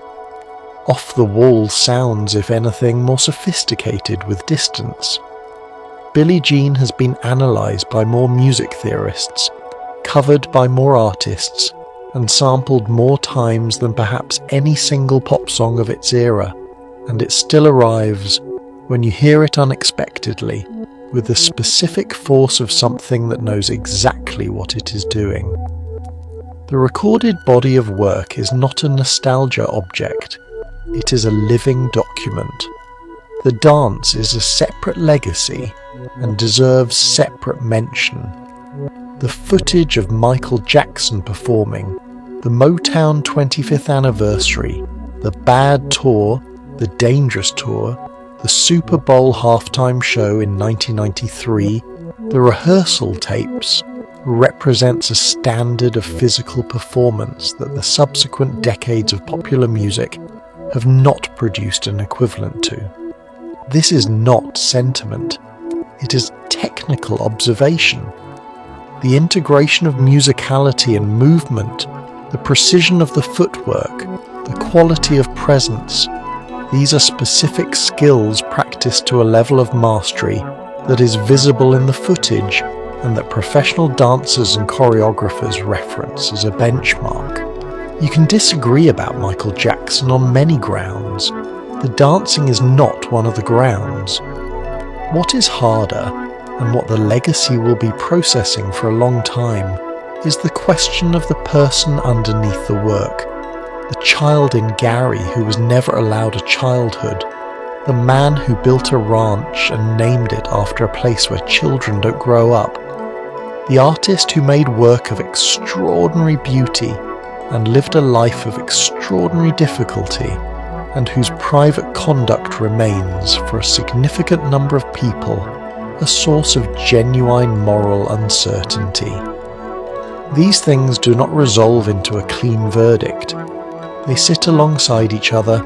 Off the Wall sounds, if anything, more sophisticated with distance. Billie Jean has been analysed by more music theorists, covered by more artists, and sampled more times than perhaps any single pop song of its era, and it still arrives, when you hear it unexpectedly, with the specific force of something that knows exactly what it is doing. The recorded body of work is not a nostalgia object, it is a living document. The dance is a separate legacy and deserves separate mention. The footage of Michael Jackson performing, the Motown 25th anniversary, the Bad Tour, the Dangerous Tour, the Super Bowl halftime show in 1993, the rehearsal tapes, represents a standard of physical performance that the subsequent decades of popular music have not produced an equivalent to. This is not sentiment, it is technical observation. The integration of musicality and movement, the precision of the footwork, the quality of presence, these are specific skills practiced to a level of mastery that is visible in the footage and that professional dancers and choreographers reference as a benchmark. You can disagree about Michael Jackson on many grounds. The dancing is not one of the grounds. What is harder, and what the legacy will be processing for a long time, is the question of the person underneath the work. The child in Gary who was never allowed a childhood. The man who built a ranch and named it after a place where children don't grow up. The artist who made work of extraordinary beauty and lived a life of extraordinary difficulty, and whose private conduct remains, for a significant number of people, a source of genuine moral uncertainty. These things do not resolve into a clean verdict. They sit alongside each other,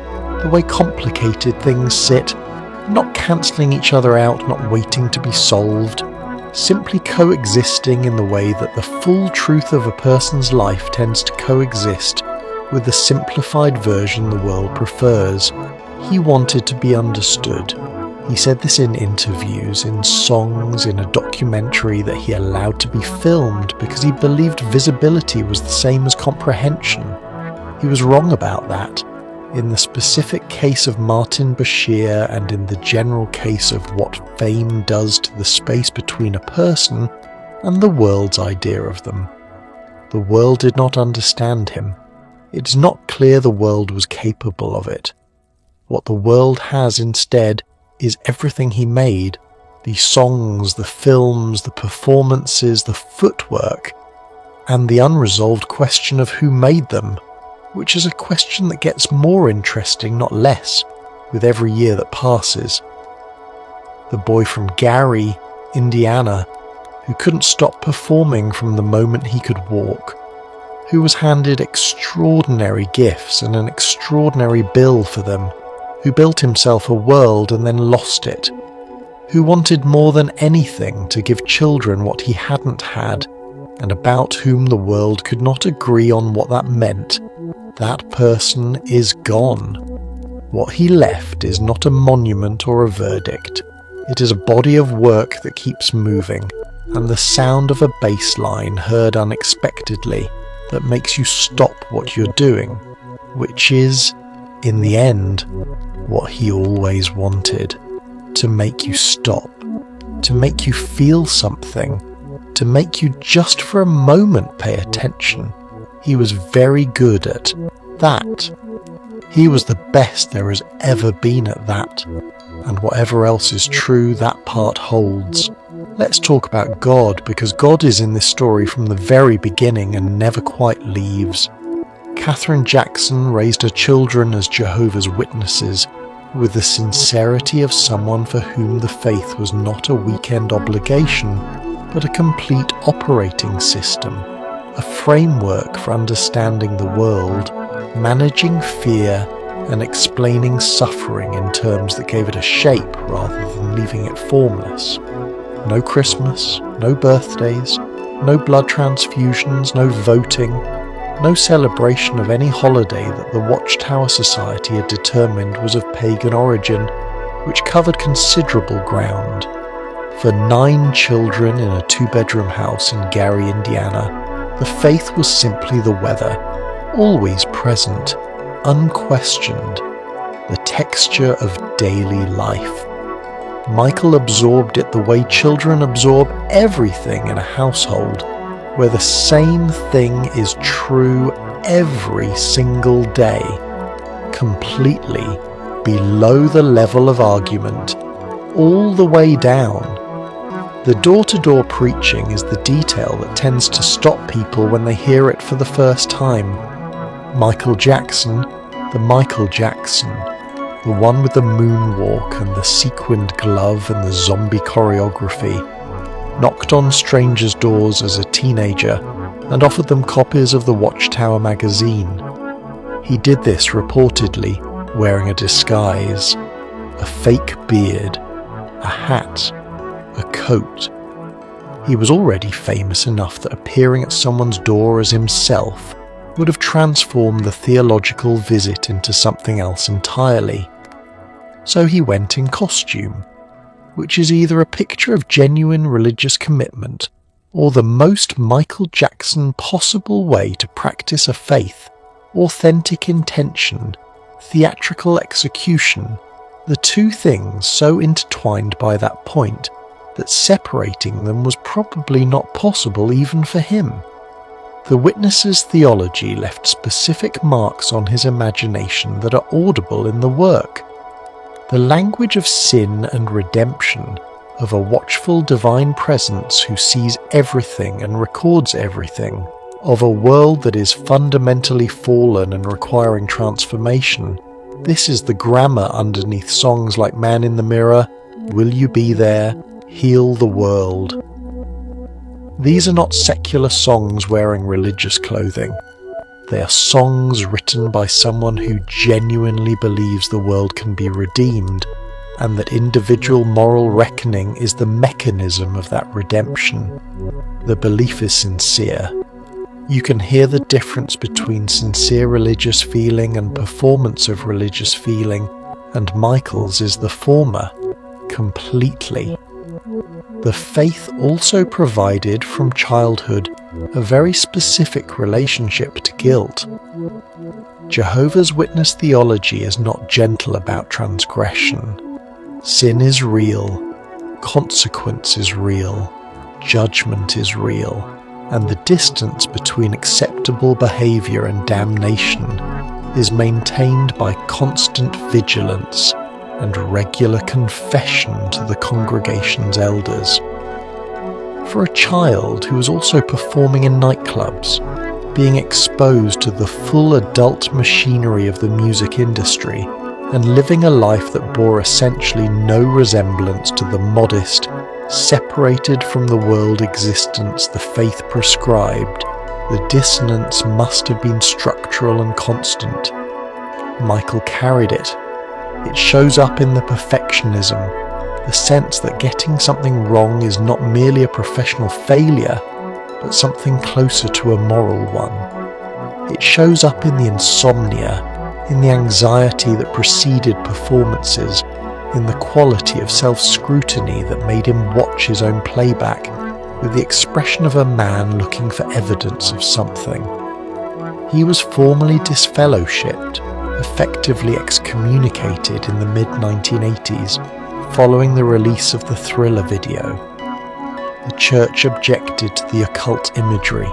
the way complicated things sit, not cancelling each other out, not waiting to be solved, simply coexisting in the way that the full truth of a person's life tends to coexist with the simplified version the world prefers. He wanted to be understood. He said this in interviews, in songs, in a documentary that he allowed to be filmed because he believed visibility was the same as comprehension. He was wrong about that. in the specific case of Martin Bashir and in the general case of what fame does to the space between a person and the world's idea of them. The world did not understand him. It is not clear the world was capable of it. What the world has instead is everything he made, the songs, the films, the performances, the footwork, and the unresolved question of who made them, which is a question that gets more interesting, not less, with every year that passes. The boy from Gary, Indiana, who couldn't stop performing from the moment he could walk, who was handed extraordinary gifts and an extraordinary bill for them, who built himself a world and then lost it, who wanted more than anything to give children what he hadn't had, and about whom the world could not agree on what that meant. That person is gone. What he left is not a monument or a verdict. It is a body of work that keeps moving, and the sound of a bass line heard unexpectedly that makes you stop what you're doing, which is, in the end, what he always wanted. To make you stop, to make you feel something, to make you just for a moment pay attention. He was very good at that. He was the best there has ever been at that. And whatever else is true, that part holds. Let's talk about God, because God is in this story from the very beginning and never quite leaves. Katherine Jackson raised her children as Jehovah's Witnesses, with the sincerity of someone for whom the faith was not a weekend obligation, but a complete operating system, a framework for understanding the world, managing fear, and explaining suffering in terms that gave it a shape rather than leaving it formless. No Christmas, no birthdays, no blood transfusions, no voting, no celebration of any holiday that the Watchtower Society had determined was of pagan origin, which covered considerable ground. For 9 children in a 2-bedroom house in Gary, Indiana, the faith was simply the weather, always present, unquestioned, the texture of daily life. Michael absorbed it the way children absorb everything in a household, where the same thing is true every single day, completely below the level of argument, all the way down. The door-to-door preaching is the detail that tends to stop people when they hear it for the first time. Michael Jackson, the Michael Jackson, the one with the moonwalk and the sequined glove and the zombie choreography, knocked on strangers' doors as a teenager and offered them copies of the Watchtower magazine. He did this reportedly wearing a disguise, a fake beard, a hat, a coat. He was already famous enough that appearing at someone's door as himself would have transformed the theological visit into something else entirely. So he went in costume, which is either a picture of genuine religious commitment or the most Michael Jackson possible way to practice a faith, authentic intention, theatrical execution, the two things so intertwined by that point that separating them was probably not possible even for him. The witness's theology left specific marks on his imagination that are audible in the work. The language of sin and redemption, of a watchful divine presence who sees everything and records everything, of a world that is fundamentally fallen and requiring transformation. This is the grammar underneath songs like Man in the Mirror, Will You Be There, Heal the World. These are not secular songs wearing religious clothing. They are songs written by someone who genuinely believes the world can be redeemed, and that individual moral reckoning is the mechanism of that redemption. The belief is sincere. You can hear the difference between sincere religious feeling and performance of religious feeling, and Michael's is the former, completely. The faith also provided from childhood a very specific relationship to guilt. Jehovah's Witness theology is not gentle about transgression. Sin is real, consequence is real, judgment is real, and the distance between acceptable behaviour and damnation is maintained by constant vigilance and regular confession to the congregation's elders. For a child who was also performing in nightclubs, being exposed to the full adult machinery of the music industry, and living a life that bore essentially no resemblance to the modest, separated from the world existence the faith prescribed, the dissonance must have been structural and constant. Michael carried it. It shows up in the perfectionism, the sense that getting something wrong is not merely a professional failure, but something closer to a moral one. It shows up in the insomnia, in the anxiety that preceded performances, in the quality of self-scrutiny that made him watch his own playback with the expression of a man looking for evidence of something. He was formally disfellowshipped, effectively excommunicated in the mid-1980s, following the release of the Thriller video. The church objected to the occult imagery.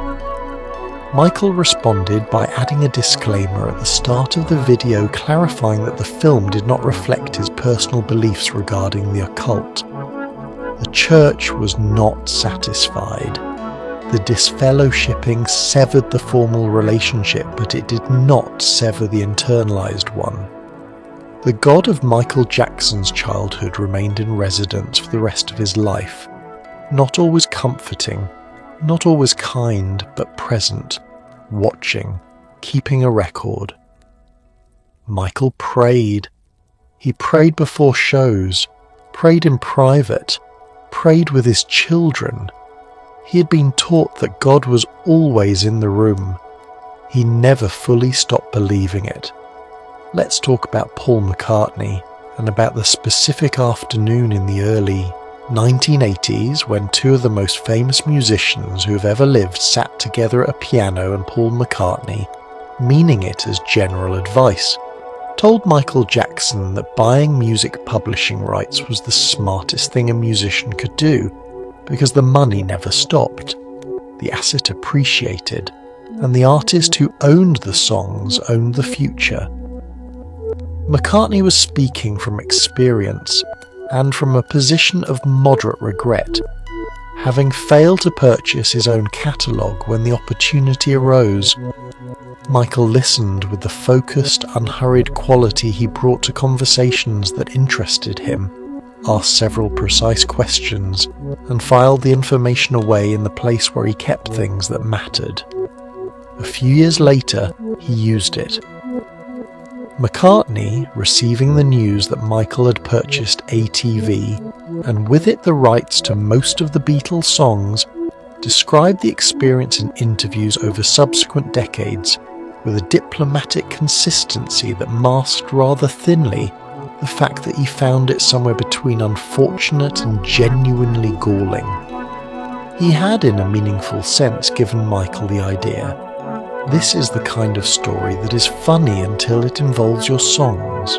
Michael responded by adding a disclaimer at the start of the video clarifying that the film did not reflect his personal beliefs regarding the occult. The church was not satisfied. The disfellowshipping severed the formal relationship, but it did not sever the internalized one. The God of Michael Jackson's childhood remained in residence for the rest of his life. Not always comforting, not always kind, but present, watching, keeping a record. Michael prayed. He prayed before shows, prayed in private, prayed with his children. He had been taught that God was always in the room. He never fully stopped believing it. Let's talk about Paul McCartney and about the specific afternoon in the early 1980s when two of the most famous musicians who have ever lived sat together at a piano, and Paul McCartney, meaning it as general advice, told Michael Jackson that buying music publishing rights was the smartest thing a musician could do because the money never stopped, the asset appreciated, and the artist who owned the songs owned the future. McCartney was speaking from experience and from a position of moderate regret, having failed to purchase his own catalogue when the opportunity arose. Michael listened with the focused, unhurried quality he brought to conversations that interested him, asked several precise questions, and filed the information away in the place where he kept things that mattered. A few years later, he used it. McCartney, receiving the news that Michael had purchased ATV, and with it the rights to most of the Beatles songs, described the experience in interviews over subsequent decades with a diplomatic consistency that masked rather thinly the fact that he found it somewhere between unfortunate and genuinely galling. He had, in a meaningful sense, given Michael the idea. This is the kind of story that is funny until it involves your songs.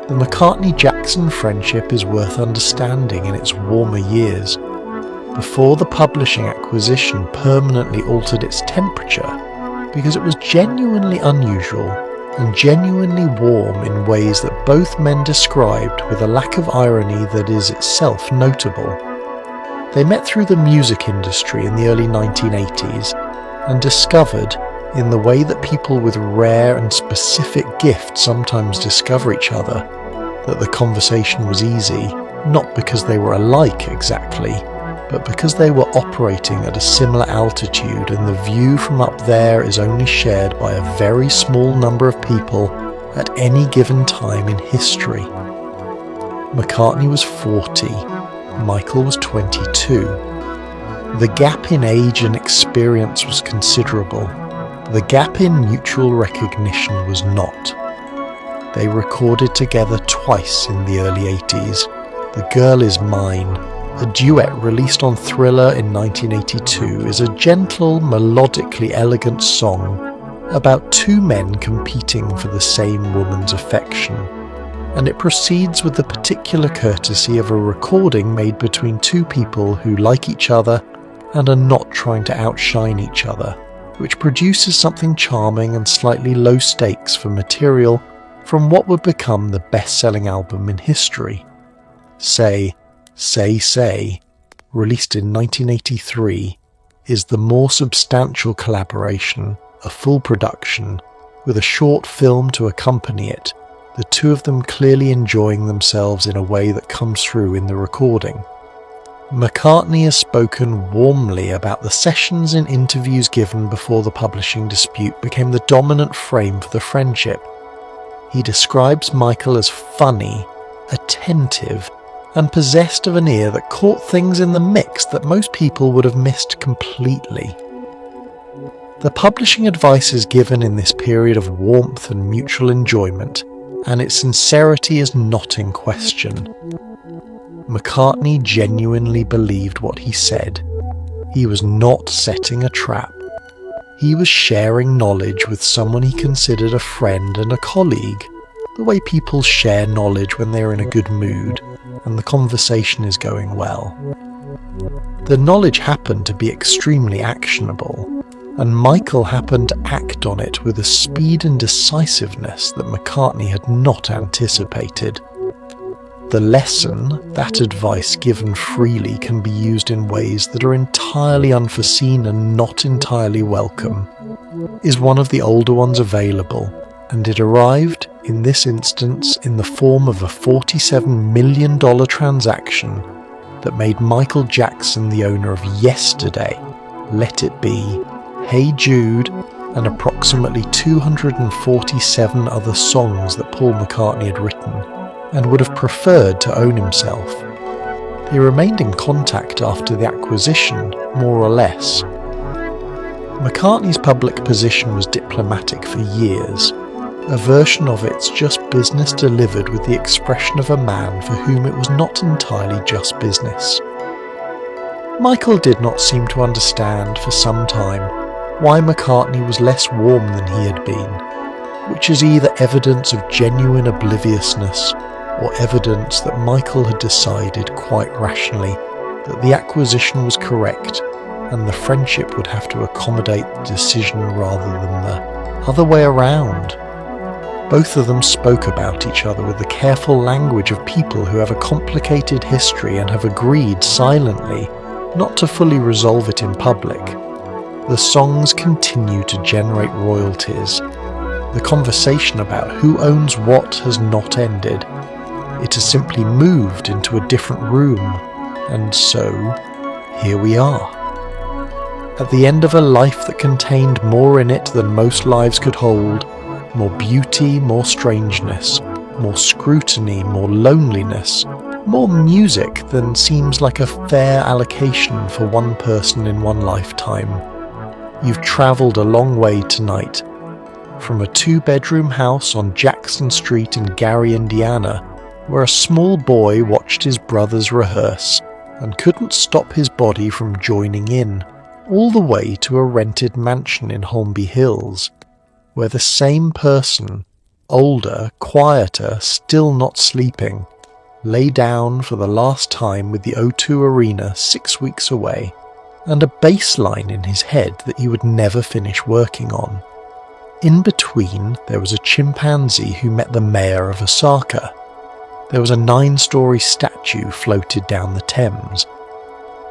The McCartney-Jackson friendship is worth understanding in its warmer years, before the publishing acquisition permanently altered its temperature, because it was genuinely unusual and genuinely warm in ways that both men described with a lack of irony that is itself notable. They met through the music industry in the early 1980s and discovered, in the way that people with rare and specific gifts sometimes discover each other, that the conversation was easy, not because they were alike exactly, but because they were operating at a similar altitude and the view from up there is only shared by a very small number of people at any given time in history. McCartney was 40, Michael was 22. The gap in age and experience was considerable. The gap in mutual recognition was not. They recorded together twice in the early 80s. The Girl Is Mine, a duet released on Thriller in 1982, is a gentle, melodically elegant song about two men competing for the same woman's affection, and it proceeds with the particular courtesy of a recording made between two people who like each other and are not trying to outshine each other, which produces something charming and slightly low stakes for material from what would become the best-selling album in history. Say, released in 1983, is the more substantial collaboration, a full production, with a short film to accompany it, the two of them clearly enjoying themselves in a way that comes through in the recording. McCartney has spoken warmly about the sessions in interviews given before the publishing dispute became the dominant frame for the friendship. He describes Michael as funny, attentive, and possessed of an ear that caught things in the mix that most people would have missed completely. The publishing advice is given in this period of warmth and mutual enjoyment, and its sincerity is not in question. McCartney genuinely believed what he said. He was not setting a trap. He was sharing knowledge with someone he considered a friend and a colleague, the way people share knowledge when they're in a good mood and the conversation is going well. The knowledge happened to be extremely actionable, and Michael happened to act on it with a speed and decisiveness that McCartney had not anticipated. The lesson, that advice given freely, can be used in ways that are entirely unforeseen and not entirely welcome, is one of the older ones available, and it arrived, in this instance, in the form of a $47 million transaction that made Michael Jackson the owner of Yesterday, Let It Be, Hey Jude, and approximately 247 other songs that Paul McCartney had written, and would have preferred to own himself. He remained in contact after the acquisition, more or less. McCartney's public position was diplomatic for years, a version of it's just business delivered with the expression of a man for whom it was not entirely just business. Michael did not seem to understand for some time why McCartney was less warm than he had been, which is either evidence of genuine obliviousness or evidence that Michael had decided quite rationally that the acquisition was correct and the friendship would have to accommodate the decision rather than the other way around. Both of them spoke about each other with the careful language of people who have a complicated history and have agreed silently not to fully resolve it in public. The songs continue to generate royalties. The conversation about who owns what has not ended. It has simply moved into a different room, and so here we are. At the end of a life that contained more in it than most lives could hold, more beauty, more strangeness, more scrutiny, more loneliness, more music than seems like a fair allocation for one person in one lifetime. You've travelled a long way tonight, from a 2-bedroom house on Jackson Street in Gary, Indiana, where a small boy watched his brothers rehearse and couldn't stop his body from joining in, all the way to a rented mansion in Holmby Hills, where the same person, older, quieter, still not sleeping, lay down for the last time with the O2 Arena 6 weeks away, and a bass line in his head that he would never finish working on. In between, there was a chimpanzee who met the mayor of Osaka. There was a 9-story statue floated down the Thames.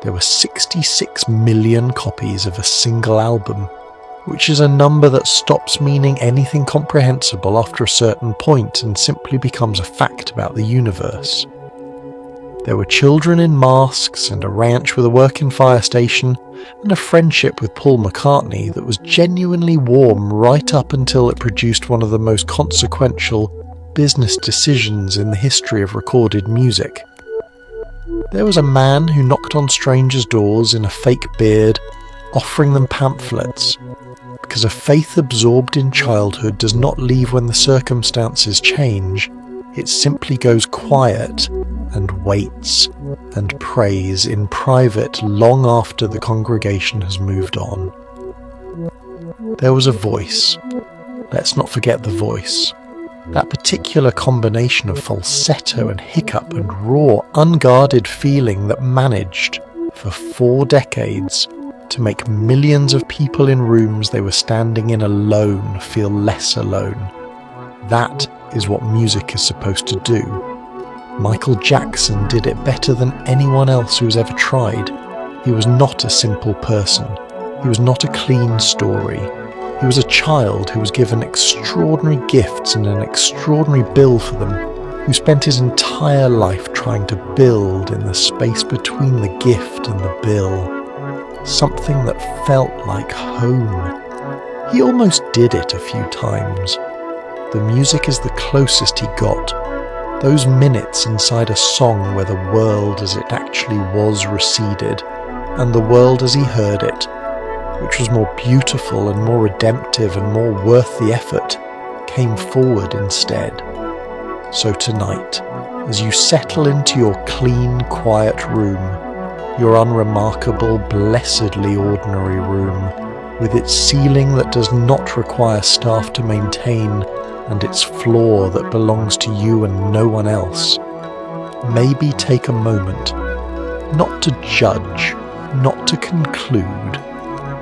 There were 66 million copies of a single album, which is a number that stops meaning anything comprehensible after a certain point and simply becomes a fact about the universe. There were children in masks and a ranch with a working fire station and a friendship with Paul McCartney that was genuinely warm right up until it produced one of the most consequential business decisions in the history of recorded music. There was a man who knocked on strangers' doors in a fake beard, offering them pamphlets, because a faith absorbed in childhood does not leave when the circumstances change. It simply goes quiet and waits and prays in private long after the congregation has moved on. There was a voice. Let's not forget the voice. That particular combination of falsetto and hiccup and raw, unguarded feeling that managed, for 4 decades, to make millions of people in rooms they were standing in alone feel less alone. That is what music is supposed to do. Michael Jackson did it better than anyone else who's ever tried. He was not a simple person. He was not a clean story. He was a child who was given extraordinary gifts and an extraordinary bill for them, who spent his entire life trying to build in the space between the gift and the bill. Something that felt like home. He almost did it a few times. The music is the closest he got. Those minutes inside a song where the world as it actually was receded, and the world as he heard it, which was more beautiful and more redemptive and more worth the effort, came forward instead. So tonight, as you settle into your clean, quiet room, your unremarkable, blessedly ordinary room, with its ceiling that does not require staff to maintain, and its floor that belongs to you and no one else, maybe take a moment, not to judge, not to conclude,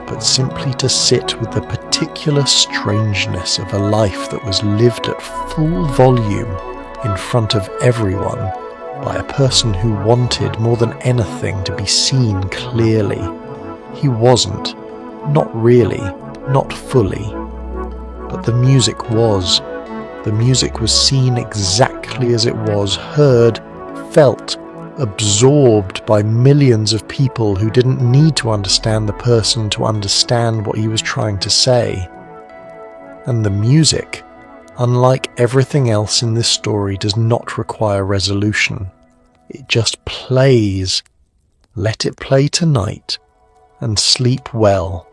but simply to sit with the particular strangeness of a life that was lived at full volume in front of everyone by a person who wanted more than anything to be seen clearly. He wasn't, not really, not fully, but the music was. The music was seen exactly as it was, heard, felt, absorbed by millions of people who didn't need to understand the person to understand what he was trying to say. And the music, unlike everything else in this story, does not require resolution. It just plays. Let it play tonight, and sleep well.